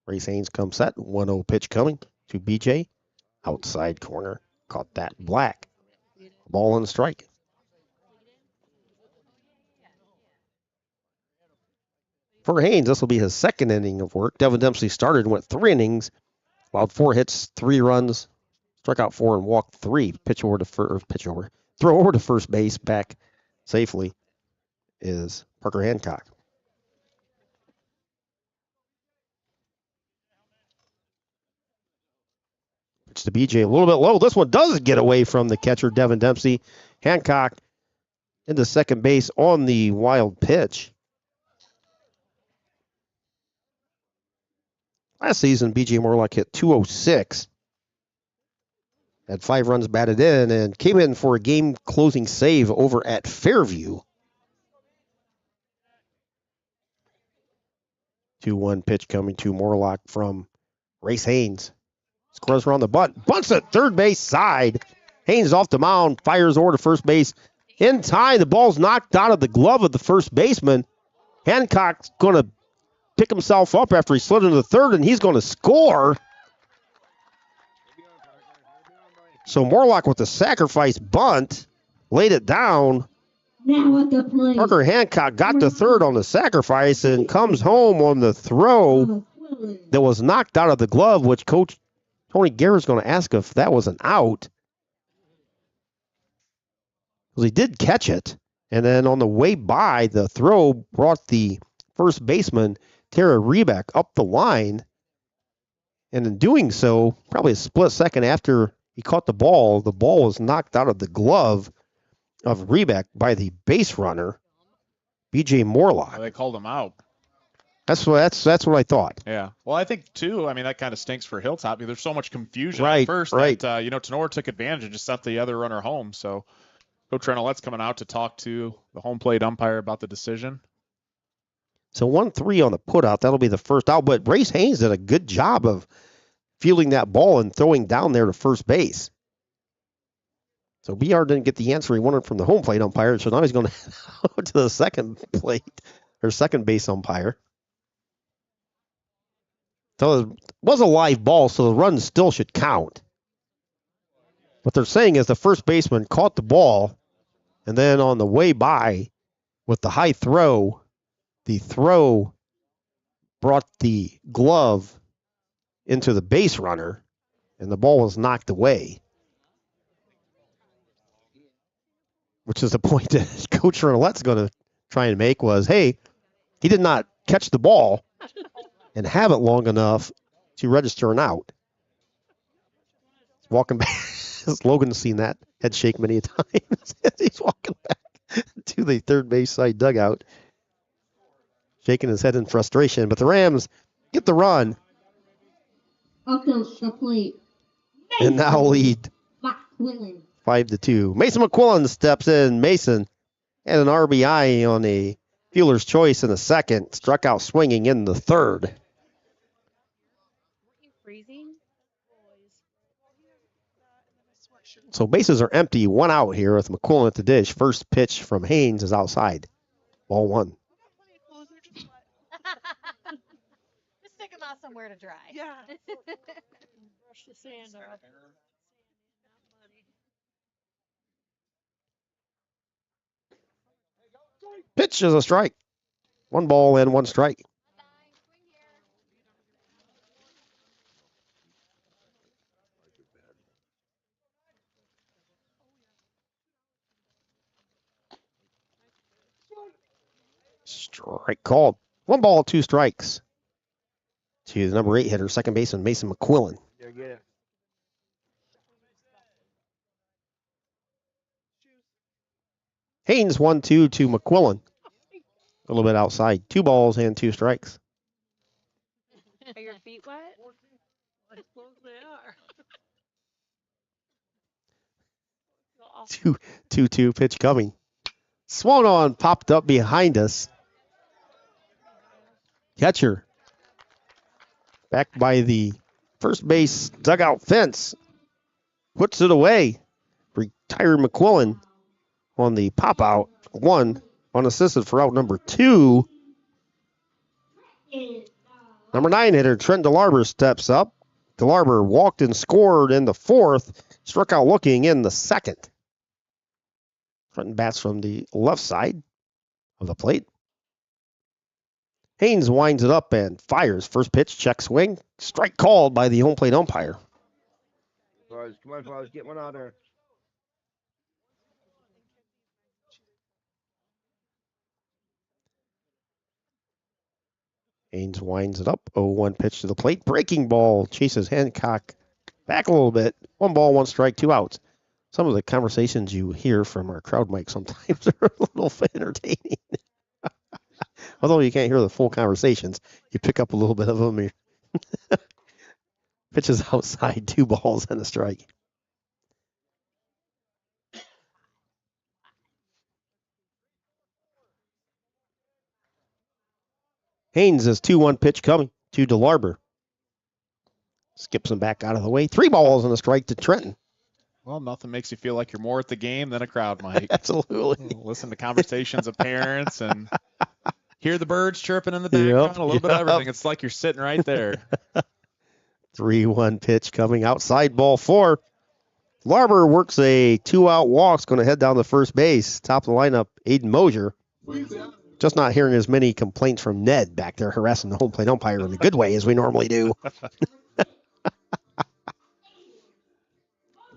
Speaker 2: Race Haynes comes set. 1-0 pitch coming to BJ. Outside corner. Caught that black. Ball and strike. For Haynes, this will be his second inning of work. Devin Dempsey started and went 3 innings, allowed 4 hits, 3 runs, struck out 4 and walked 3. Throw over to first base, back safely is Parker Hancock. Pitch to BJ a little bit low. This one does get away from the catcher, Devin Dempsey. Hancock into second base on the wild pitch. Last season, BJ Morlock hit 206. Had 5 runs batted in and came in for a game-closing save over at Fairview. 2-1 pitch coming to Morlock from Race Haynes. Scores around the bunt. Bunts at third base side. Haynes off the mound. Fires over to first base. In time, the ball's knocked out of the glove of the first baseman. Hancock's going to pick himself up after he slid into the third, and he's going to score. So Morlock with the sacrifice bunt, laid it down.
Speaker 5: Now at the plate.
Speaker 2: Parker Hancock got to third on the sacrifice and comes home on the throw that was knocked out of the glove, which Coach Tony Guerra's going to ask if that was an out. Because he did catch it. And then on the way by, the throw brought the first baseman, Tara Rebeck, up the line. And in doing so, probably a split second after he caught the ball was knocked out of the glove of Rebeck by the base runner, B.J. Morlock.
Speaker 3: They called him out.
Speaker 2: That's what I thought.
Speaker 3: Yeah. Well, I think, too, I mean, that kind of stinks for Hilltop. There's so much confusion
Speaker 2: Right,
Speaker 3: at first
Speaker 2: right.
Speaker 3: that, Tinora took advantage and just sent the other runner home. So Coach Renolette's coming out to talk to the home plate umpire about the decision.
Speaker 2: So 1-3 on the putout. That'll be the first out. But Race Haynes did a good job of fielding that ball and throwing down there to first base. So BR didn't get the answer he wanted from the home plate umpire, so now he's going to go to the second plate, or second base umpire. So it was a live ball, so the run still should count. What they're saying is the first baseman caught the ball, and then on the way by with the high throw, the throw brought the glove into the base runner, and the ball was knocked away. Which is the point that Coach Renolette's going to try and make was, hey, he did not catch the ball and have it long enough to register an out. Walking back. Logan's seen that head shake many a times. He's walking back to the third base side dugout, shaking his head in frustration. But the Rams get the run.
Speaker 5: Up to the plate.
Speaker 2: And now lead
Speaker 5: McQuillan.
Speaker 2: 5-2. Mason McQuillan steps in. Mason had an RBI on a fielder's choice in the second. Struck out swinging in the third. So bases are empty. 1 out here with McQuillan at the dish. First pitch from Haynes is outside. Ball 1.
Speaker 4: Just stick them out somewhere to dry. Yeah. Brush the sand off.
Speaker 2: Pitch is a strike. 1 ball and 1 strike. Strike called. 1 ball, 2 strikes. To the number 8 hitter, second baseman Mason McQuillan.
Speaker 8: Yeah, get it.
Speaker 2: Haynes 1-2 to McQuillan. A little bit outside. 2 balls and 2 strikes.
Speaker 4: Are your feet wet? I suppose they are.
Speaker 2: 2-2 pitch coming. Swung on, popped up behind us. Catcher. Back by the first base dugout fence. Puts it away. Retired McQuillan on the pop out. 1 unassisted for out number 2. Number 9 hitter Trent DeLarber steps up. DeLarber walked and scored in the 4th. Struck out looking in the 2nd. Trenton bats from the left side of the plate. Haynes winds it up and fires. First pitch, check swing. Strike called by the home plate umpire.
Speaker 8: Come on, fellas, get one out there.
Speaker 2: Haynes winds it up. 0-1 pitch to the plate. Breaking ball chases Hancock back a little bit. 1 ball, 1 strike, 2 outs. Some of the conversations you hear from our crowd mic sometimes are a little entertaining. Although you can't hear the full conversations, you pick up a little bit of them. Pitches outside, 2 balls and a strike. Haynes is 2-1 pitch coming to DeLarber. Skips him back out of the way. 3 balls and a strike to Trenton.
Speaker 3: Well, nothing makes you feel like you're more at the game than a crowd mic.
Speaker 2: Absolutely.
Speaker 3: Listen to conversations of parents and hear the birds chirping in the background, a little bit of everything. It's like you're sitting right there.
Speaker 2: 3-1 pitch coming outside, ball 4. Larber works a 2-out walk. Is going to head down to first base. Top of the lineup, Aiden Mosier. Just not hearing as many complaints from Ned back there harassing the home plate umpire in a good way as we normally do.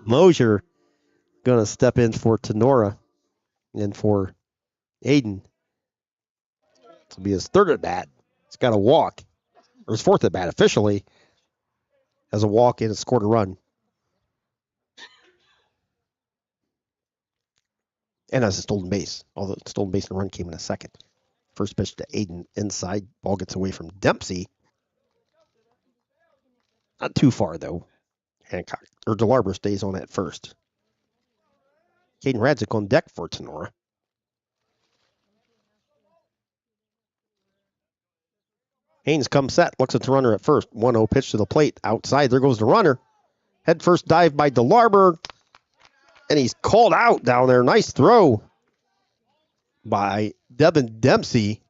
Speaker 2: Mosier going to step in for Tinora and for Aiden. This will be his 3rd at bat. He's got a walk, or his 4th at bat officially, as a walk and has scored a run. And as a stolen base, although the stolen base and run came in a second. First pitch to Aiden inside. Ball gets away from Dempsey. Not too far, though. Hancock, or DeLarber stays on at first. Caden Radzik on deck for Tinora. Haynes comes set, looks at the runner at first. 1-0 pitch to the plate. Outside, there goes the runner. Head first dive by DeLarber. And he's called out down there. Nice throw by Devin Dempsey.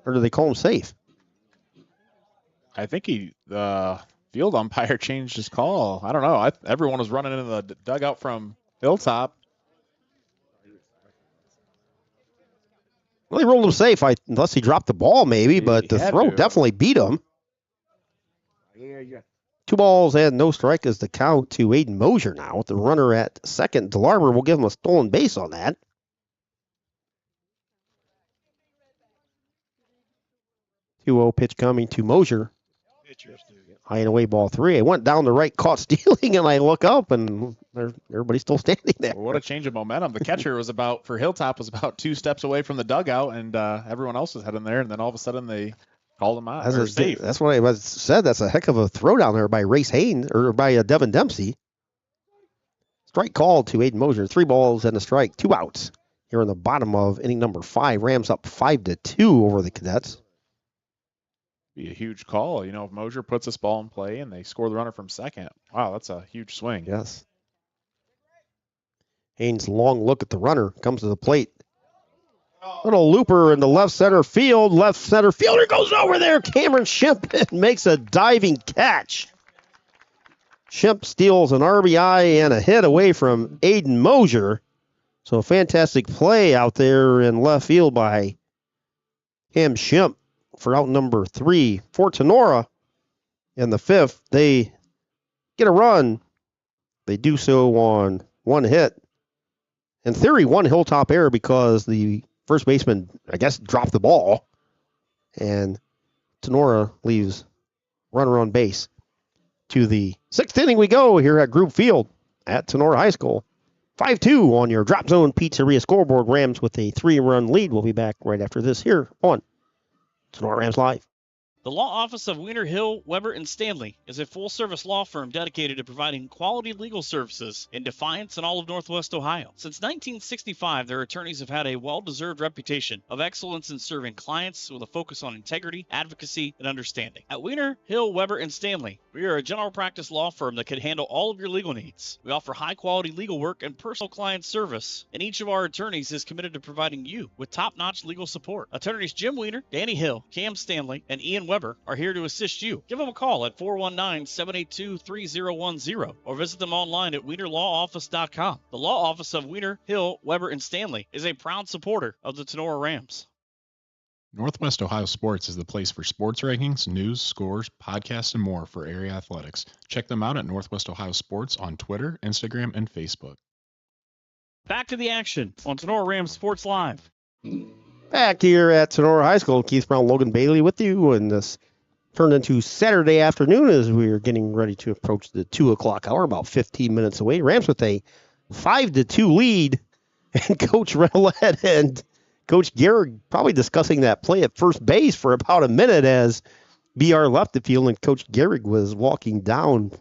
Speaker 2: Or do they call him safe?
Speaker 3: I think the field umpire changed his call. I don't know. Everyone was running into the dugout from Hilltop.
Speaker 2: Well, they rolled him safe, unless he dropped the ball maybe, but the throw definitely beat him. 2 balls and no strike is the count to Aiden Mosier now. With the runner at second, DeLarber will give him a stolen base on that. 2-0 pitch coming to Mosier. High and away, ball 3. I went down the right, caught stealing, and I look up, and everybody's still standing there.
Speaker 3: What a change of momentum. The catcher for Hilltop was about 2 steps away from the dugout, and everyone else was heading there, and then all of a sudden they called him out.
Speaker 2: That's what I said. That's a heck of a throw down there by Race Haynes, or by Devin Dempsey. Strike called to Aiden Mosier. 3 balls and a strike. 2 outs here in the bottom of inning number 5. Rams up 5-2 over the Cadets.
Speaker 3: Be a huge call. If Mosier puts this ball in play and they score the runner from second. Wow, that's a huge swing.
Speaker 2: Yes. Haynes' long look at the runner. Comes to the plate. Little looper in the left center field. Left center fielder goes over there. Cameron Shimp makes a diving catch. Shimp steals an RBI and a hit away from Aiden Mosier. So a fantastic play out there in left field by Cam Shimp for out number 3 for Tinora. In the 5th, they get a run. They do so on 1 hit. In theory, 1 Hilltop error because the first baseman, I guess, dropped the ball. And Tinora leaves runner on base. To the 6th inning we go here at Group Field at Tinora High School. 5-2 on your Drop Zone Pizzeria scoreboard. Rams with a 3-run lead. We'll be back right after this here on Tinora Rams Live.
Speaker 1: The law office of Wiener Hill, Weber, and Stanley is a full-service law firm dedicated to providing quality legal services in Defiance and all of Northwest Ohio. Since 1965, their attorneys have had a well-deserved reputation of excellence in serving clients with a focus on integrity, advocacy, and understanding. At Wiener Hill, Weber, and Stanley, we are a general practice law firm that can handle all of your legal needs. We offer high-quality legal work and personal client service, and each of our attorneys is committed to providing you with top-notch legal support. Attorneys Jim Wiener, Danny Hill, Cam Stanley, and Ian Weber are here to assist you. Give them a call at 419-782-3010 or visit them online at wienerlawoffice.com. The law office of Wiener, Hill, Weber, and Stanley is a proud supporter of the Tinora Rams.
Speaker 9: Northwest Ohio Sports is the place for sports rankings, news, scores, podcasts, and more for area athletics. Check them out at Northwest Ohio Sports on Twitter, Instagram, and Facebook.
Speaker 1: Back to the action on Tinora Rams Sports Live.
Speaker 2: Back here at Tinora High School, Keith Brown, Logan Bailey with you in this turned into Saturday afternoon as we are getting ready to approach the 2 o'clock hour, about 15 minutes away. Rams with a 5-2 lead, and Coach Reynolette and Coach Gehrig probably discussing that play at first base for about a minute as BR left the field and Coach Gehrig was walking down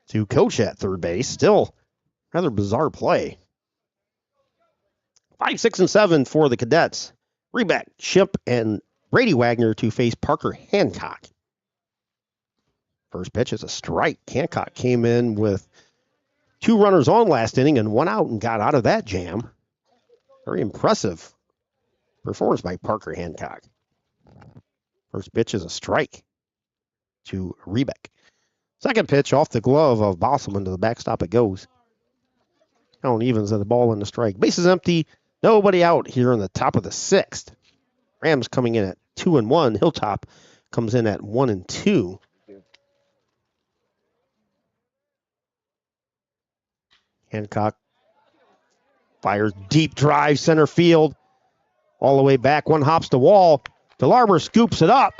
Speaker 2: to coach at third base. Still rather bizarre play. 5, 6, and 7 for the Cadets. Rebeck, Shimp, and Brady Wagner to face Parker Hancock. First pitch is a strike. Hancock came in with 2 runners on last inning and 1 out and got out of that jam. Very impressive performance by Parker Hancock. First pitch is a strike to Rebeck. Second pitch off the glove of Bosselman to the backstop it goes. Count evens at the ball and the strike. Bases empty. Nobody out here in the top of the 6th. Rams coming in at 2-1. Hilltop comes in at 1-2. Hancock fires deep drive center field. All the way back. One hops the wall. DeLarmer scoops it up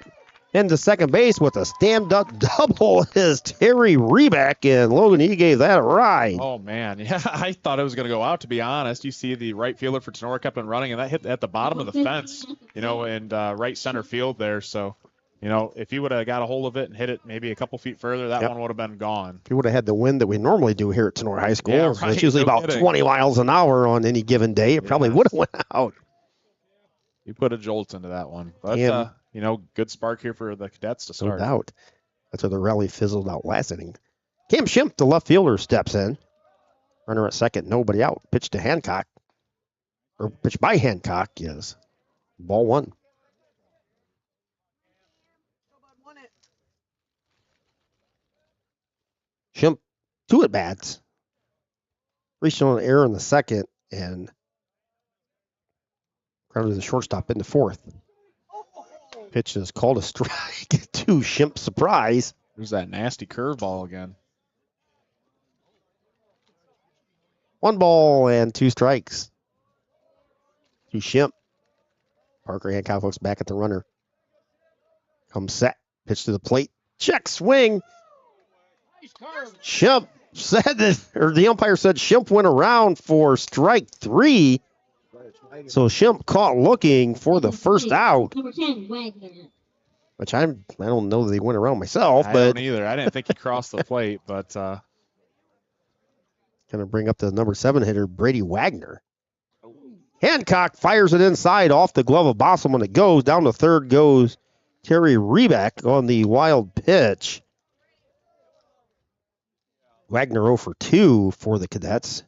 Speaker 2: into second base with a stand-up double is Terry Rebeck, and Logan, he gave that a ride.
Speaker 3: Oh, man. Yeah, I thought it was going to go out, to be honest. You see the right fielder for Tinora kept on running, and that hit at the bottom of the fence, and right center field there. So, if you would have got a hold of it and hit it maybe a couple feet further, that one would have been gone.
Speaker 2: If you would have had the wind that we normally do here at Tinora High School,
Speaker 3: yeah,
Speaker 2: so it's usually about 20 miles an hour on any given day, it probably would have went out.
Speaker 3: You put a jolt into that one. But, good spark here for the Cadets to start.
Speaker 2: No doubt. That's where the rally fizzled out last inning. Cam Shimp, the left fielder, steps in. Runner at second, nobody out. Pitch to Hancock. Or pitch by Hancock is ball 1. Shimp, 2 at-bats. Reached on an error in the second and grounded to the shortstop in the 4th. Pitch is called a strike to Shimp's surprise.
Speaker 3: There's that nasty curveball again.
Speaker 2: 1 ball and 2 strikes to Shimp. Parker Hancock looks back at the runner. Comes set. Pitch to the plate. Check swing. Shimp said that, or the umpire said Shimp went around for strike 3. So Shimp caught looking for the first out.
Speaker 5: Number 10, Wagner.
Speaker 2: Which I don't know that he went around myself.
Speaker 3: I
Speaker 2: but
Speaker 3: don't either. I didn't think he crossed the plate, but
Speaker 2: going to bring up the number 7 hitter, Brady Wagner. Hancock fires it inside off the glove of Bosselman. It goes down to third goes Terry Rebeck on the wild pitch. Wagner 0 for 2 for the Cadets.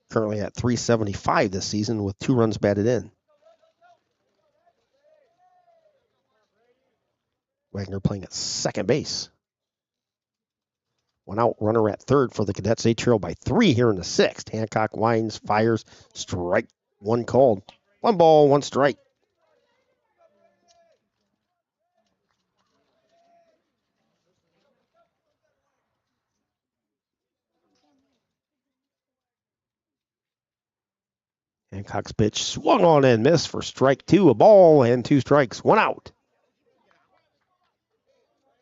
Speaker 2: Currently at 375 this season with 2 runs batted in. Wagner playing at second base. 1 out, runner at third for the Cadets. They trail by 3 here in the 6th. Hancock winds, fires, strike 1 called. 1 ball, 1 strike. Hancock's pitch swung on and missed for strike 2. A ball and 2 strikes. 1 out.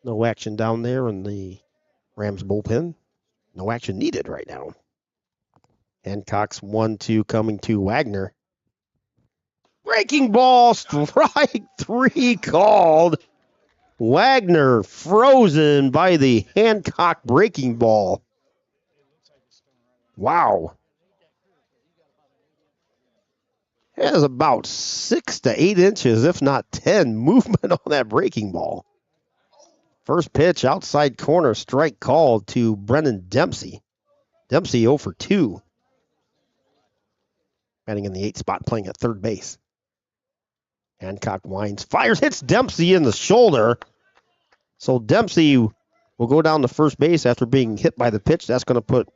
Speaker 2: No action down there in the Rams bullpen. No action needed right now. Hancock's 1-2 coming to Wagner. Breaking ball, strike 3 called. Wagner frozen by the Hancock breaking ball. Wow. It has about 6 to 8 inches, if not 10, movement on that breaking ball. First pitch, outside corner, strike called to Brennan Dempsey. Dempsey 0 for 2. Batting in the 8th spot, playing at third base. Hancock winds, fires, hits Dempsey in the shoulder. So Dempsey will go down to first base after being hit by the pitch. That's going to put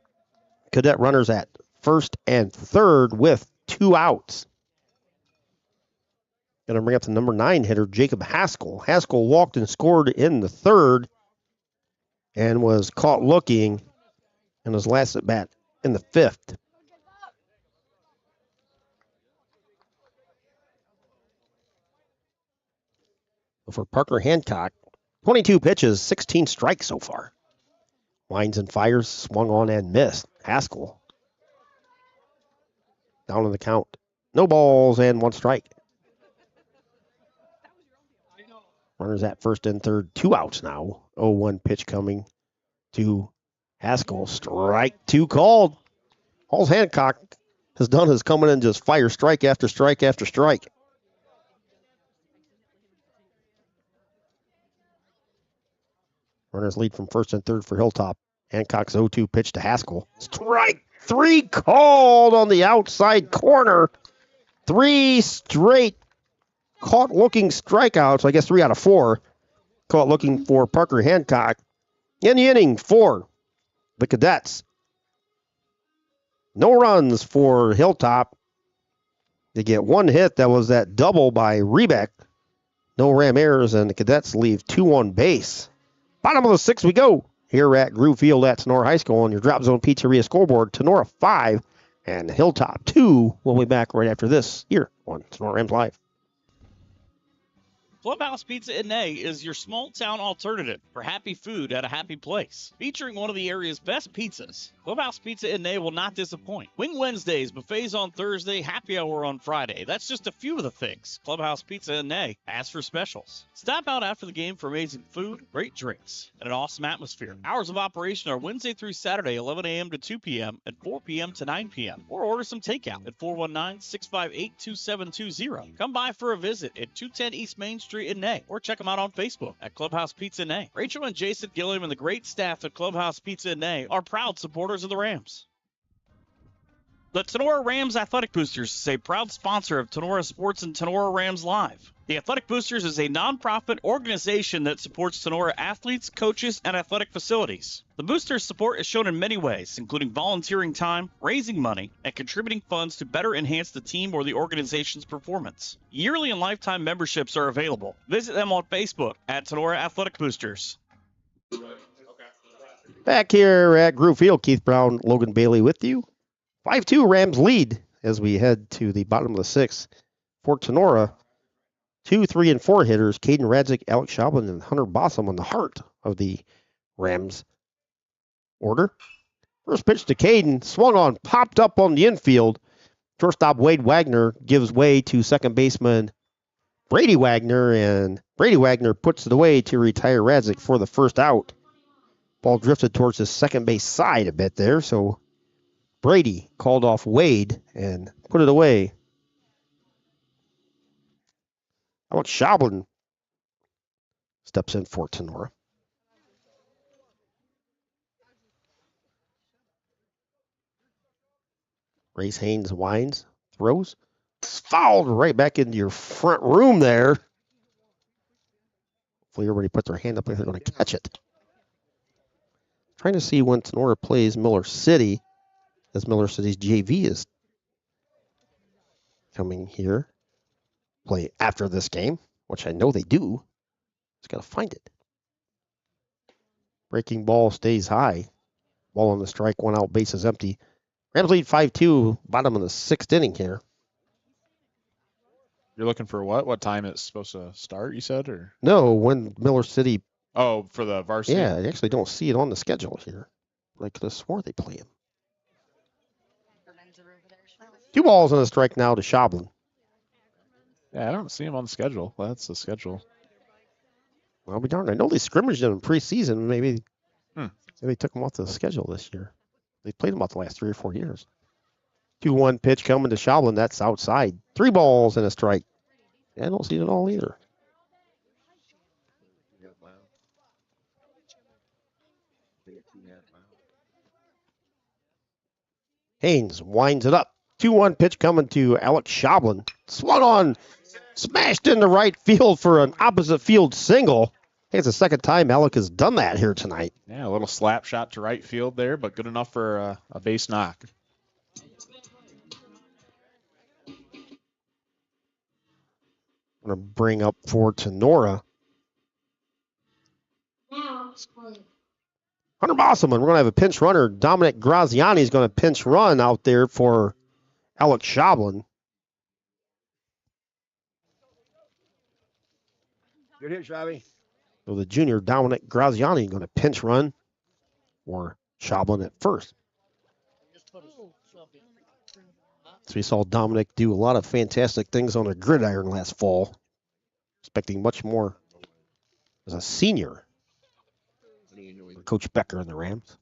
Speaker 2: Cadet runners at first and third with 2 outs. Going to bring up the number 9 hitter, Jacob Haskell. Haskell walked and scored in the 3rd and was caught looking in his last at bat in the 5th. For Parker Hancock, 22 pitches, 16 strikes so far. Winds and fires, swung on and missed. Haskell down on the count. No balls and 1 strike. Runners at first and third, 2 outs now. 0-1 pitch coming to Haskell. Strike 2 called. All Hancock has done is come in and just fire strike after strike after strike. Runners lead from first and third for Hilltop. Hancock's 0-2 pitch to Haskell. Strike 3 called on the outside corner. 3 straight caught looking strikeouts. I guess 3 out of 4. Caught looking for Parker Hancock. In the inning for the Cadets. No runs for Hilltop. They get 1 hit. That was that double by Rebeck. No Ram errors, and the Cadets leave 2 on base. Bottom of the 6th we go here at Groove Field at Tinora High School on your Drop Zone Pizzeria scoreboard. Tinora 5 and Hilltop 2. We'll be back right after this here on Tinora Rams Live.
Speaker 1: Clubhouse Pizza in A is your small town alternative for happy food at a happy place. Featuring one of the area's best pizzas, Clubhouse Pizza in A will not disappoint. Wing Wednesdays, buffets on Thursday, happy hour on Friday. That's just a few of the things Clubhouse Pizza in A has for specials. Stop out after the game for amazing food, great drinks, and an awesome atmosphere. Hours of operation are Wednesday through Saturday, 11 a.m. to 2 p.m. and 4 p.m. to 9 p.m. Or order some takeout at 419-658-2720. Come by for a visit at 210 East Main Street in A, or check them out on Facebook at Clubhouse Pizza in A. Rachel and Jason Gilliam and the great staff at Clubhouse Pizza in A are proud supporters of the Rams. The Tinora Rams Athletic Boosters is a proud sponsor of Tinora Sports and Tinora Rams Live. The Athletic Boosters is a nonprofit organization that supports Tinora athletes, coaches, and athletic facilities. The Boosters' support is shown in many ways, including volunteering time, raising money, and contributing funds to better enhance the team or the organization's performance. Yearly and lifetime memberships are available. Visit them on Facebook at Tinora Athletic Boosters.
Speaker 2: Back here at Groove Field, Keith Brown, Logan Bailey with you. 5-2 Rams lead as we head to the bottom of the 6th. For Tinora, 2, 3, and 4 hitters, Caden Radzik, Alex Schaubel, and Hunter Bossum on the heart of the Rams order. First pitch to Caden, swung on, popped up on the infield. Shortstop Wade Wagner gives way to second baseman Brady Wagner, and Brady Wagner puts it away to retire Radzik for the first out. Ball drifted towards the second base side a bit there, so Brady called off Wade and put it away. Alex Schaubel steps in for Tinora. Race Haynes winds, throws. It's fouled right back into your front room there. Hopefully everybody puts their hand up like they're going to catch it. Trying to see when Tinora plays Miller City, as Miller City's JV is coming here. Play after this game, which I know they do. Just got to find it. Breaking ball stays high. Ball on the strike, 1 out, base is empty. Rams lead 5-2, bottom of the 6th inning here.
Speaker 3: You're looking for what? What time it's supposed to start, you said? Or
Speaker 2: No, when Miller City...
Speaker 3: Oh, for the varsity?
Speaker 2: Yeah, I actually don't see it on the schedule here. I could have swore they play him. 2 balls and a strike now to Schaubel.
Speaker 3: Yeah, I don't see him on the schedule. That's the schedule.
Speaker 2: Well, be darned. I know they scrimmaged him in preseason. Maybe they took him off the schedule this year. They played him about the last 3 or 4 years. 2-1 pitch coming to Schaubel. That's outside. 3 balls and a strike. I don't see it at all either. Haynes winds it up. 2-1 pitch coming to Alex Schaubel. Swung on, smashed into right field for an opposite field single. I think it's the second time Alec has done that here tonight.
Speaker 3: Yeah, a little slap shot to right field there, but good enough for a base knock.
Speaker 2: I'm going to bring up for Tinora Hunter Bosselman. We're going to have a pinch runner. Dominic Graziani is going to pinch run out there for Alex Schaubel.
Speaker 8: Good hit, Shabby.
Speaker 2: So the junior Dominic Graziani going to pinch run for Schablin at first. So we saw Dominic do a lot of fantastic things on a gridiron last fall. Expecting much more as a senior. Coach Becker and the Rams.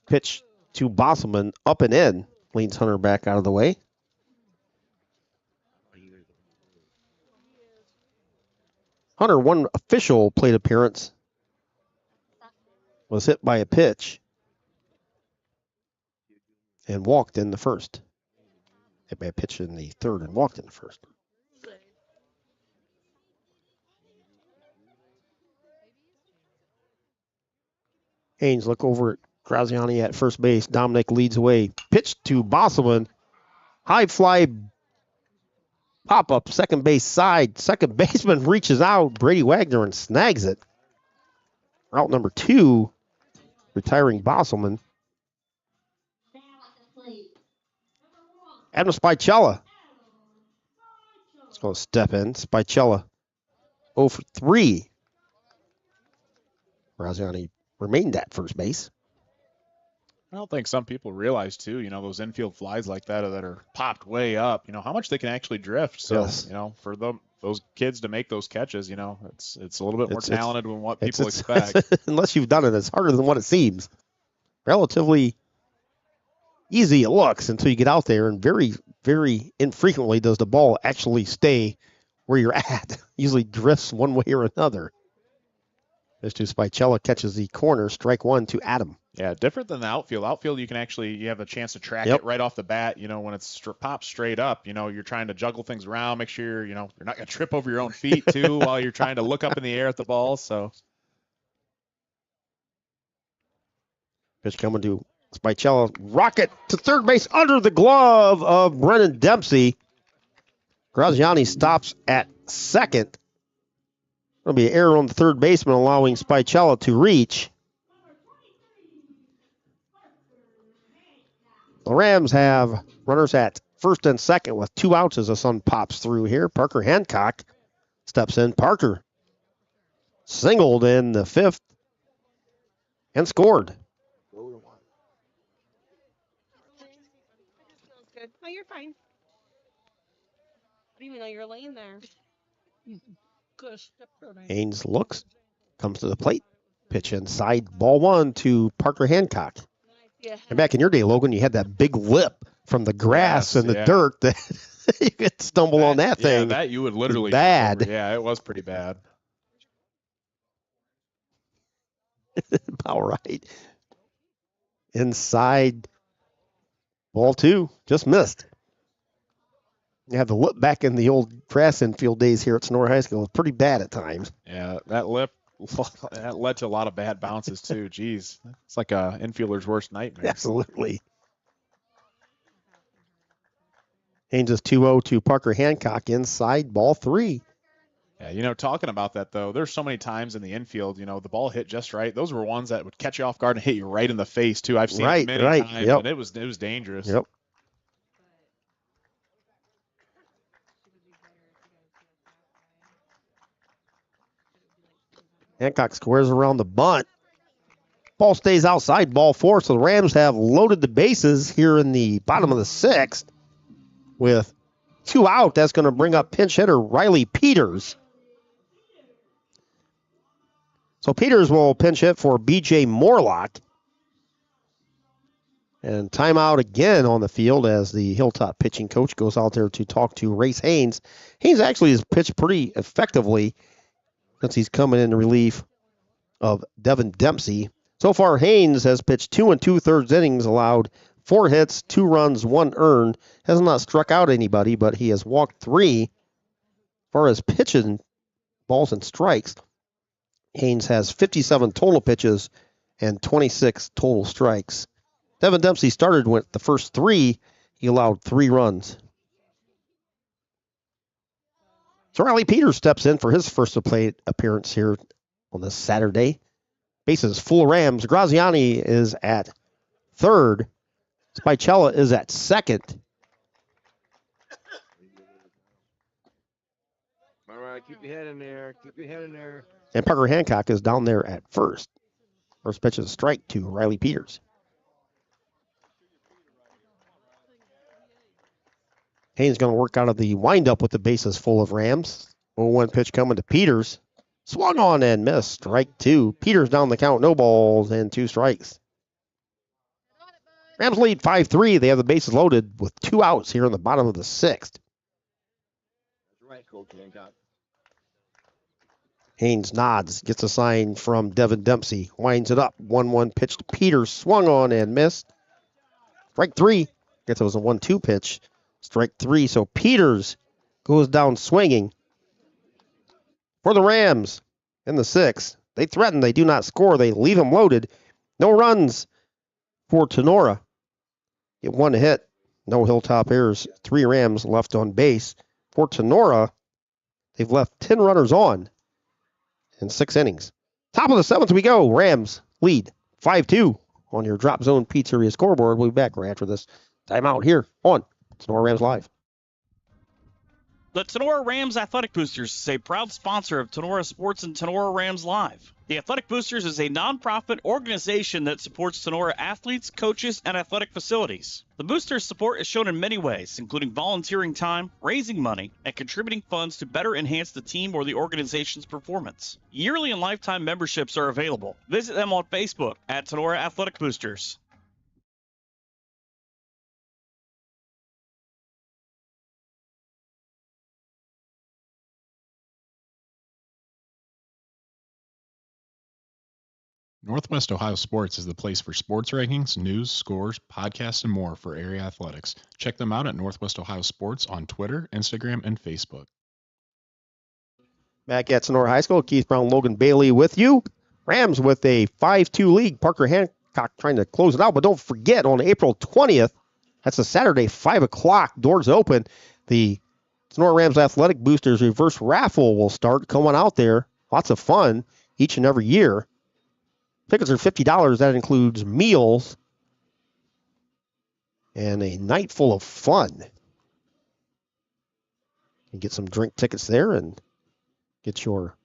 Speaker 2: Pitch to Bosselman, up and in. Leans Hunter back out of the way. Hunter, one official plate appearance, was hit by a pitch and walked in the first. Hit by a pitch in the third and walked in the first. Haynes look over at Graziani at first base. Dominic leads away. Pitch to Bosselman. High fly pop up second base side. Second baseman reaches out. Brady Wagner and snags it. Route number 2, retiring Bosselman. Adam Spicella. Let's go step in. Spicella 0 for 3. Graziani remained at first base.
Speaker 3: I don't think some people realize too, those infield flies like that are popped way up, how much they can actually drift. So,
Speaker 2: Yes.
Speaker 3: For those kids to make those catches, it's a little bit more talented than what people
Speaker 2: It's
Speaker 3: expect.
Speaker 2: unless you've done it, it's harder than what it seems. Relatively easy it looks until you get out there, and very, very infrequently does the ball actually stay where you're at. Usually drifts one way or another. As to Spicella catches the corner, strike 1 to Adam.
Speaker 3: Yeah, different than the outfield. Outfield, you have a chance to track it right off the bat. When it's popped straight up, you're trying to juggle things around, make sure, you're not going to trip over your own feet, too, while you're trying to look up in the air at the ball. So,
Speaker 2: pitch coming to Spicella. Rocket to third base under the glove of Brennan Dempsey. Graziani stops at second. There'll be an error on the third baseman, allowing Spicella to reach. The Rams have runners at first and second with 2 outs as the sun pops through here. Parker Hancock steps in. Parker singled in the 5th and scored.
Speaker 4: Good. Oh, you're fine. I didn't even know you were laying there.
Speaker 2: Haynes looks, comes to the plate. Pitch inside, ball 1 to Parker Hancock.
Speaker 4: Yeah.
Speaker 2: And back in your day, Logan, you had that big lip from the grass and the dirt that you could stumble on that thing.
Speaker 3: Yeah, that you would literally.
Speaker 2: Bad.
Speaker 3: Yeah, it was pretty bad.
Speaker 2: All right. Inside, ball 2, just missed. You have to look back in the old grass infield days here at Sonora High School. It's pretty bad at times.
Speaker 3: Yeah, that lip, that led to a lot of bad bounces too. Jeez, it's like a infielder's worst nightmare.
Speaker 2: Absolutely. Haynes is 2-0 to Parker Hancock inside, ball 3.
Speaker 3: Yeah, talking about that though, there's so many times in the infield, the ball hit just right. Those were ones that would catch you off guard and hit you right in the face too. I've seen it many times, and it was dangerous.
Speaker 2: Yep. Hancock squares around the bunt. Ball stays outside, ball 4, so the Rams have loaded the bases here in the bottom of the 6th with 2 out. That's going to bring up pinch hitter Riley Peters. So Peters will pinch hit for B.J. Morlock. And timeout again on the field as the Hilltop pitching coach goes out there to talk to Race Haynes. Haynes actually has pitched pretty effectively since he's coming in relief of Devin Dempsey. So far, Haynes has pitched 2 2/3 innings, allowed 4 hits, 2 runs, 1 earned. Has not struck out anybody, but he has walked 3. As far as pitching balls and strikes, Haynes has 57 total pitches and 26 total strikes. Devin Dempsey started with the first 3. He allowed 3 runs. So Riley Peters steps in for his first plate appearance here on this Saturday. Bases full of Rams. Graziani is at third. Spicella is at second.
Speaker 8: All right, keep your head in there. Keep your head in there.
Speaker 2: And Parker Hancock is down there at first. First pitch is a strike to Riley Peters. Haynes going to work out of the windup with the bases full of Rams. 0-1 pitch coming to Peters. Swung on and missed. Strike 2. Peters down the count. No balls and 2 strikes. Rams lead 5-3. They have the bases loaded with 2 outs here in the bottom of the 6th.
Speaker 8: That's right, Coach Hancock.
Speaker 2: Haynes nods, gets a sign from Devin Dempsey, winds it up. 1-1 pitch to Peters, swung on and missed. Strike 3. Guess it was a 1-2 pitch. Strike 3, so Peters goes down swinging. For the Rams in the 6th, they threaten, they do not score, they leave them loaded. No runs for Tinora. Get 1 hit, no Hilltop errors, 3 Rams left on base. For Tinora, they've left 10 runners on in 6 innings. Top of the 7th we go. Rams lead 5-2 on your Drop Zone Pizzeria scoreboard. We'll be back right after this timeout here on Tinora Rams Live.
Speaker 1: The Tinora Rams Athletic Boosters is a proud sponsor of Tinora Sports and Tinora Rams Live. The Athletic Boosters is a nonprofit organization that supports Tinora athletes, coaches, and athletic facilities. The Boosters' support is shown in many ways, including volunteering time, raising money, and contributing funds to better enhance the team or the organization's performance. Yearly and lifetime memberships are available. Visit them on Facebook at Tinora Athletic Boosters.
Speaker 9: Northwest Ohio Sports is the place for sports rankings, news, scores, podcasts, and more for area athletics. Check them out at Northwest Ohio Sports on Twitter, Instagram, and Facebook.
Speaker 2: Back at Sonora High School, Keith Brown, Logan Bailey with you. Rams with a 5-2 lead. Parker Hancock trying to close it out, but don't forget, on April 20th, that's a Saturday, 5 o'clock, doors open. The Sonora Rams Athletic Boosters reverse raffle will start. Come on out there. Lots of fun each and every year. Tickets are $50. That includes meals and a night full of fun. You get some drink tickets there and get your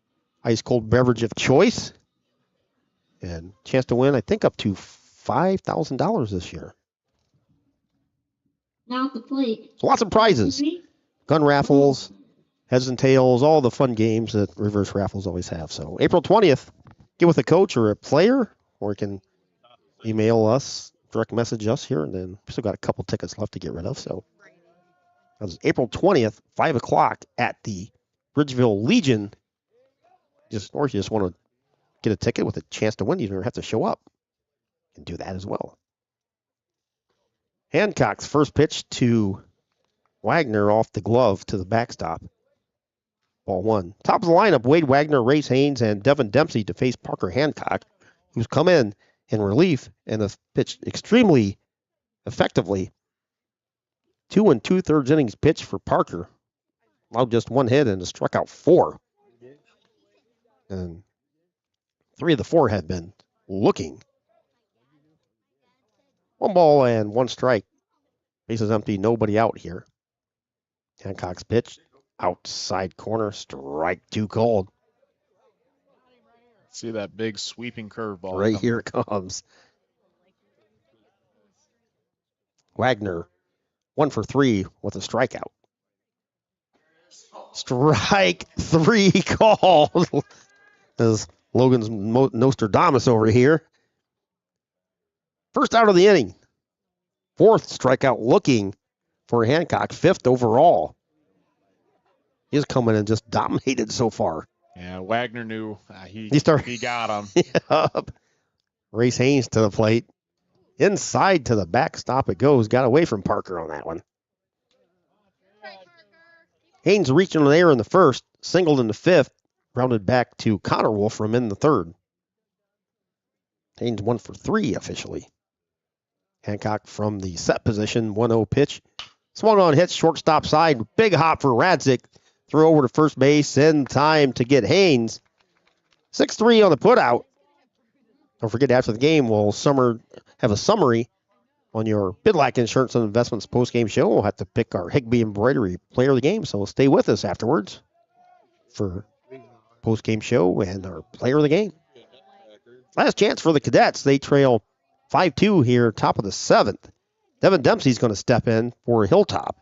Speaker 2: ice-cold beverage of choice. And chance to win, I think, up to $5,000 this year.
Speaker 5: Now at the plate.
Speaker 2: So lots of prizes. Gun raffles, heads and tails, all the fun games that reverse raffles always have. So April 20th. Get with a coach or a player, or you can email us, direct message us here, and then we still got a couple tickets left to get rid of. So that's April 20th, 5 o'clock at the Bridgeville Legion. Or if you just want to get a ticket with a chance to win, you don't have to show up. You can do that as well. Hancock's first pitch to Wagner off the glove to the backstop. Ball 1. Top of the lineup, Wade Wagner, Race Haynes, and Devin Dempsey to face Parker Hancock, who's come in relief and has pitched extremely effectively. 2 2/3 innings pitch for Parker. Allowed just 1 hit and struck out 4. And 3 of the 4 have been looking. 1 ball and 1 strike. Bases empty, nobody out here. Hancock's pitch. Outside corner, strike 2 cold.
Speaker 3: See that big sweeping curveball.
Speaker 2: Right here it comes. Wagner, 1 for 3 with a strikeout. Strike 3 called. As Logan's Nostradamus over here. First out of the inning. 4th strikeout looking for Hancock. 5th overall. He's coming and just dominated so far.
Speaker 3: Yeah, Wagner knew he got him.
Speaker 2: Yep. Race Haynes to the plate. Inside to the backstop it goes. Got away from Parker on that one. Haynes reaching an air in the 1st, singled in the 5th, rounded back to Connor Wolfram in the 3rd. Haynes 1 for 3 officially. Hancock from the set position, 1-0 pitch. Swung on, hit shortstop side. Big hop for Radzik. Throw over to first base in time to get Haynes. 6-3 on the putout. Don't forget, after the game, we'll have a summary on your Bidlack Insurance and Investments postgame show. We'll have to pick our Higbee Embroidery player of the game, so stay with us afterwards. for post-game show and our player of the game. Last chance for the Cadets. They trail 5-2 here, top of the 7th. Devin Dempsey's going to step in for Hilltop.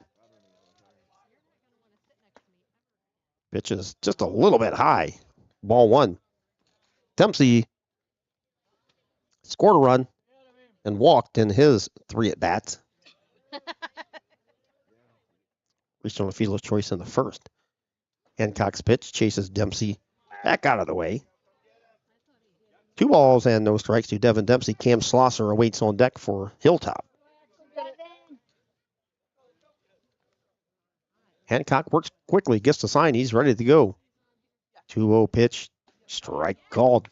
Speaker 2: Pitch is just a little bit high. Ball 1. Dempsey scored a run and walked in his 3 at-bats. Reached on a fielder's choice in the first. Hancock's pitch chases Dempsey back out of the way. 2 balls and no strikes to Devin Dempsey. Cam Slosser awaits on deck for Hilltop. Hancock works quickly, gets the sign. He's ready to go. 2-0 pitch. Strike called.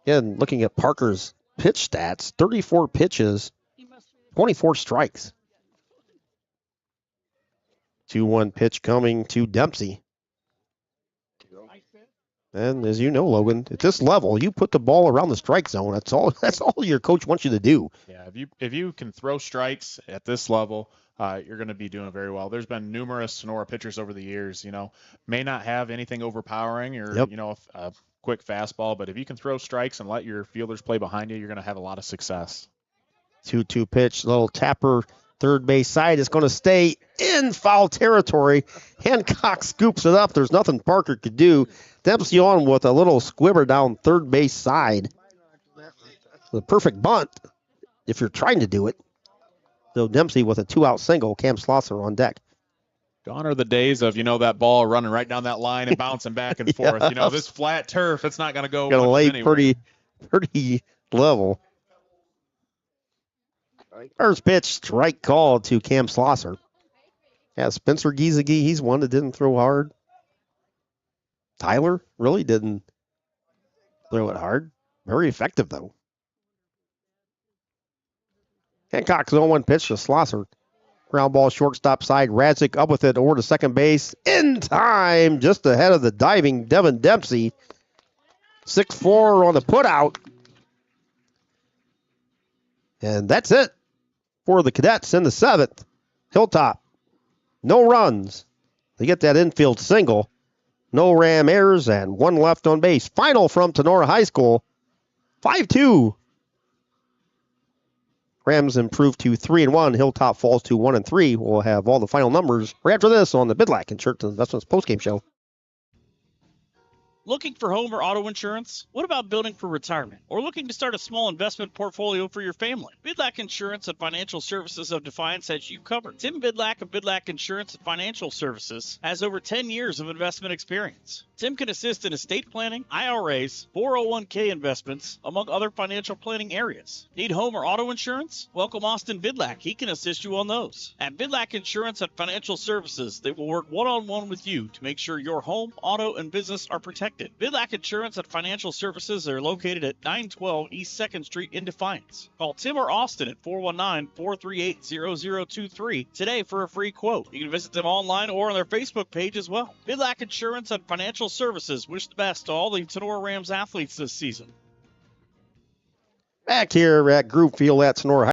Speaker 2: Again, looking at Parker's pitch stats, 34 pitches, 24 strikes. 2-1 pitch coming to Dempsey. And as you know, Logan, at this level, you put the ball around the strike zone. That's all your coach wants you to do.
Speaker 3: Yeah, if you can throw strikes at this level, you're going to be doing very well. There's been numerous Sonora pitchers over the years, may not have anything overpowering or, a quick fastball, but if you can throw strikes and let your fielders play behind you, you're going to have a lot of success.
Speaker 2: 2-2 pitch, little tapper, third base side is going to stay in foul territory. Hancock scoops it up. There's nothing Parker could do. Dempsey on with a little squibber down third base side. The perfect bunt if you're trying to do it. So Dempsey with a 2-out single. Cam Slosser on deck.
Speaker 3: Gone are the days of, that ball running right down that line and bouncing back and forth. This flat turf, it's not going to go
Speaker 2: Going to lay
Speaker 3: anywhere.
Speaker 2: pretty level. First pitch, strike called to Cam Slosser. Yeah, Spencer Giesecke, he's one that didn't throw hard. Tyler really didn't throw it hard. Very effective, though. Hancock's 0-1 pitch to Slosser. Ground ball, shortstop side. Radzik up with it over to second base. In time, just ahead of the diving Devin Dempsey. 6-4 on the putout. And that's it for the Cadets in the 7th. Hilltop, no runs. They get that infield single. No Ram errors and 1 left on base. Final from Tinora High School, 5-2. Rams improve to 3-1. Hilltop falls to 1-3. We'll have all the final numbers right after this on the Bidlack Insurance Investments postgame show.
Speaker 1: Looking for home or auto insurance? What about building for retirement? Or looking to start a small investment portfolio for your family? Bidlack Insurance and Financial Services of Defiance has you covered. Tim Bidlack of Bidlack Insurance and Financial Services has over 10 years of investment experience. Tim can assist in estate planning, IRAs, 401k investments, among other financial planning areas. Need home or auto insurance? Welcome Austin Bidlack. He can assist you on those. At Bidlack Insurance and Financial Services, they will work one-on-one with you to make sure your home, auto, and business are protected. Bidlack Insurance and Financial Services are located at 912 East 2nd Street in Defiance. Call Tim or Austin at 419-438-0023 today for a free quote. You can visit them online or on their Facebook page as well. Bidlack Insurance and Financial Services wish the best to all the Tinora Rams athletes this season.
Speaker 2: Back here at Group Field at Sonora